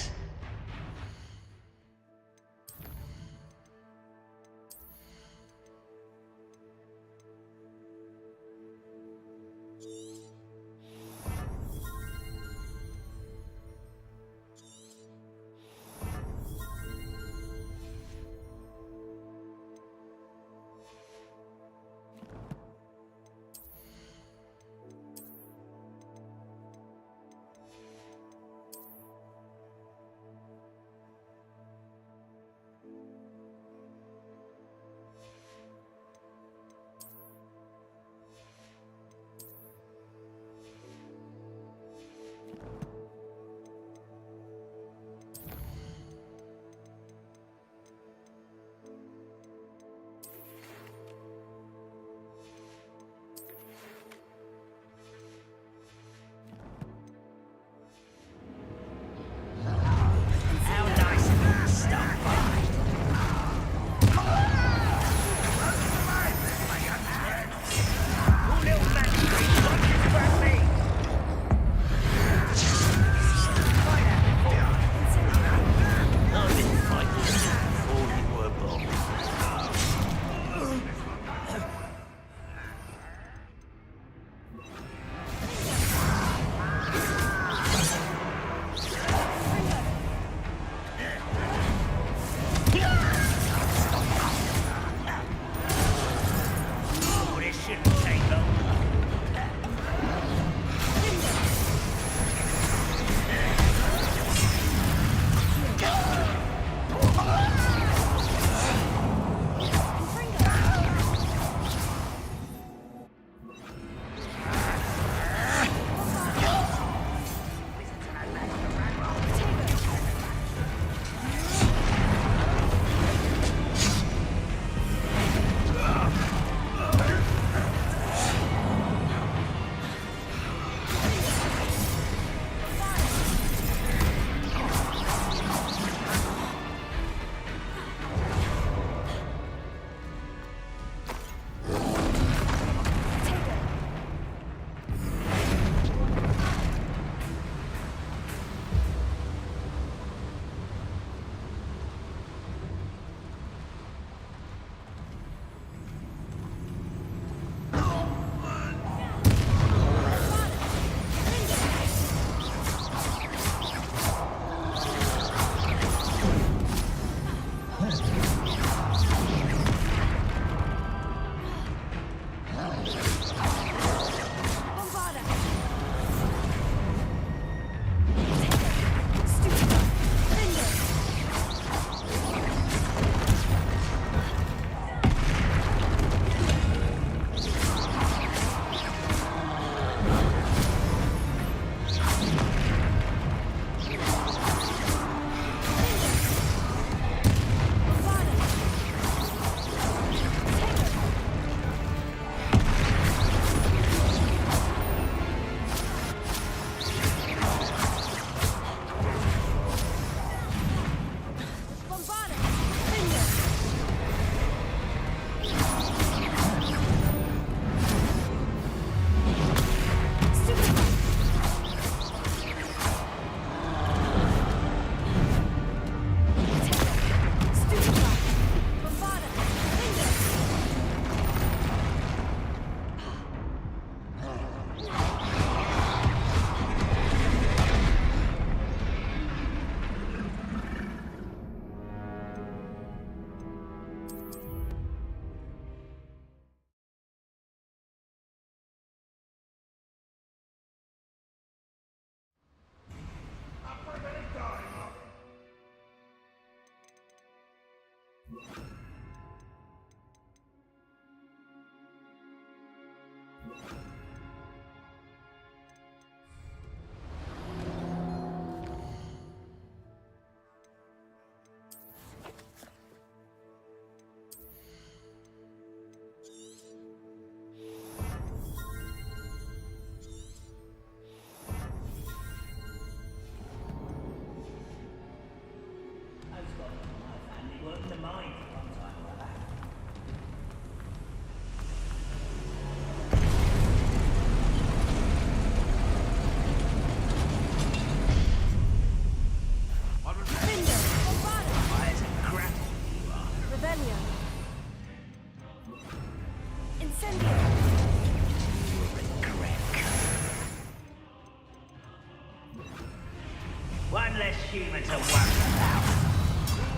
One less human to worry about.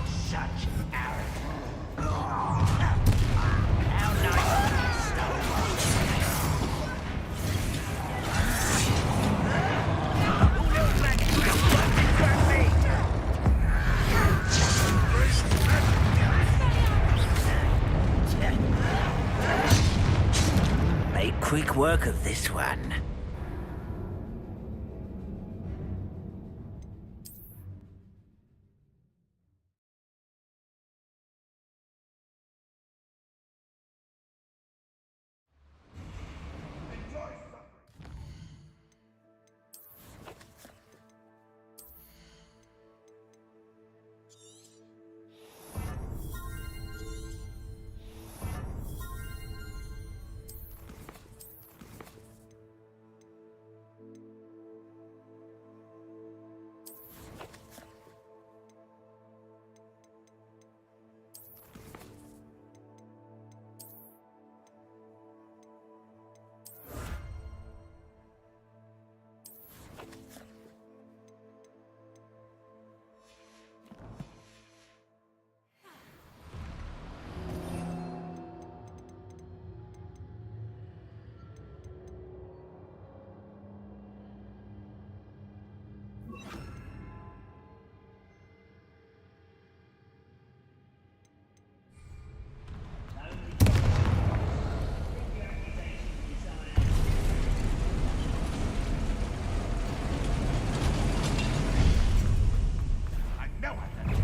Such arrogance. How nice
Make quick work of this one.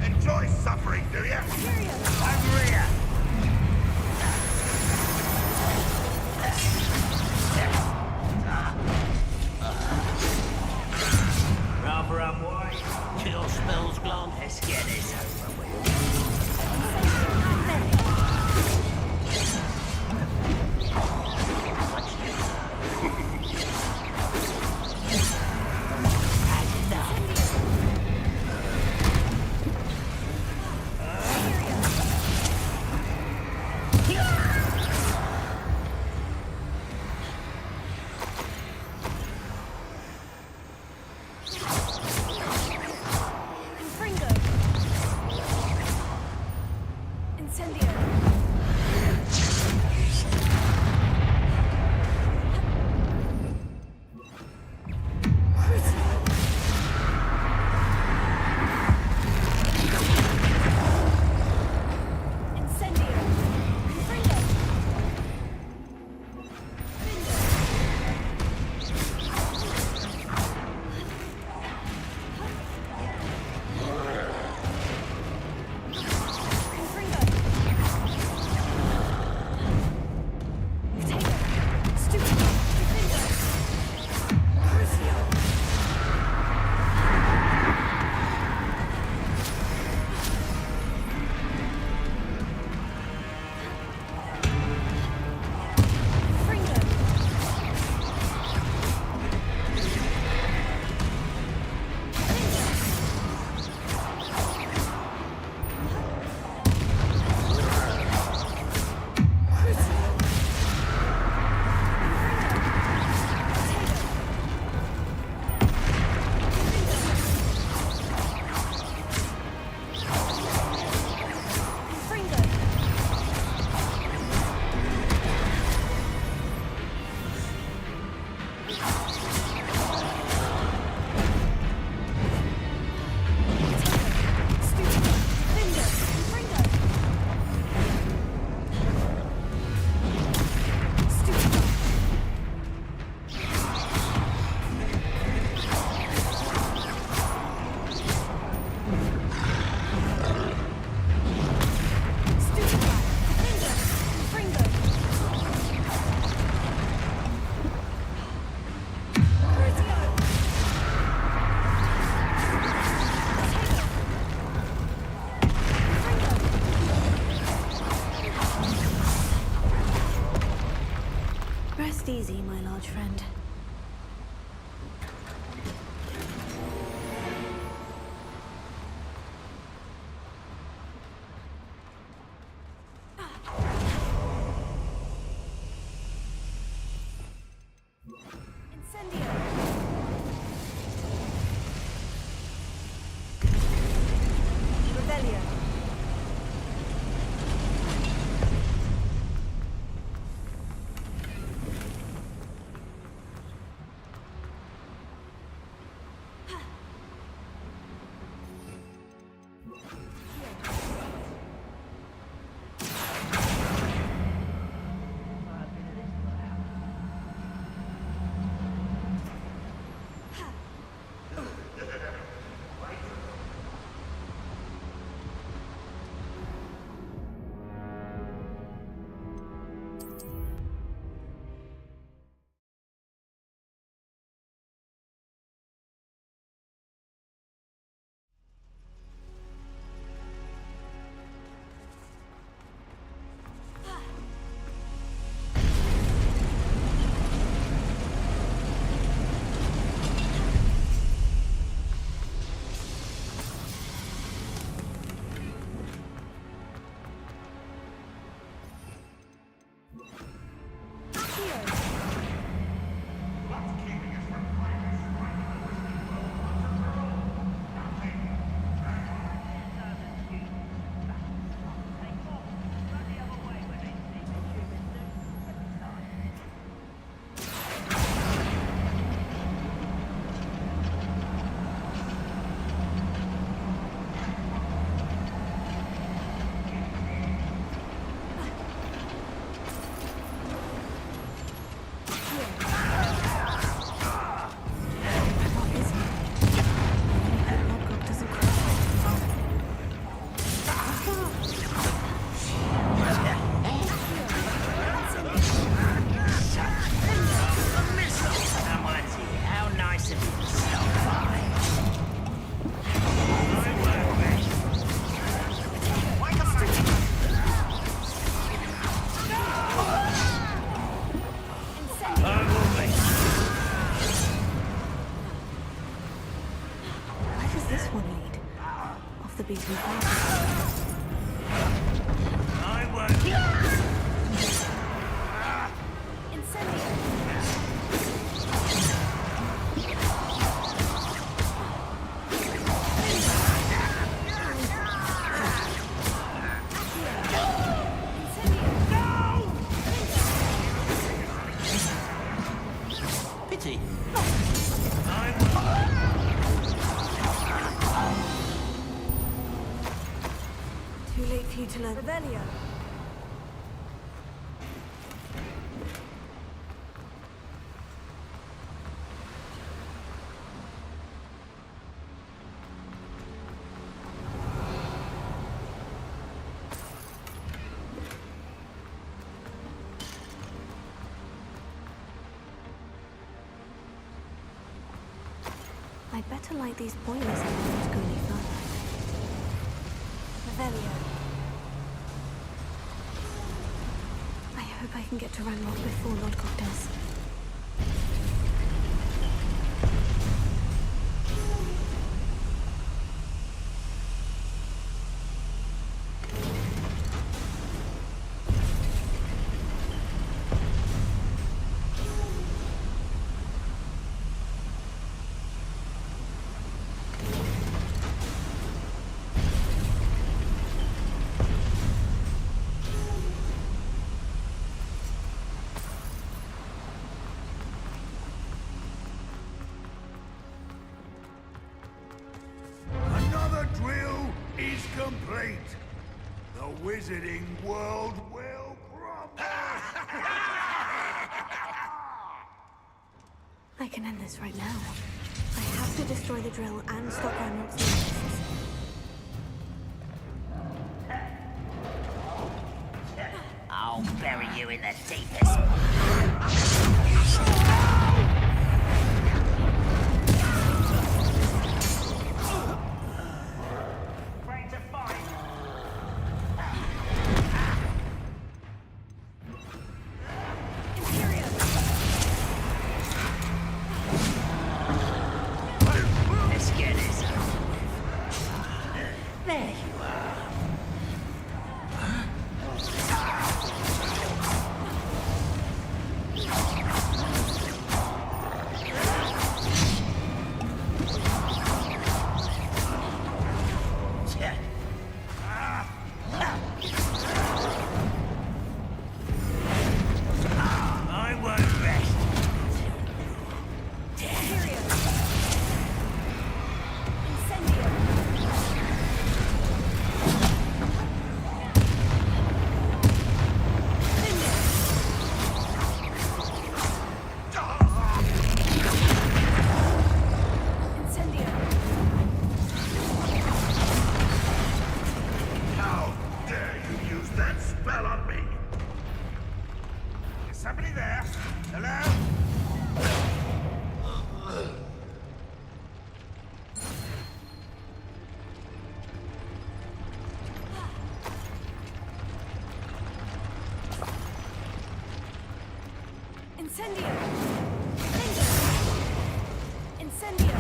Enjoy suffering, do you? Angrier!
rather unwise.
Kill spells gone.
Let's get this over with.
retaliating faster.
I won't.
Pity.
Too late for you to learn.
Revelio.
I'd better light these boilers if I want to go any further.
Revelio.
I hope I can get to Ranrock before Lodgok does.
Another drill is complete. The wizarding world will prosper.
I can end this right now. I have to destroy the drill and stop Ranrock's nests.
I'll bury you in the deepest. Afraid to fight? Let's get this over with. There you are. I won't rest.
How dare you use that spell on me? Is somebody there? Hello?
Incendio! Incendio!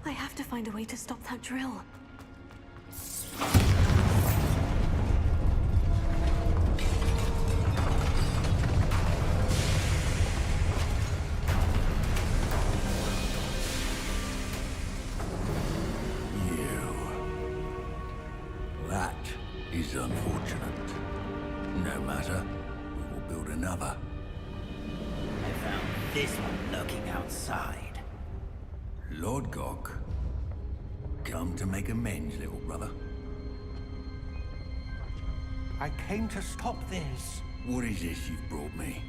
I have to find a way to stop that drill.
That is unfortunate. No matter, we will build another.
I found this one lurking outside.
Lord Gok, come to make amends, little brother.
I came to stop this.
What is this you've brought me?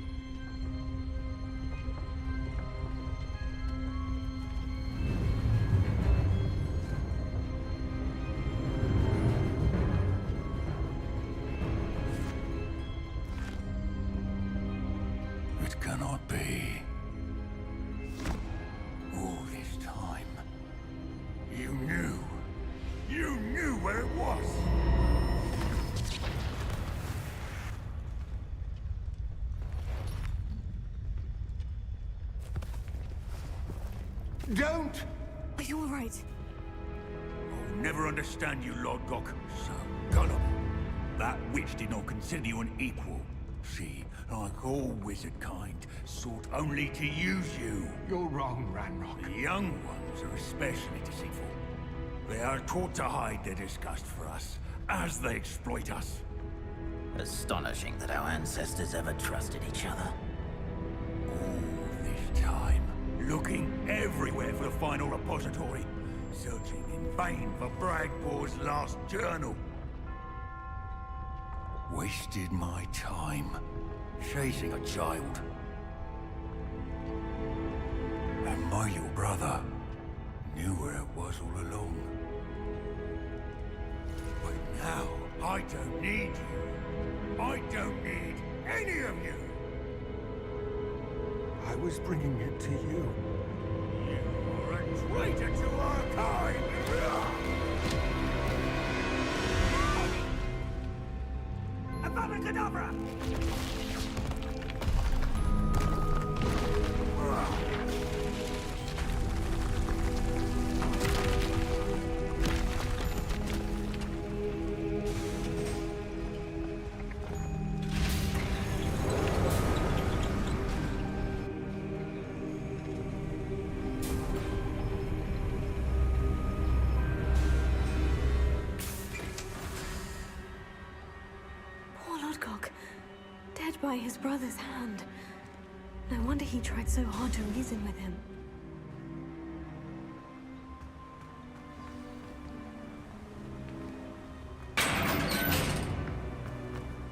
It cannot be. All this time, you knew. You knew where it was. Don't!
Are you alright?
I'll never understand you, Lord Gok. So gullible. That witch did not consider you an equal. She, like all wizard kind, sought only to use you.
You're wrong, Ranrock.
The young ones are especially deceitful. They are taught to hide their disgust for us, as they exploit us.
Astonishing that our ancestors ever trusted each other.
All this time, looking everywhere for the final repository, searching in vain for Bragpaw's last journal. Wasted my time, chasing a child. And my little brother knew where it was all along. But now, I don't need you. I don't need any of you.
I was bringing it to you.
You're a traitor to our kind! Abracadabra!
Dead by his brother's hand. No wonder he tried so hard to reason with him.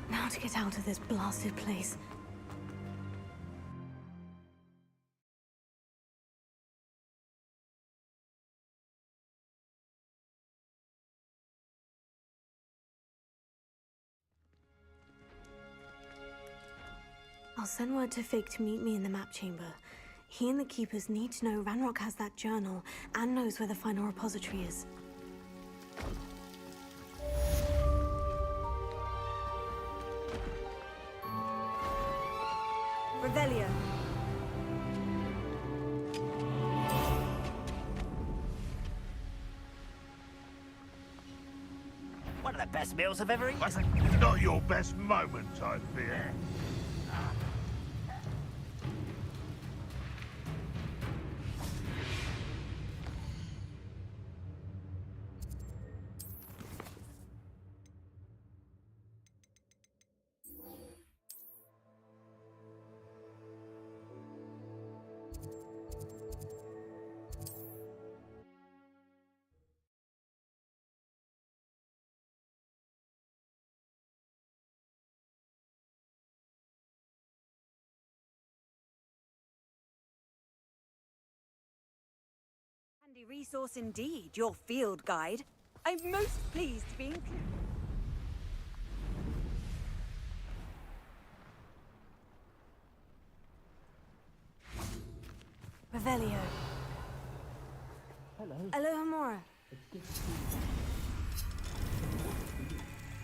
Now to get out of this blasted place. I'll send word to Fig to meet me in the map chamber. He and the Keepers need to know Ranrock has that journal and knows where the final repository is.
Revelio.
One of the best meals I've ever eaten.
Not your best moment, I fear.
Handy resource indeed, your field guide. I'm most pleased to be included.
Revelio.
Hello.
Hello, Hamora.
It's good to see you.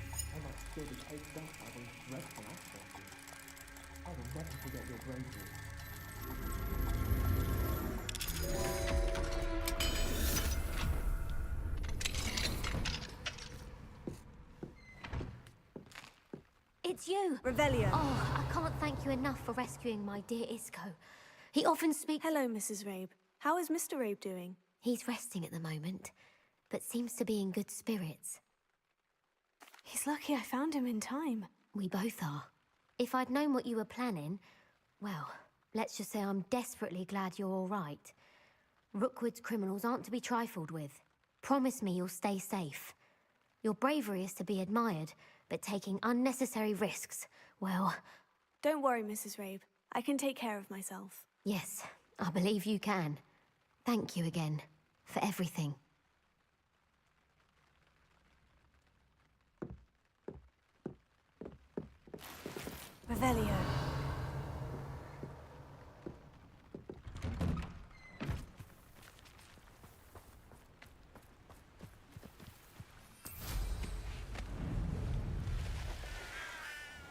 I might still be caged up by those dreadful aspects. I will never forget your bravery.
It's you!
Revelio.
Oh, I can't thank you enough for rescuing my dear Isco. He often speaks...
Hello, Mrs. Rabe. How is Mr. Rabe doing?
He's resting at the moment, but seems to be in good spirits.
He's lucky I found him in time.
We both are. If I'd known what you were planning, well, let's just say I'm desperately glad you're all right. Rookwood's criminals aren't to be trifled with. Promise me you'll stay safe. Your bravery is to be admired, but taking unnecessary risks, well...
Don't worry, Mrs. Rabe. I can take care of myself.
Yes, I believe you can. Thank you again, for everything.
Revelio.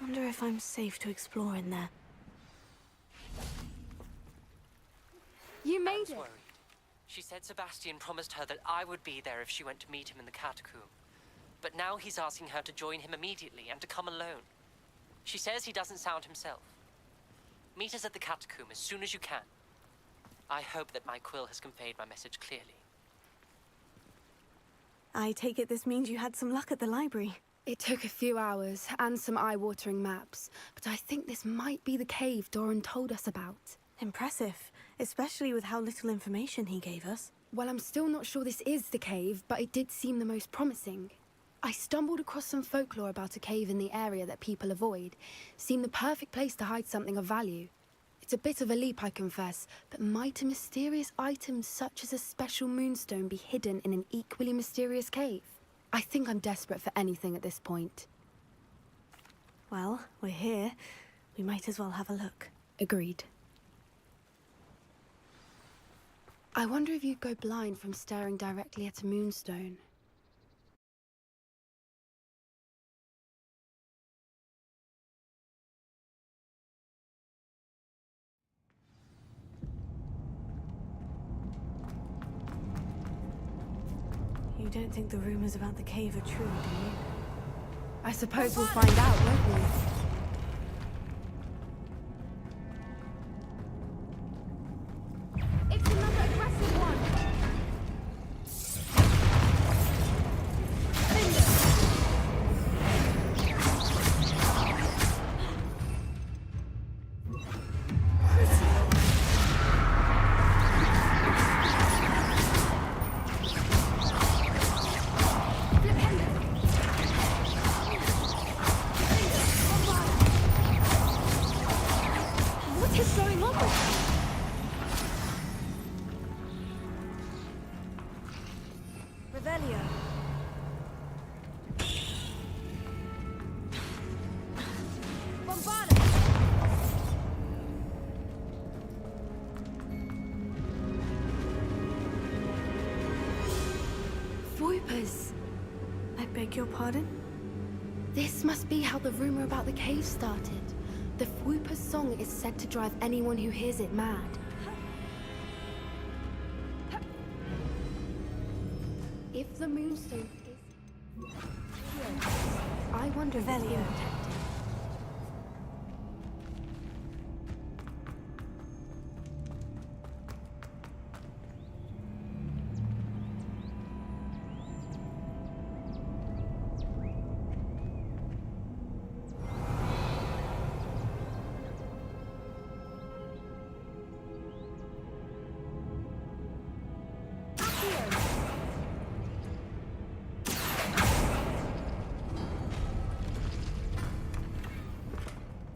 Wonder if I'm safe to explore in there.
You made it.
She said Sebastian promised her that I would be there if she went to meet him in the catacomb. But now he's asking her to join him immediately and to come alone. She says he doesn't sound himself. Meet us at the catacomb as soon as you can. I hope that my quill has conveyed my message clearly.
I take it this means you had some luck at the library.
It took a few hours and some eye-watering maps, but I think this might be the cave Doran told us about.
Impressive, especially with how little information he gave us.
Well, I'm still not sure this is the cave, but it did seem the most promising. I stumbled across some folklore about a cave in the area that people avoid. Seemed the perfect place to hide something of value. It's a bit of a leap, I confess, but might a mysterious item such as a special moonstone be hidden in an equally mysterious cave? I think I'm desperate for anything at this point.
Well, we're here. We might as well have a look.
Agreed. I wonder if you'd go blind from staring directly at a moonstone.
You don't think the rumors about the cave are true, do you?
I suppose we'll find out, won't we?
It's another aggressive one!
What is going on with them?
Revelio.
Bombarded!
Swoopers!
I beg your pardon?
This must be how the rumor about the cave started. The Fwooper's song is said to drive anyone who hears it mad. If the moonstone is... I wonder if it's been protected.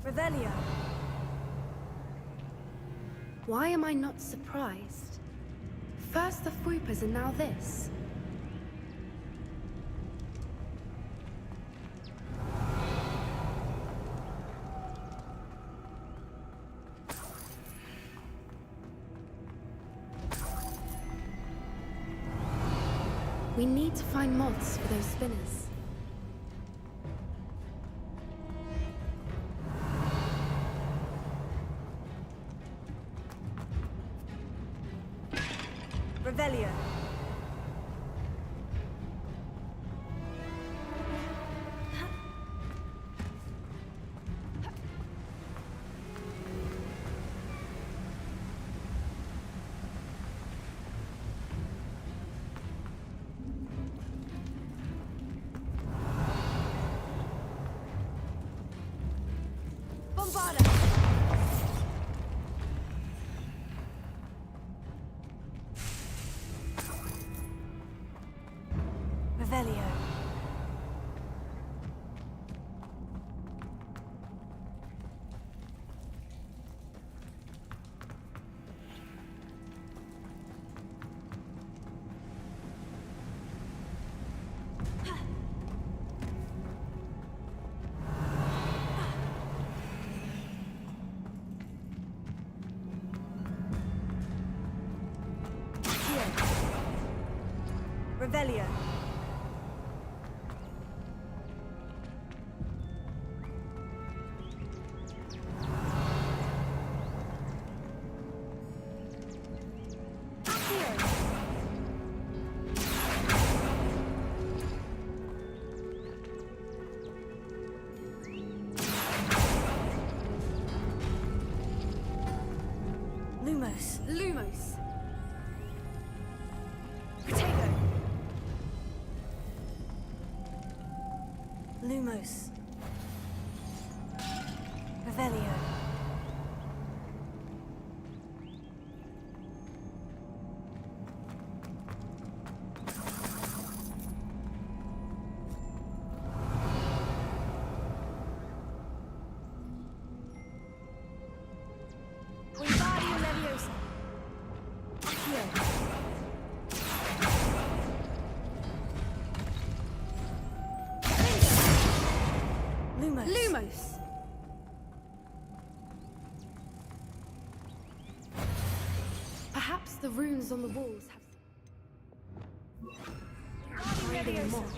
Revelio.
Why am I not surprised? First the Fwoopers and now this. We need to find moths for those spinners.
Revelio.
Bombarda!
Revelio. Revelio.
Here!
Lumos.
Lumos.
Potato. Lumos. Revelio. Wingardium Leviosa. Accio. Lumos.
Lumos. Perhaps the runes on the walls have... Finding moss.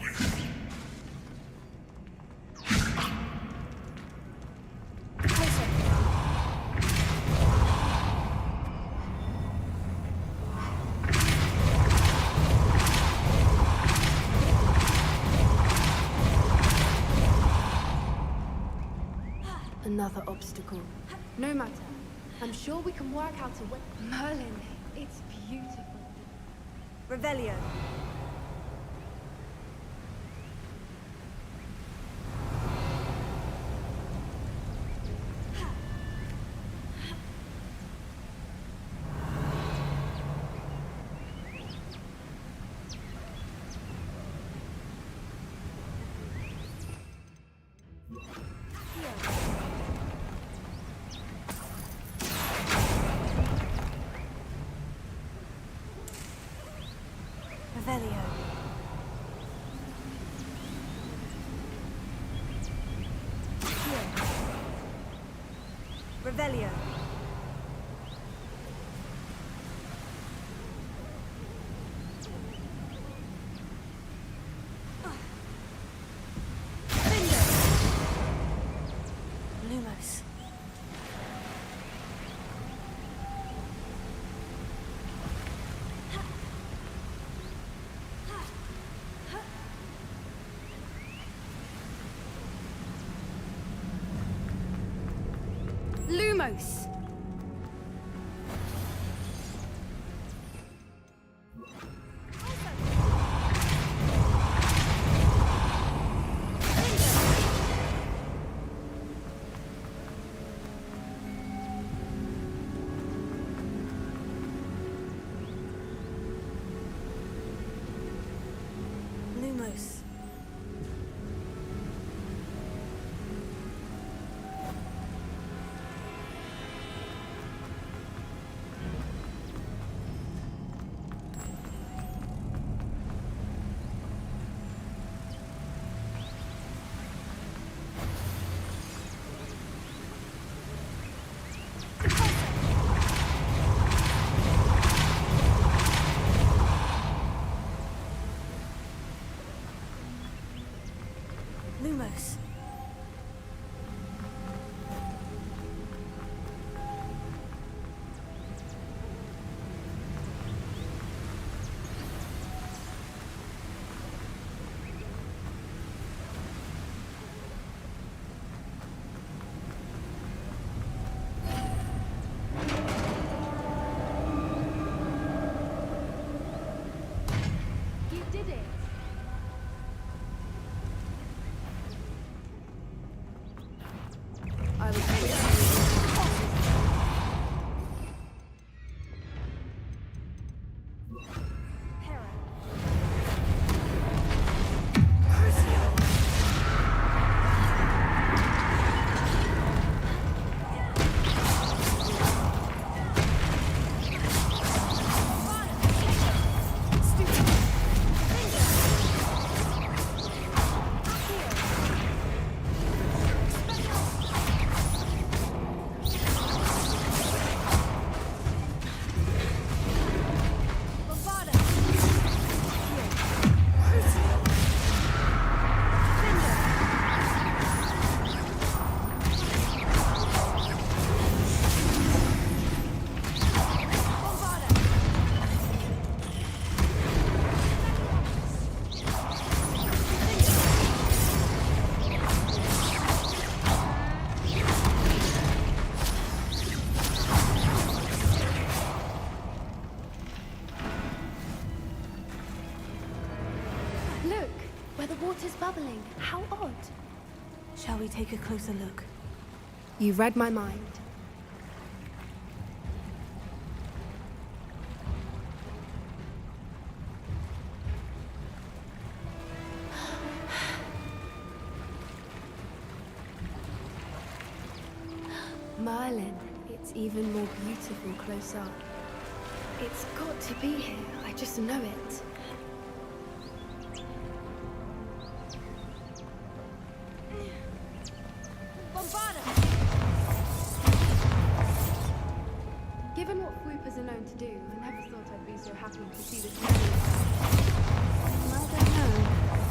Another obstacle. No matter. I'm sure we can work out a way. Merlin, it's beautiful.
Revelio.
Revelio.
Revelio.
Lumos.
Lumos.
Lumos.
water's bubbling. How odd.
Shall we take a closer look?
You read my mind. Merlin, it's even more beautiful close up. It's got to be here, I just know it. Given what swoopers are known to do, I never thought I'd be so happy to see this movie.
I don't know.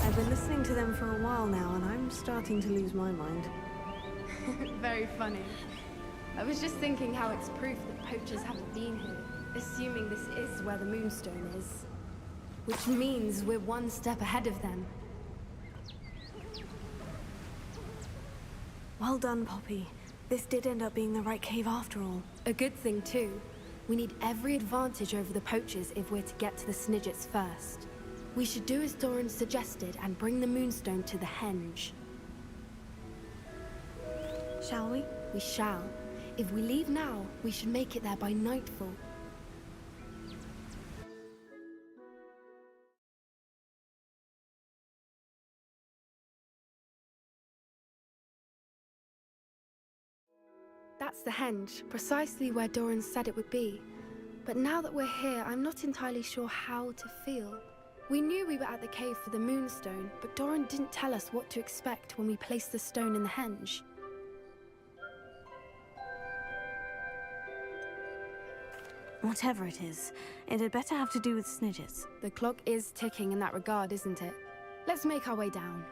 I've been listening to them for a while now, and I'm starting to lose my mind.
Very funny. I was just thinking how it's proof that poachers haven't been here, assuming this is where the Moonstone is. Which means we're one step ahead of them.
Well done, Poppy. This did end up being the right cave after all.
A good thing, too. We need every advantage over the poachers if we're to get to the Snidgets first. We should do as Doran suggested and bring the Moonstone to the Henge.
Shall we?
We shall. If we leave now, we should make it there by nightfall. That's the Henge, precisely where Doran said it would be. But now that we're here, I'm not entirely sure how to feel. We knew we were at the cave for the Moonstone, but Doran didn't tell us what to expect when we placed the stone in the Henge.
Whatever it is, it had better have to do with Snidgets.
The clock is ticking in that regard, isn't it? Let's make our way down.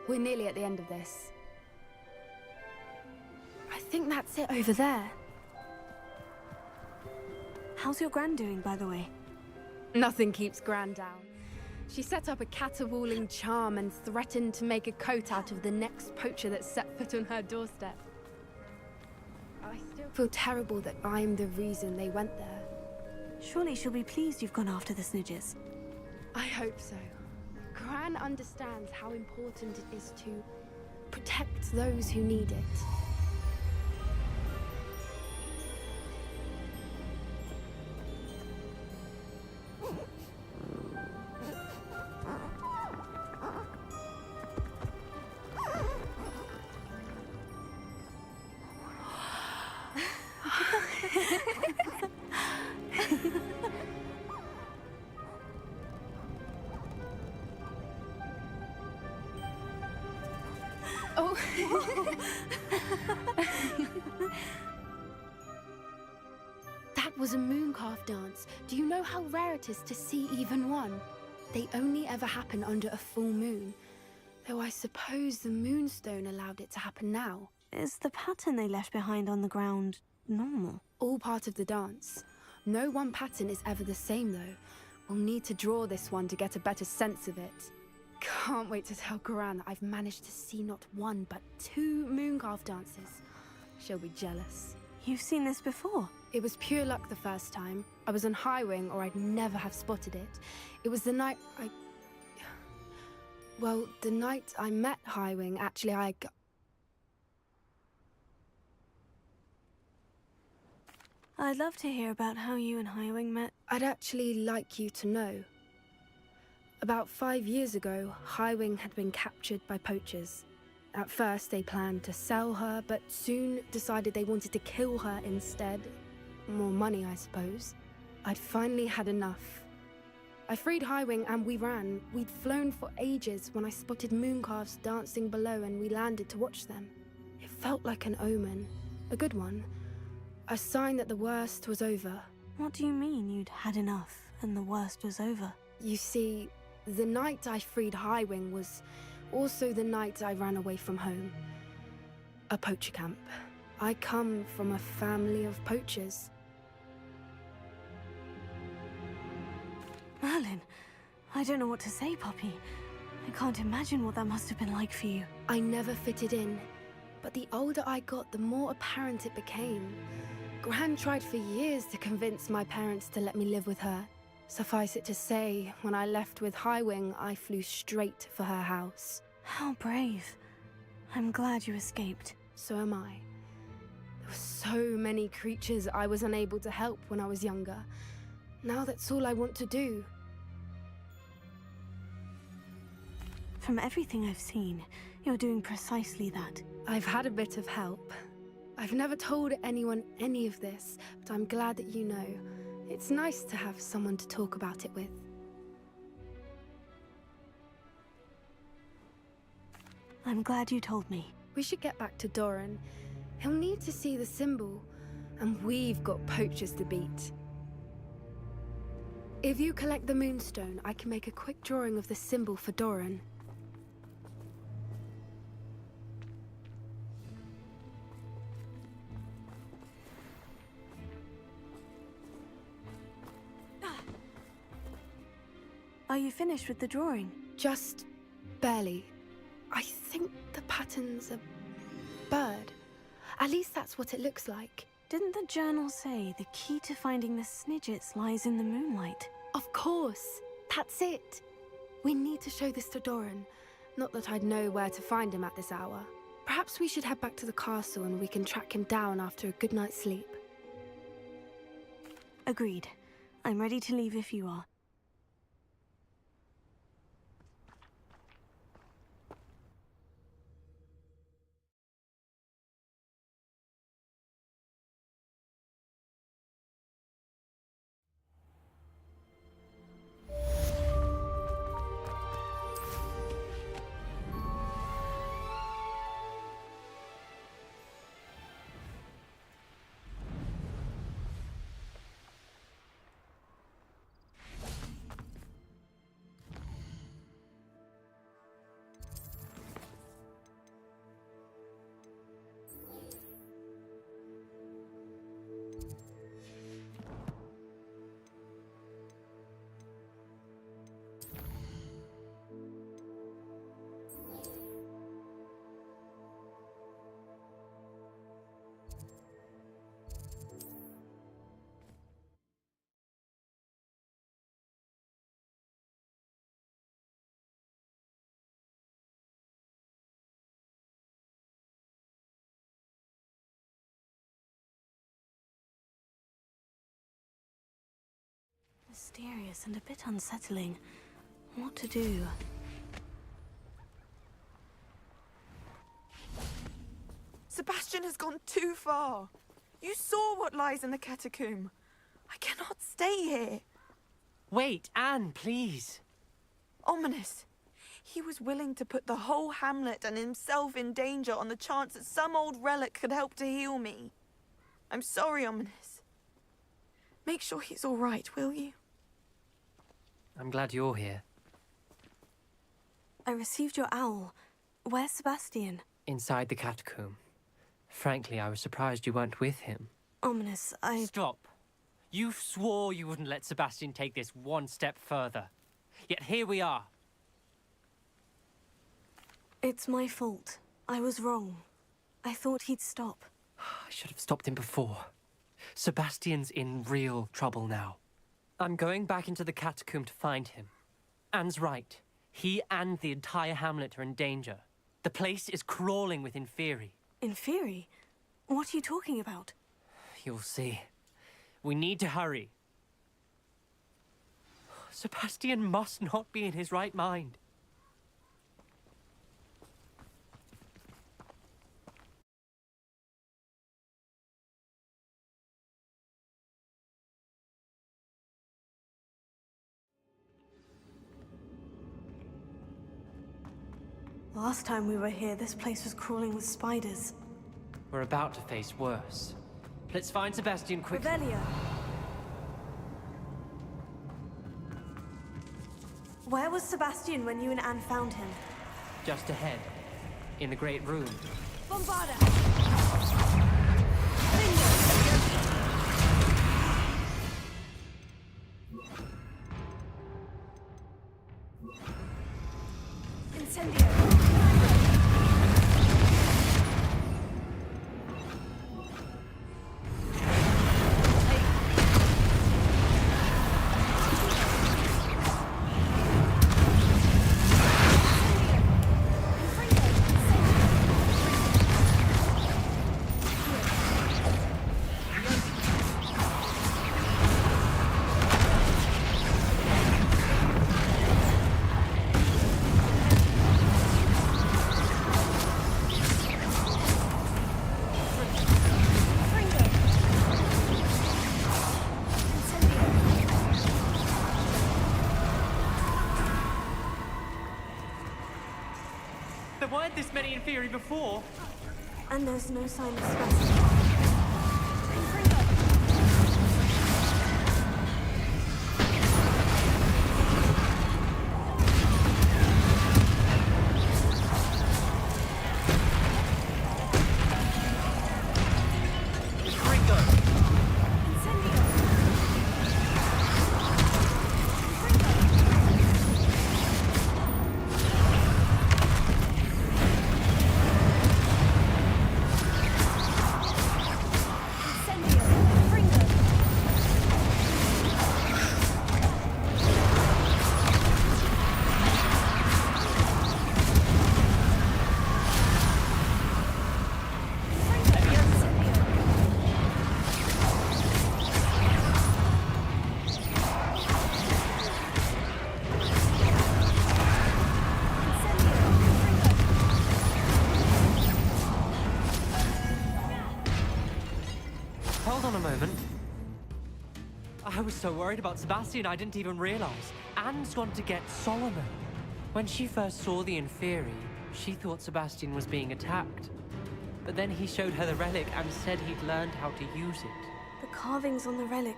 We're nearly at the end of this. I think that's it over there.
How's your Gran doing, by the way?
Nothing keeps Gran down. She set up a caterwauling charm and threatened to make a coat out of the next poacher that set foot on her doorstep. I still feel terrible that I'm the reason they went there.
Surely she'll be pleased you've gone after the Snidgets.
I hope so. Gran understands how important it is to protect those who need it. Oh. That was a mooncalf dance. Do you know how rare it is to see even one? They only ever happen under a full moon. Though I suppose the Moonstone allowed it to happen now.
Is the pattern they left behind on the ground normal?
All part of the dance. No one pattern is ever the same, though. We'll need to draw this one to get a better sense of it. Can't wait to tell Gran that I've managed to see not one, but 2 mooncalf dances. She'll be jealous.
You've seen this before?
It was pure luck the first time. I was on Highwing, or I'd never have spotted it. It was the night Well, the night I met Highwing, actually,
I'd love to hear about how you and Highwing met.
I'd actually like you to know. About 5 years ago, Highwing had been captured by poachers. At first, they planned to sell her, but soon decided they wanted to kill her instead. More money, I suppose. I'd finally had enough. I freed Highwing and we ran. We'd flown for ages when I spotted mooncalves dancing below and we landed to watch them. It felt like an omen. A good one. A sign that the worst was over.
What do you mean you'd had enough and the worst was over?
You see, the night I freed Highwing was also the night I ran away from home. A poacher camp. I come from a family of poachers.
Merlin, I don't know what to say, Poppy. I can't imagine what that must have been like for you.
I never fitted in, but the older I got, the more apparent it became. Gran tried for years to convince my parents to let me live with her. Suffice it to say, when I left with Highwing, I flew straight for her house.
How brave. I'm glad you escaped.
So am I. There were so many creatures I was unable to help when I was younger. Now that's all I want to do.
From everything I've seen, you're doing precisely that.
I've had a bit of help. I've never told anyone any of this, but I'm glad that you know. It's nice to have someone to talk about it with.
I'm glad you told me.
We should get back to Doran. He'll need to see the symbol, and we've got poachers to beat. If you collect the Moonstone, I can make a quick drawing of the symbol for Doran.
Are you finished with the drawing?
Just barely. I think the pattern's a bird. At least that's what it looks like.
Didn't the journal say the key to finding the Snidgets lies in the moonlight?
Of course. That's it. We need to show this to Doran. Not that I'd know where to find him at this hour. Perhaps we should head back to the castle and we can track him down after a good night's sleep.
Agreed. I'm ready to leave if you are. Mysterious and a bit unsettling. What to do?
Sebastian has gone too far. You saw what lies in the catacomb. I cannot stay here.
Wait, Anne, please.
Ominous. He was willing to put the whole hamlet and himself in danger on the chance that some old relic could help to heal me. I'm sorry, Ominous. Make sure he's all right, will you?
I'm glad you're here.
I received your owl. Where's Sebastian?
Inside the catacomb. Frankly, I was surprised you weren't with him.
Ominous,
Stop. You swore you wouldn't let Sebastian take this one step further. Yet here we are.
It's my fault. I was wrong. I thought he'd stop.
I should have stopped him before. Sebastian's in real trouble now. I'm going back into the catacomb to find him. Anne's right. He and the entire hamlet are in danger. The place is crawling with Inferi.
Inferi? What are you talking about?
You'll see. We need to hurry. Sebastian must not be in his right mind.
Last time we were here, this place was crawling with spiders.
We're about to face worse. Let's find Sebastian quickly.
Revelio. Where was Sebastian when you and Anne found him?
Just ahead, in the great room.
Bombarda! Incendio!
this many inferi before.
And there's no sign of Sebastian.
Hold on a moment. I was so worried about Sebastian I didn't even realize. Anne's gone to get Solomon. When she first saw the Inferi, she thought Sebastian was being attacked. But then he showed her the relic and said he'd learned how to use it.
The carvings on the relic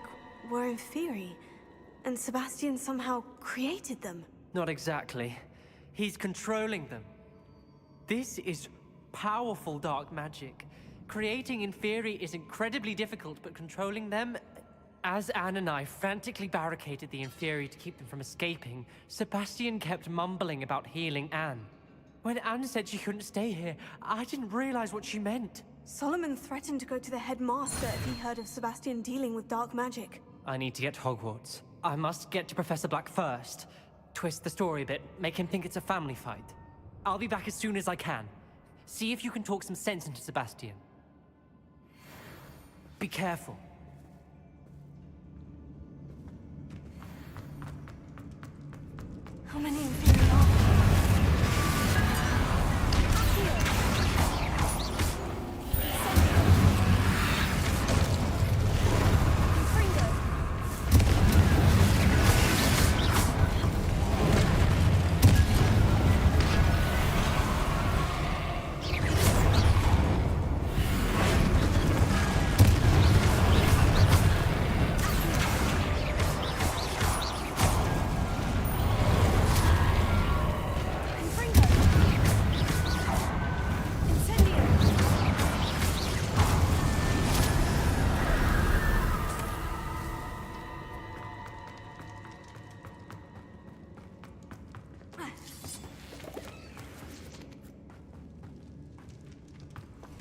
were Inferi, and Sebastian somehow created them.
Not exactly. He's controlling them. This is powerful dark magic. Creating Inferi is incredibly difficult, but controlling them... As Anne and I frantically barricaded the Inferi to keep them from escaping, Sebastian kept mumbling about healing Anne. When Anne said she couldn't stay here, I didn't realize what she meant.
Solomon threatened to go to the headmaster if he heard of Sebastian dealing with dark magic.
I need to get to Hogwarts. I must get to Professor Black first. Twist the story a bit, make him think it's a family fight. I'll be back as soon as I can. See if you can talk some sense into Sebastian. Be careful.
How many Inferi are there?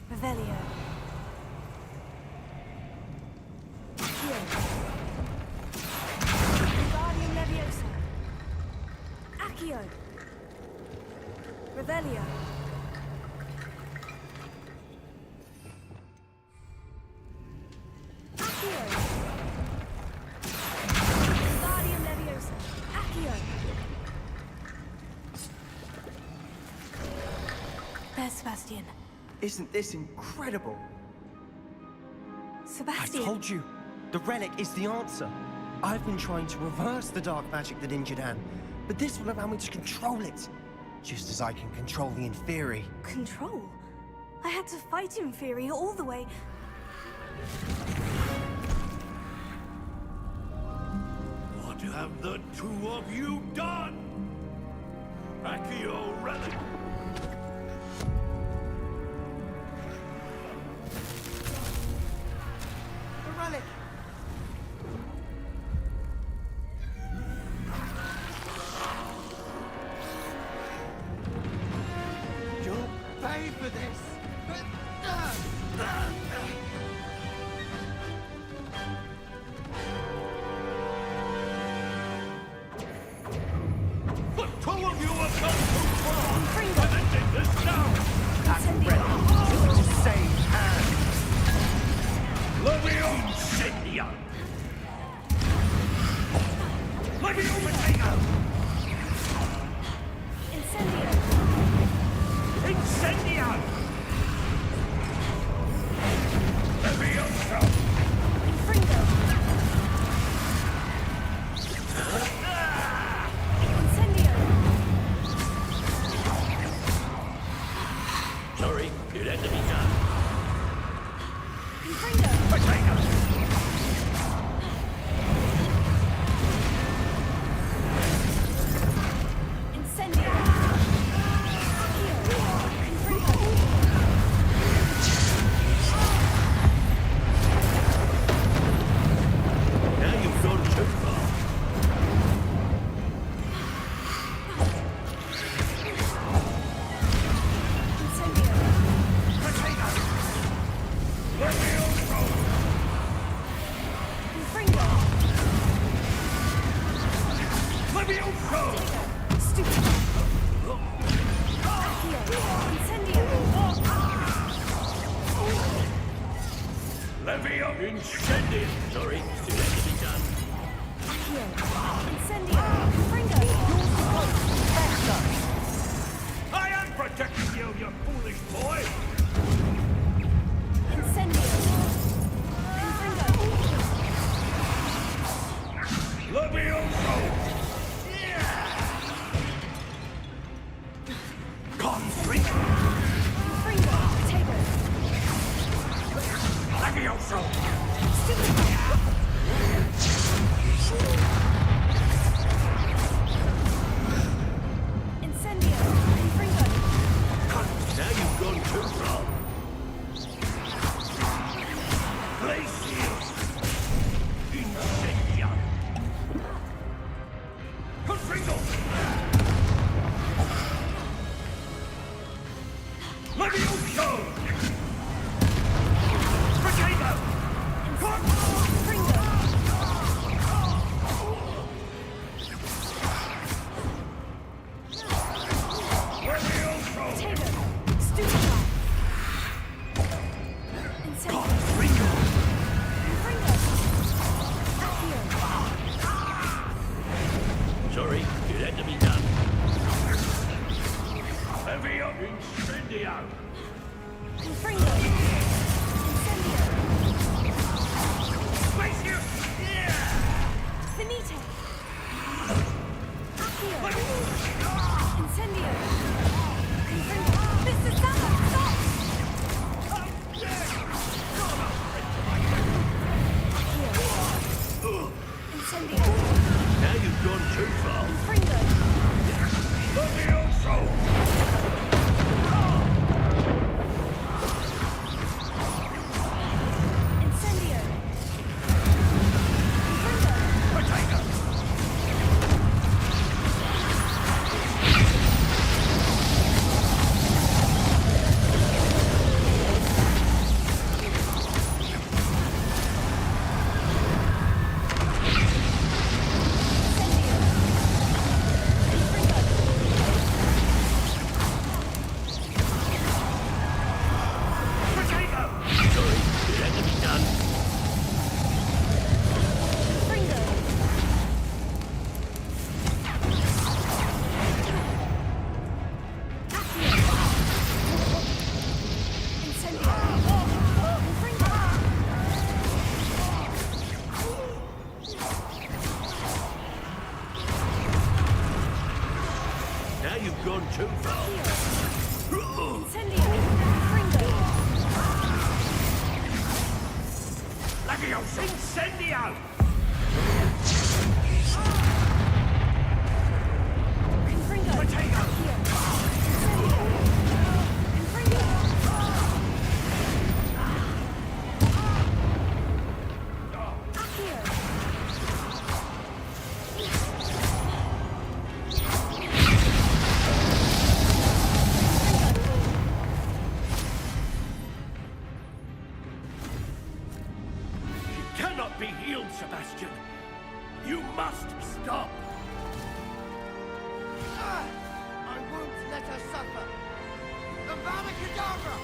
Revelio. Wingardium Leviosa. Accio. Revelio. Accio. Wingardium Leviosa. Accio. There's Sebastian.
Isn't this incredible?
Sebastian!
I told you, the relic is the answer. I've been trying to reverse the dark magic that injured Anne, but this will allow me to control it, just as I can control the Inferi.
Control? I had to fight Inferi all the way.
What have the two of you done? Accio relic!
Relic! You'll pay for this!
The two of you have come too far!
Levioso!
Stupid. Accio. Incendio.
Levio Incendio! Sorry, still has to be done.
Accio. Incendio. Fringo.
I am protecting you, you foolish boy!
Incendio. Fringo.
Levioso! Confringo!
Fringo. Tego.
Levioso!
Incendio. Fringo.
Now you've gone too far. Glacial! Incendio! Confringo! Levioso! Potato!
Fringo.
Levioso!
Tego. Stupid. Incendio.
Confringo!
Fringo. Accio.
Sorry, it had to be done. Levio Incendio!
Fringo. Incendio.
Glacial!
Finite. Accio. Incendio. Fringo. Mr. Summer, stop! Accio. Incendio.
Now you've gone too far.
Fringo.
Levioso!
Incendio. Fringo.
Potato! Potato! Sorry, it had to be done.
Fringo. Incendio. Fringo.
Now you've gone too far.
Incendio. Fringo.
Levioso! Incendio!
Fringo.
Potato!
Incendio. Fringo. Accio.
She cannot be healed, Sebastian. You must stop.
I won't let her suffer. Avada Kedavra!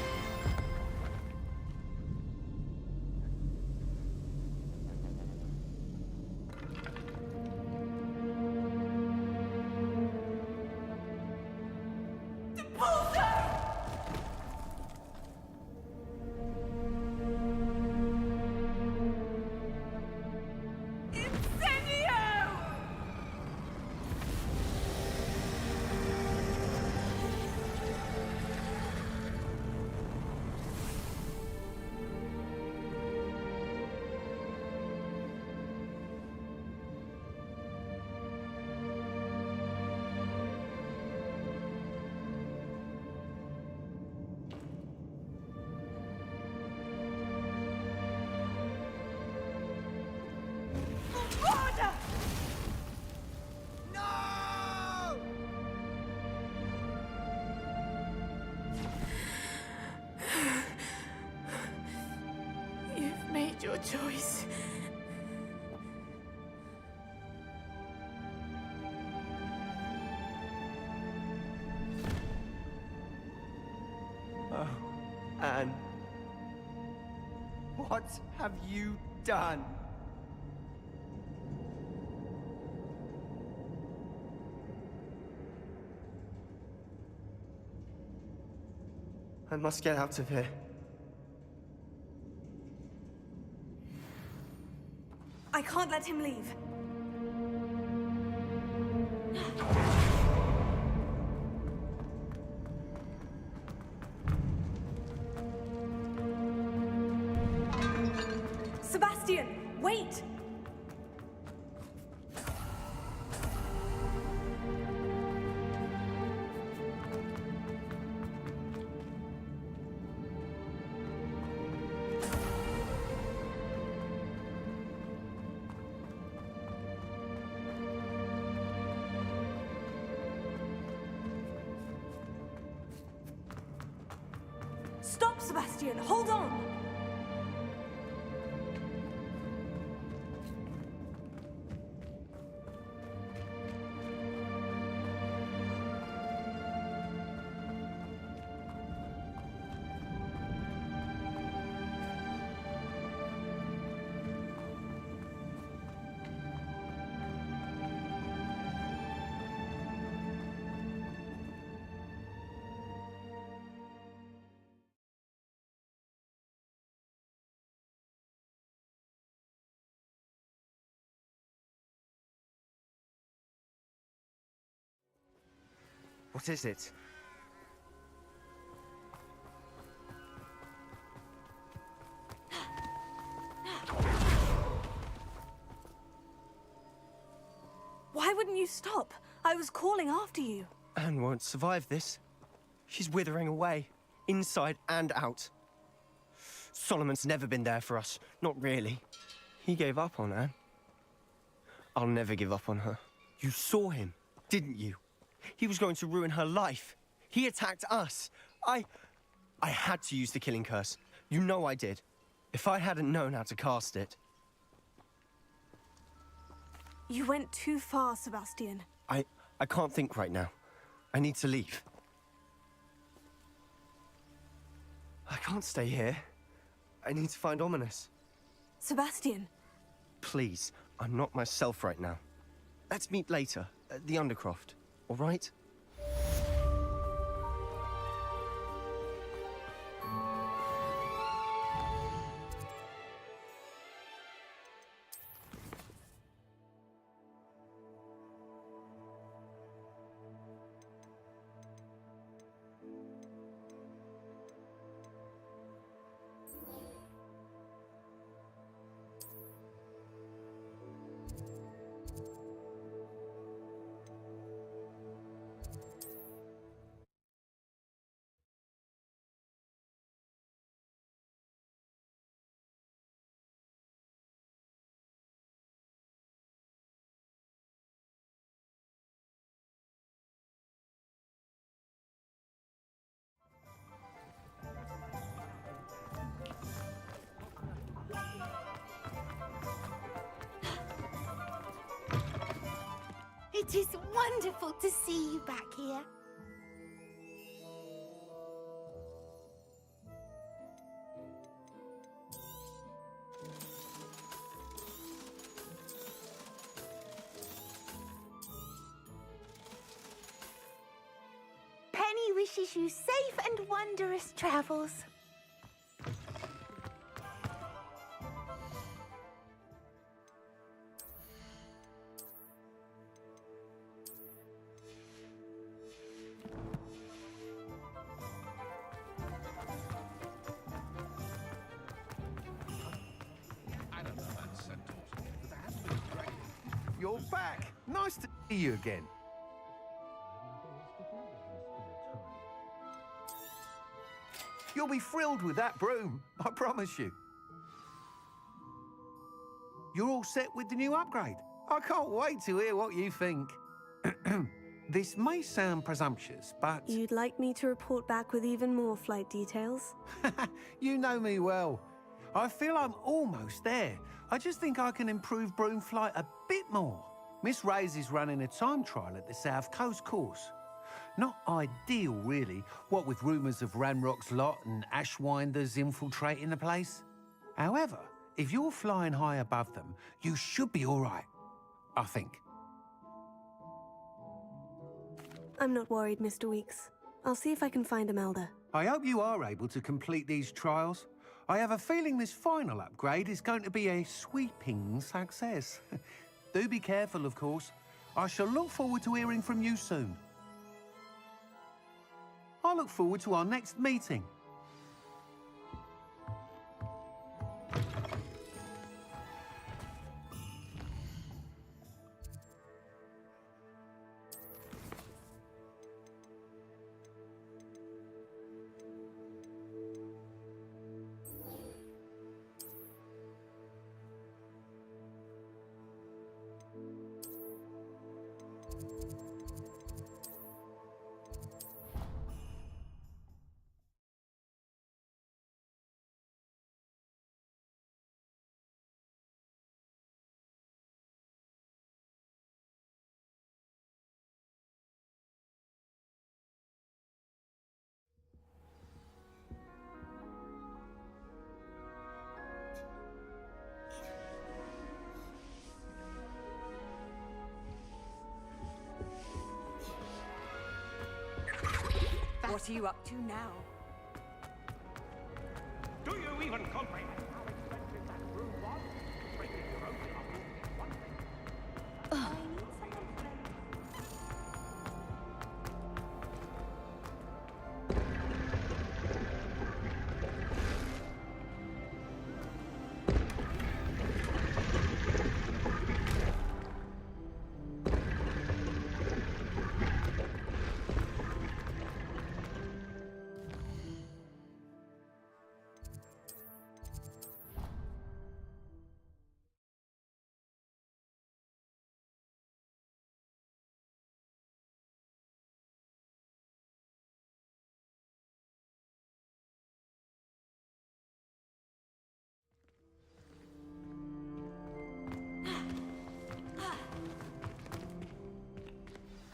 What have you done? I must get out of here.
I can't let him leave. Sebastian, wait! Stop, Sebastian! Hold on!
What is it?
Why wouldn't you stop? I was calling after you.
Anne won't survive this. She's withering away, inside and out. Solomon's never been there for us, not really. He gave up on Anne. I'll never give up on her. You saw him, didn't you? He was going to ruin her life. He attacked us. I had to use the killing curse. You know I did. If I hadn't known how to cast it...
You went too far, Sebastian.
I can't think right now. I need to leave. I can't stay here. I need to find Ominous.
Sebastian.
Please, I'm not myself right now. Let's meet later, at the Undercroft, all right?
It is wonderful to see you back here. Penny wishes you safe and wondrous travels.
You're back. Nice to see you again. You'll be thrilled with that broom, I promise you. You're all set with the new upgrade. I can't wait to hear what you think. This may sound presumptuous, but...
You'd like me to report back with even more flight details?
You know me well. I feel I'm almost there. I just think I can improve broom flight a bit more. Miss Ray's is running a time trial at the South Coast course. Not ideal, really, what with rumours of Ranrock's lot and Ashwinders infiltrating the place. However, if you're flying high above them, you should be all right. I think.
I'm not worried, Mr. Weeks. I'll see if I can find Imelda.
I hope you are able to complete these trials. I have a feeling this final upgrade is going to be a sweeping success. Do be careful, of course. I shall look forward to hearing from you soon. I look forward to our next meeting.
What are you up to now?
Do you even comprehend how expensive that room was? Bringing your own belongings is one thing.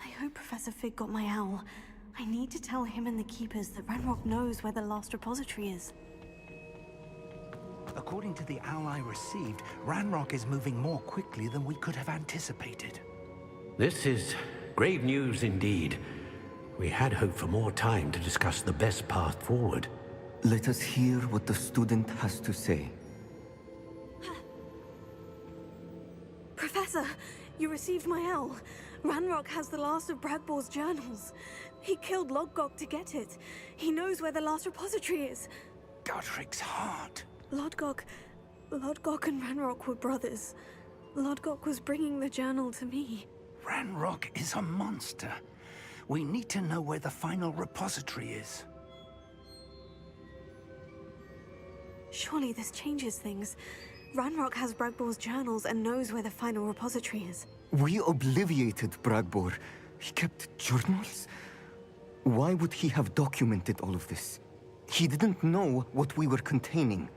I hope Professor Fig got my owl. I need to tell him and the Keepers that Ranrock knows where the last repository is.
According to the owl I received, Ranrock is moving more quickly than we could have anticipated.
This is grave news indeed. We had hoped for more time to discuss the best path forward.
Let us hear what the student has to say.
Professor, you received my owl. Ranrock has the last of Bradbor's journals. He killed Lodgok to get it. He knows where the last repository is.
Godric's heart.
Lodgok and Ranrock were brothers. Lodgok was bringing the journal to me.
Ranrock is a monster. We need to know where the final repository is.
Surely this changes things. Ranrock has Bradbor's journals and knows where the final repository is.
We obliviated Bradbor. He kept journals? Why would he have documented all of this? He didn't know what we were containing.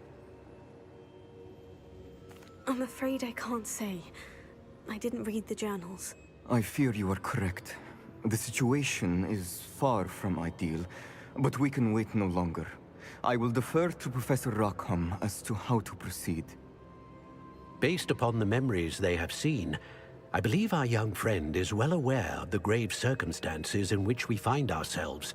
I'm afraid I can't say. I didn't read the journals.
I fear you are correct. The situation is far from ideal, but we can wait no longer. I will defer to Professor Rackham as to how to proceed.
Based upon the memories they have seen, I believe our young friend is well aware of the grave circumstances in which we find ourselves.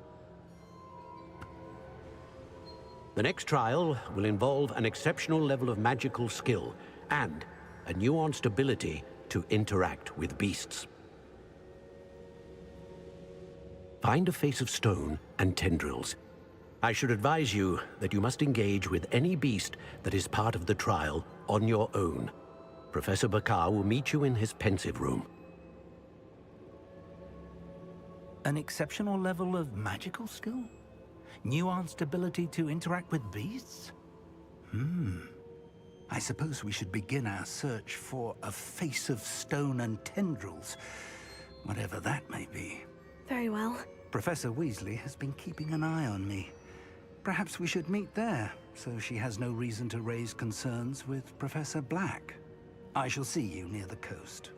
The next trial will involve an exceptional level of magical skill and a nuanced ability to interact with beasts. Find a face of stone and tendrils. I should advise you that you must engage with any beast that is part of the trial on your own. Professor Bakar will meet you in his pensive room.
An exceptional level of magical skill? Nuanced ability to interact with beasts? I suppose we should begin our search for a face of stone and tendrils, whatever that may be.
Very well.
Professor Weasley has been keeping an eye on me. Perhaps we should meet there, so she has no reason to raise concerns with Professor Black. I shall see you near the coast.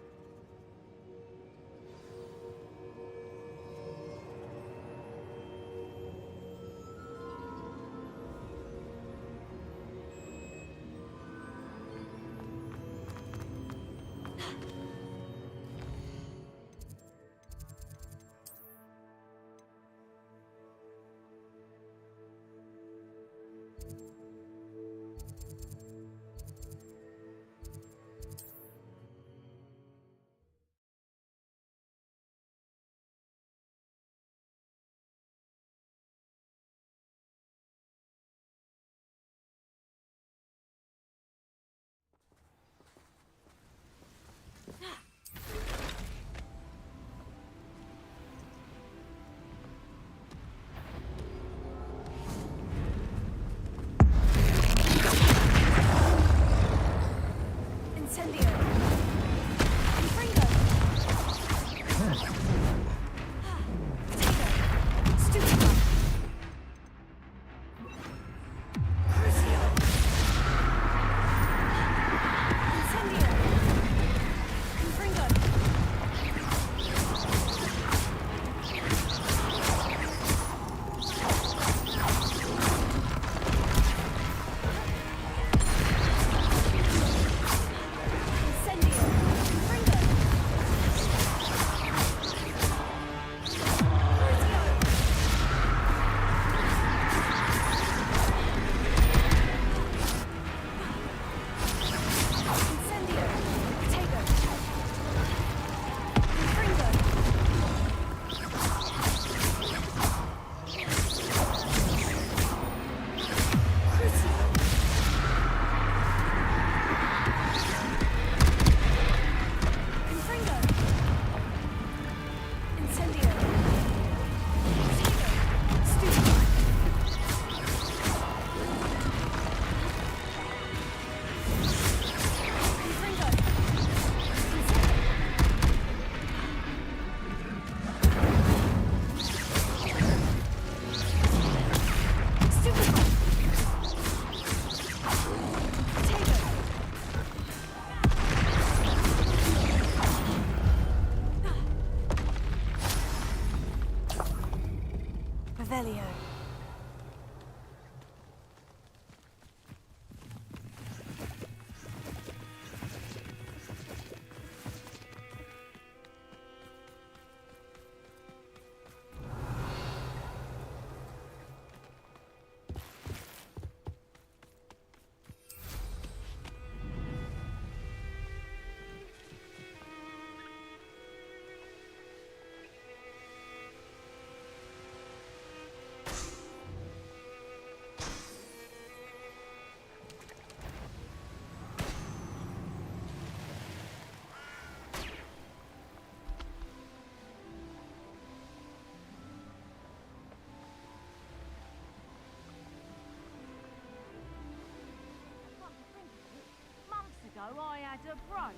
I had a brunch.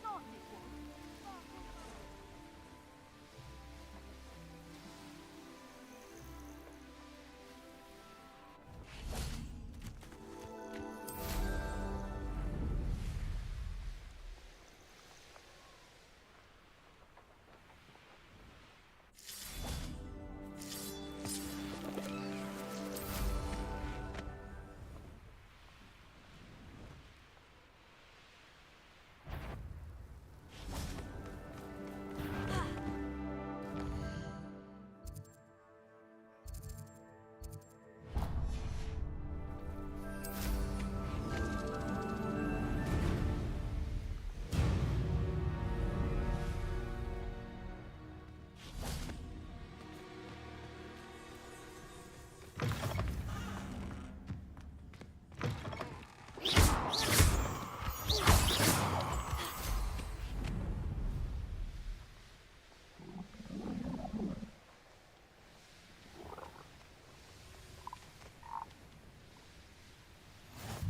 Nice it was.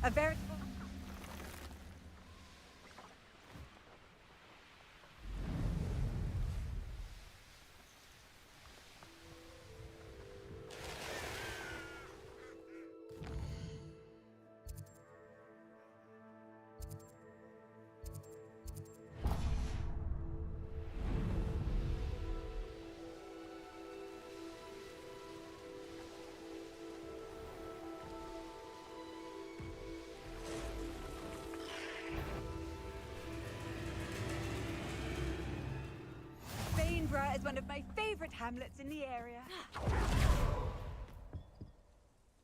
A very... ManeGamerr is one of my favorite hamlets in the area.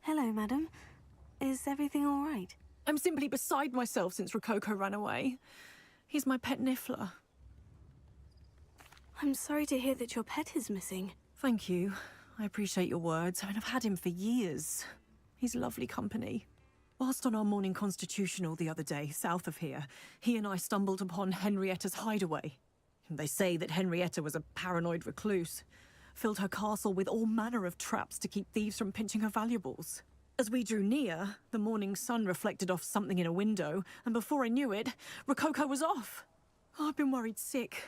Hello, madam. Is everything all right?
I'm simply beside myself since Rococo ran away. He's my pet Niffler.
I'm sorry to hear that your pet is missing.
Thank you. I appreciate your words. I mean, I've had him for years. He's lovely company. Whilst on our morning constitutional the other day, south of here, he and I stumbled upon Henrietta's hideaway. They say that Henrietta was a paranoid recluse, filled her castle with all manner of traps to keep thieves from pinching her valuables. As we drew near, the morning sun reflected off something in a window, and before I knew it, Rococo was off. I've been worried sick,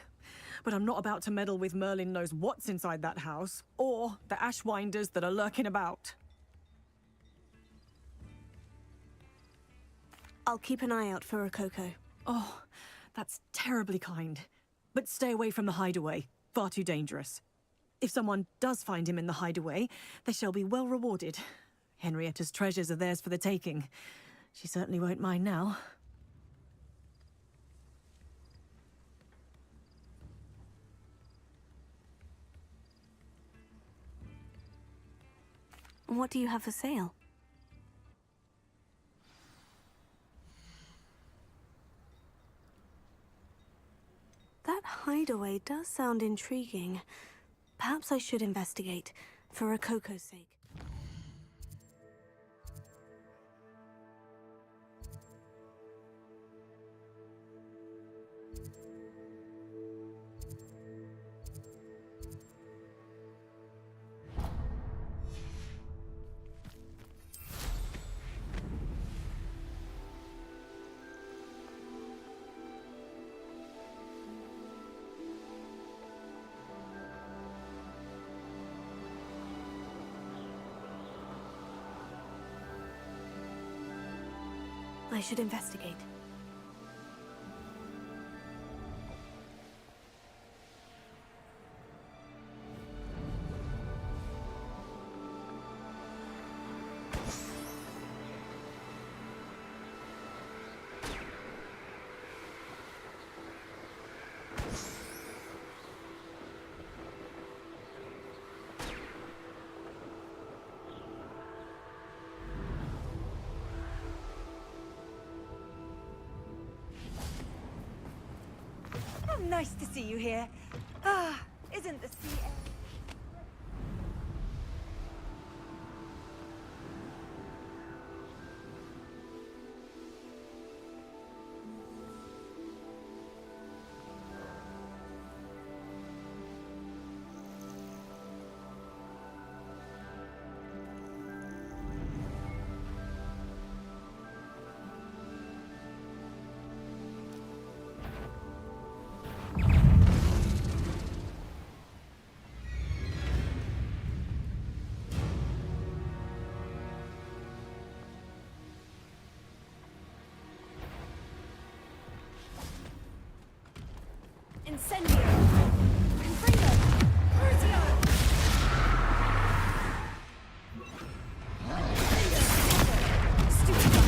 but I'm not about to meddle with Merlin knows what's inside that house, or the ashwinders that are lurking about.
I'll keep an eye out for Rococo.
Oh, that's terribly kind. But stay away from the hideaway. Far too dangerous. If someone does find him in the hideaway, they shall be well rewarded. Henrietta's treasures are theirs for the taking. She certainly won't mind now.
What do you have for sale? That hideaway does sound intriguing. Perhaps I should investigate, for Rococo's sake. I should investigate.
Nice to see you here. Ah, isn't the sea air...
Incendio! Confringo! Crucio! Stupefy!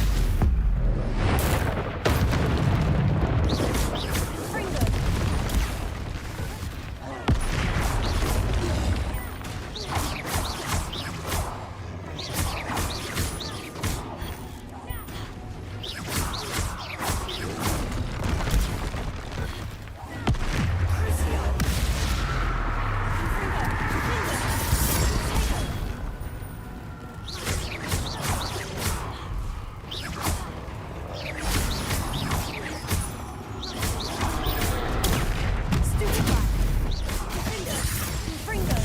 Confringo!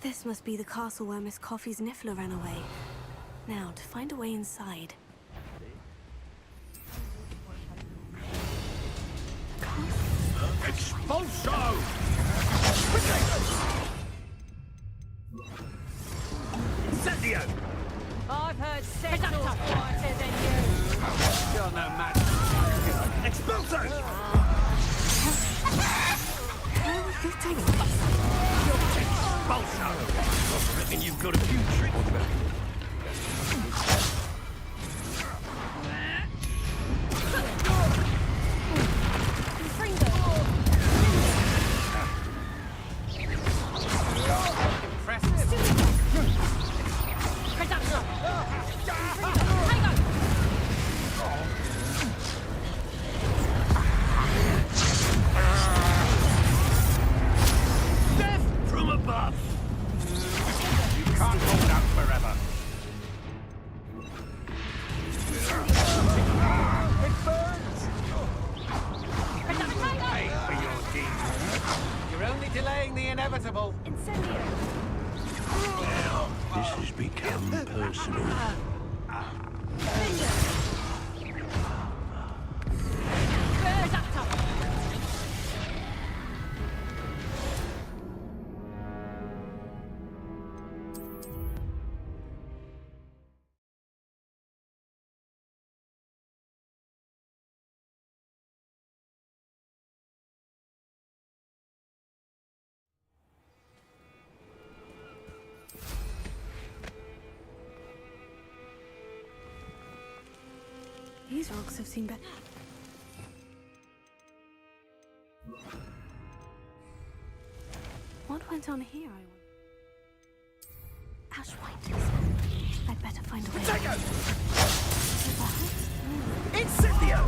This must be the castle where Miss Coffee's Niffler ran away. Now, to find a way inside.
Expulso! Incendio!
I've heard Sentinel's quieter than you.
You're no match. Expulso!
Where was this taking
Expulso! I reckon you've got a few tricks. Death from above! You can't hold out forever. It burns! Pay for your deeds. You're only delaying the inevitable.
Now, this has become personal.
These rocks have seen better. What went on here, I wonder? Ash White. I'd better find a way.
Take it!
Perhaps?
Incendio!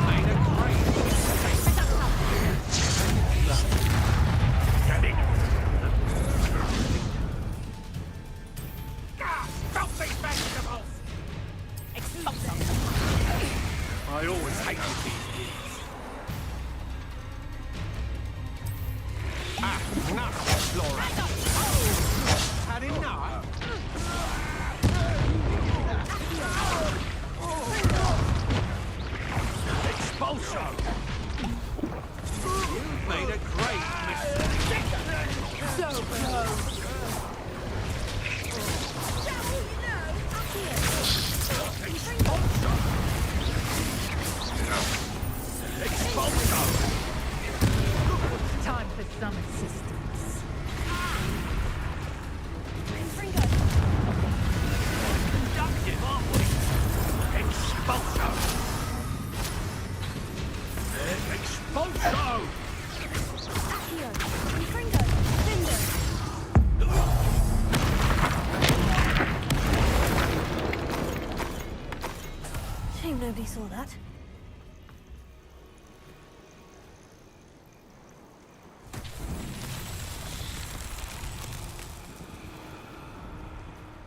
Made a great Damn it! Stop these vegetables! I always hated these things. Enough, Laura. Had enough? Expulso! You've made a great mistake. So close. Expulso!
Time for some assistance.
Productive, aren't we? Expulso! Expulso!
Shame nobody saw that.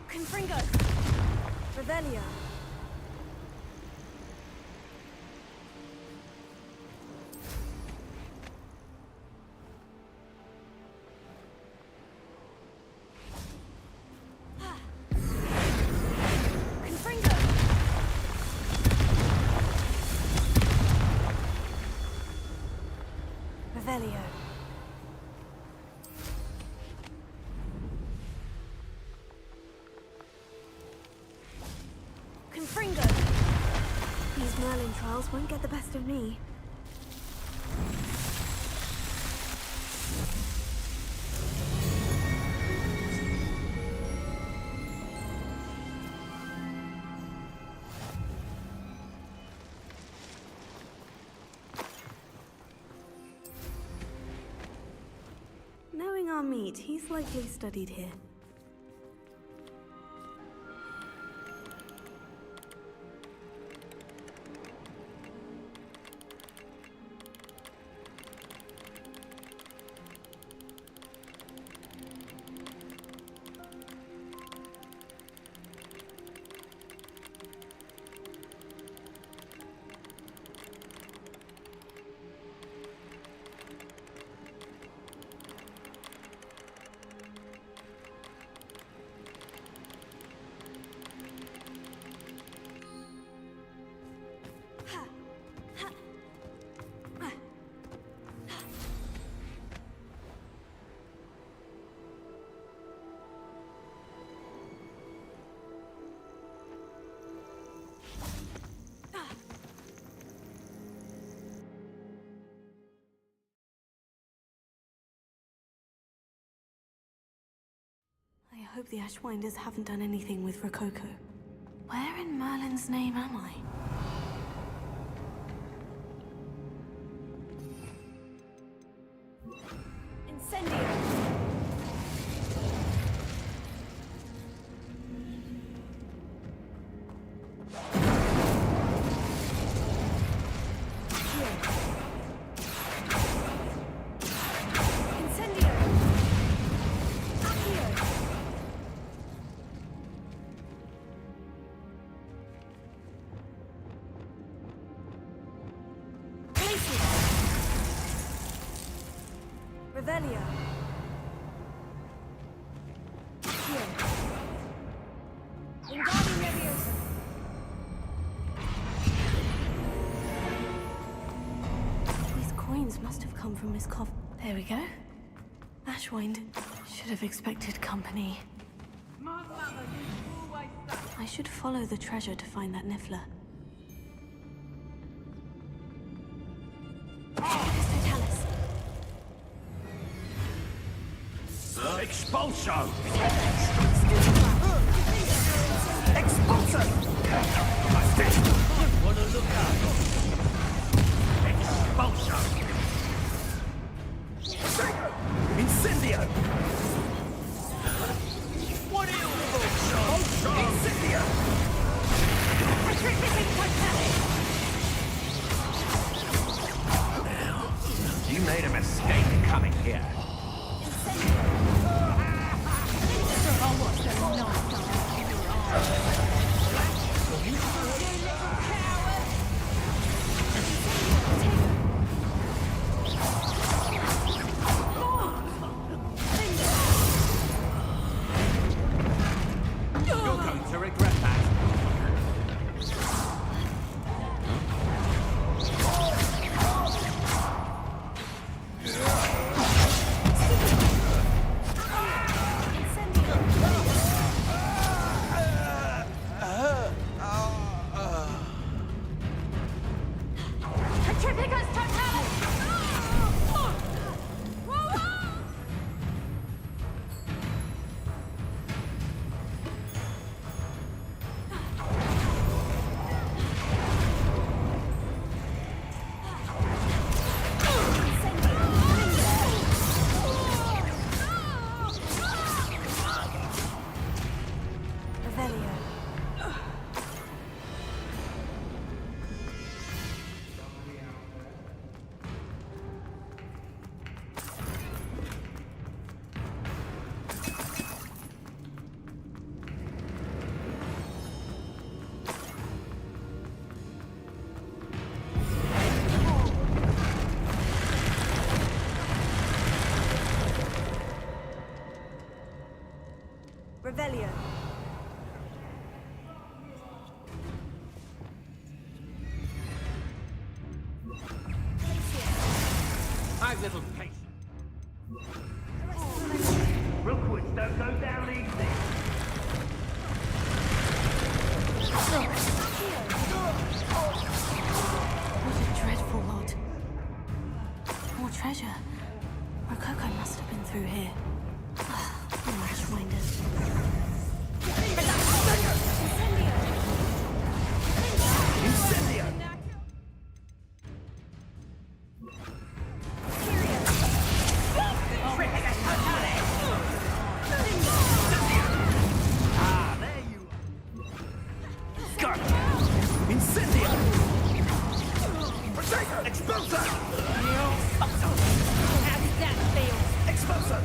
Confringo! Revelio! Confringo!
Confringo! These Merlin trials won't get the best of me. Knowing our meat, he's likely studied here. I hope the Ashwinders haven't done anything with Rococo. Where in Merlin's name am I? Incendio! Revelio. Here. Wingardium Leviosa. These coins must have come from Miss Coff. There we go. Ashwind. Should have expected company. I should follow the treasure to find that Niffler.
Expulso!
Expulso!
That's it! Wanna look out? Expulso!
Incendio!
What are you for?
Incendio!
You made a mistake coming here.
You're going to regret that.
Revelio.
Have little patience.
Rookwoods don't go down easy.
What a dreadful lot. More treasure. Rococo must have been through here. Rashwinders.
Incendio! Ah, there you are. Got it. Incendio! Protego! Expulsor!
How did that feel?
Expulsor!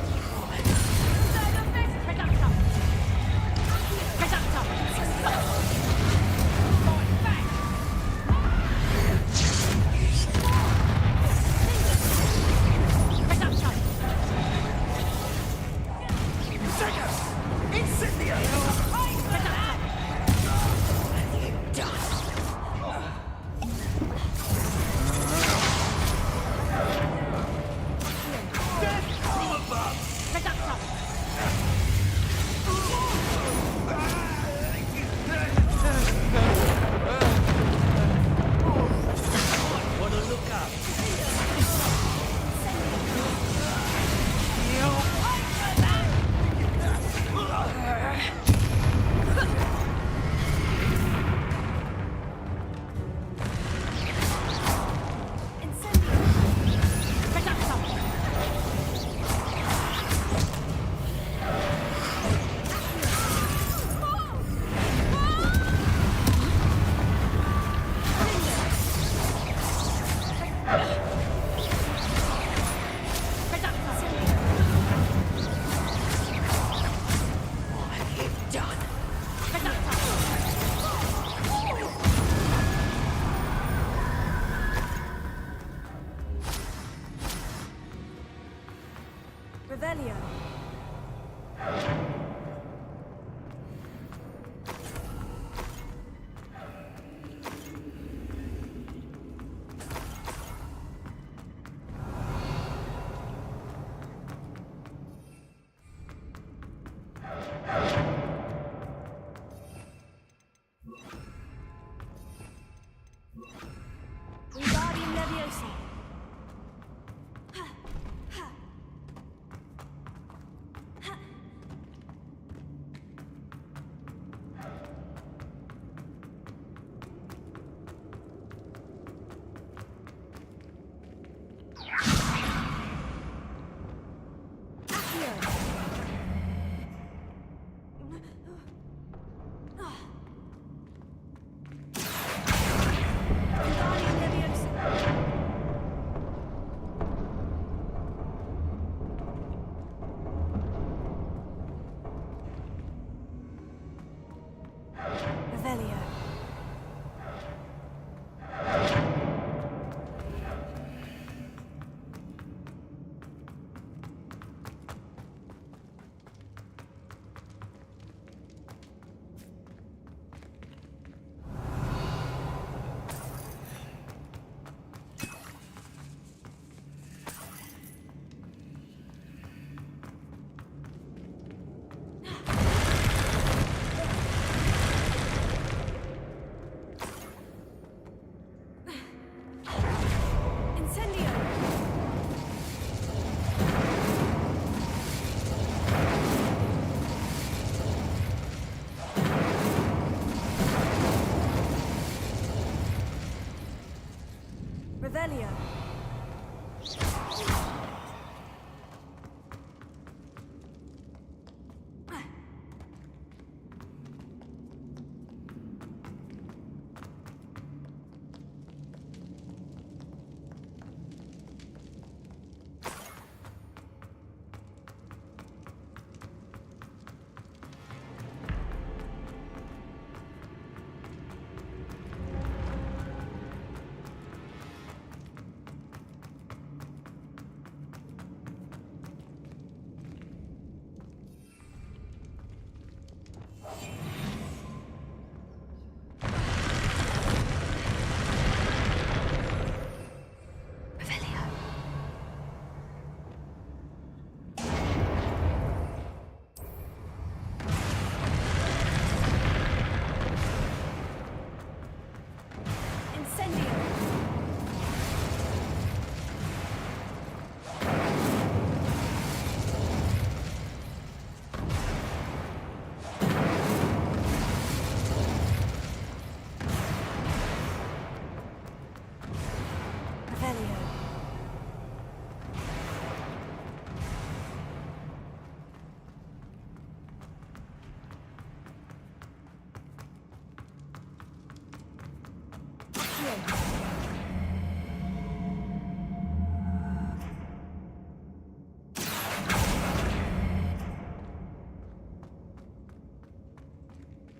Revelio. Wingardium Leviosa. Revelio. Revelio.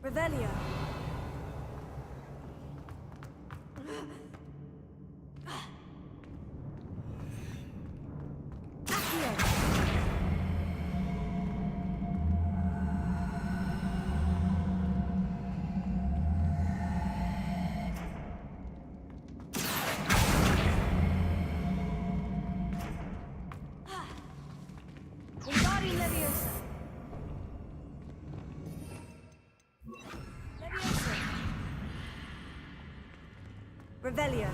Revelio. Wingardium Leviosa. Leviosa. Revelio.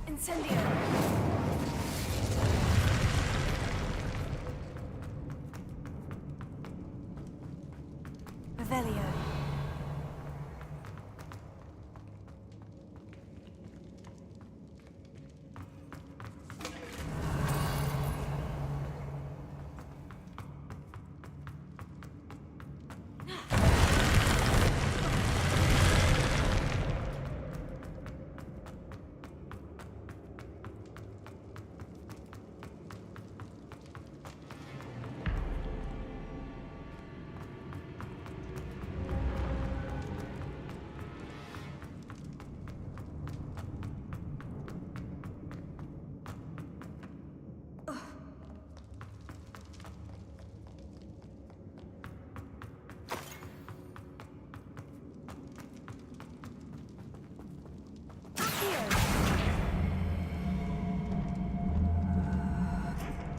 Incendio. Revelio.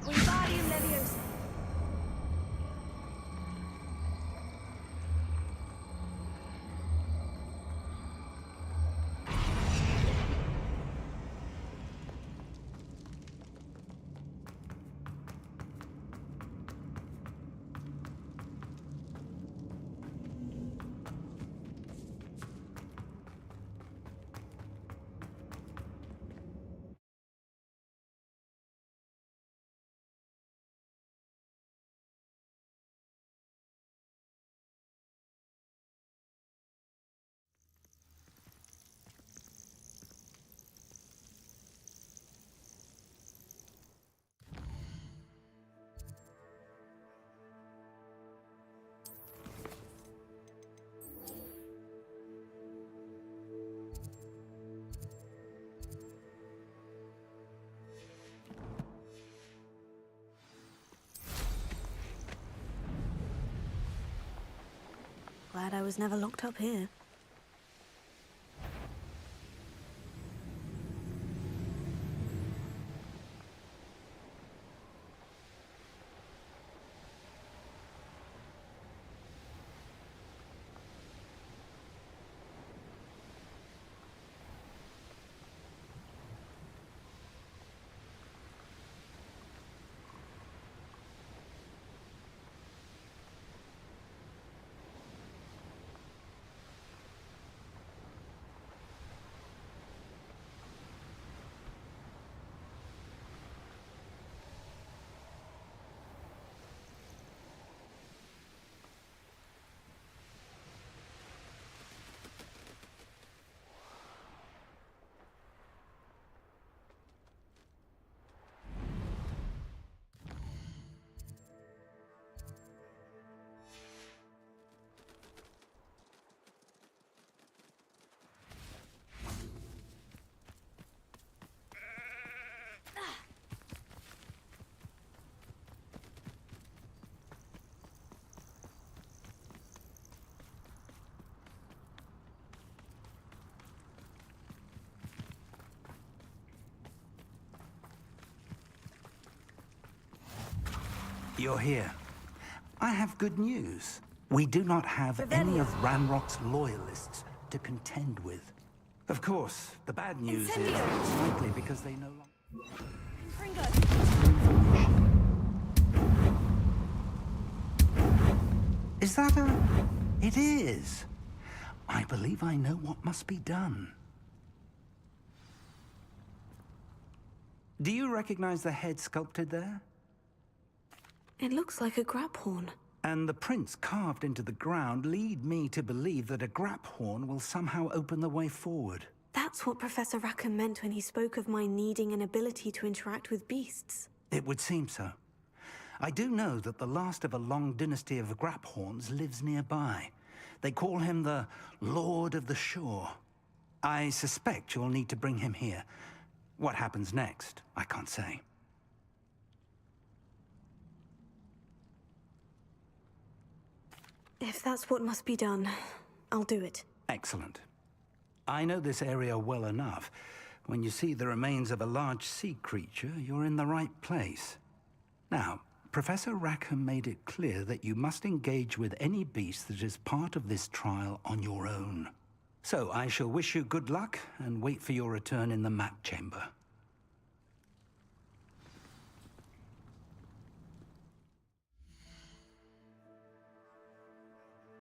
Wingardium Leviosa. Glad I was never locked up here.
You're here. I have good news. We do not have any of Ranrock's loyalists to contend with. Of course, the bad news is it's likely because they no longer... Is that a... It is. I believe I know what must be done. Do you recognize the head sculpted there?
It looks like a grab horn.
And the prints carved into the ground lead me to believe that a grap horn will somehow open the way forward.
That's what Professor Rackham meant when he spoke of my needing an ability to interact with beasts.
It would seem so. I do know that the last of a long dynasty of grap horns lives nearby. They call him the Lord of the Shore. I suspect you'll need to bring him here. What happens next, I can't say.
If that's what must be done, I'll do it.
Excellent. I know this area well enough. When you see the remains of a large sea creature, you're in the right place. Now, Professor Rackham made it clear that you must engage with any beast that is part of this trial on your own. So I shall wish you good luck and wait for your return in the map chamber.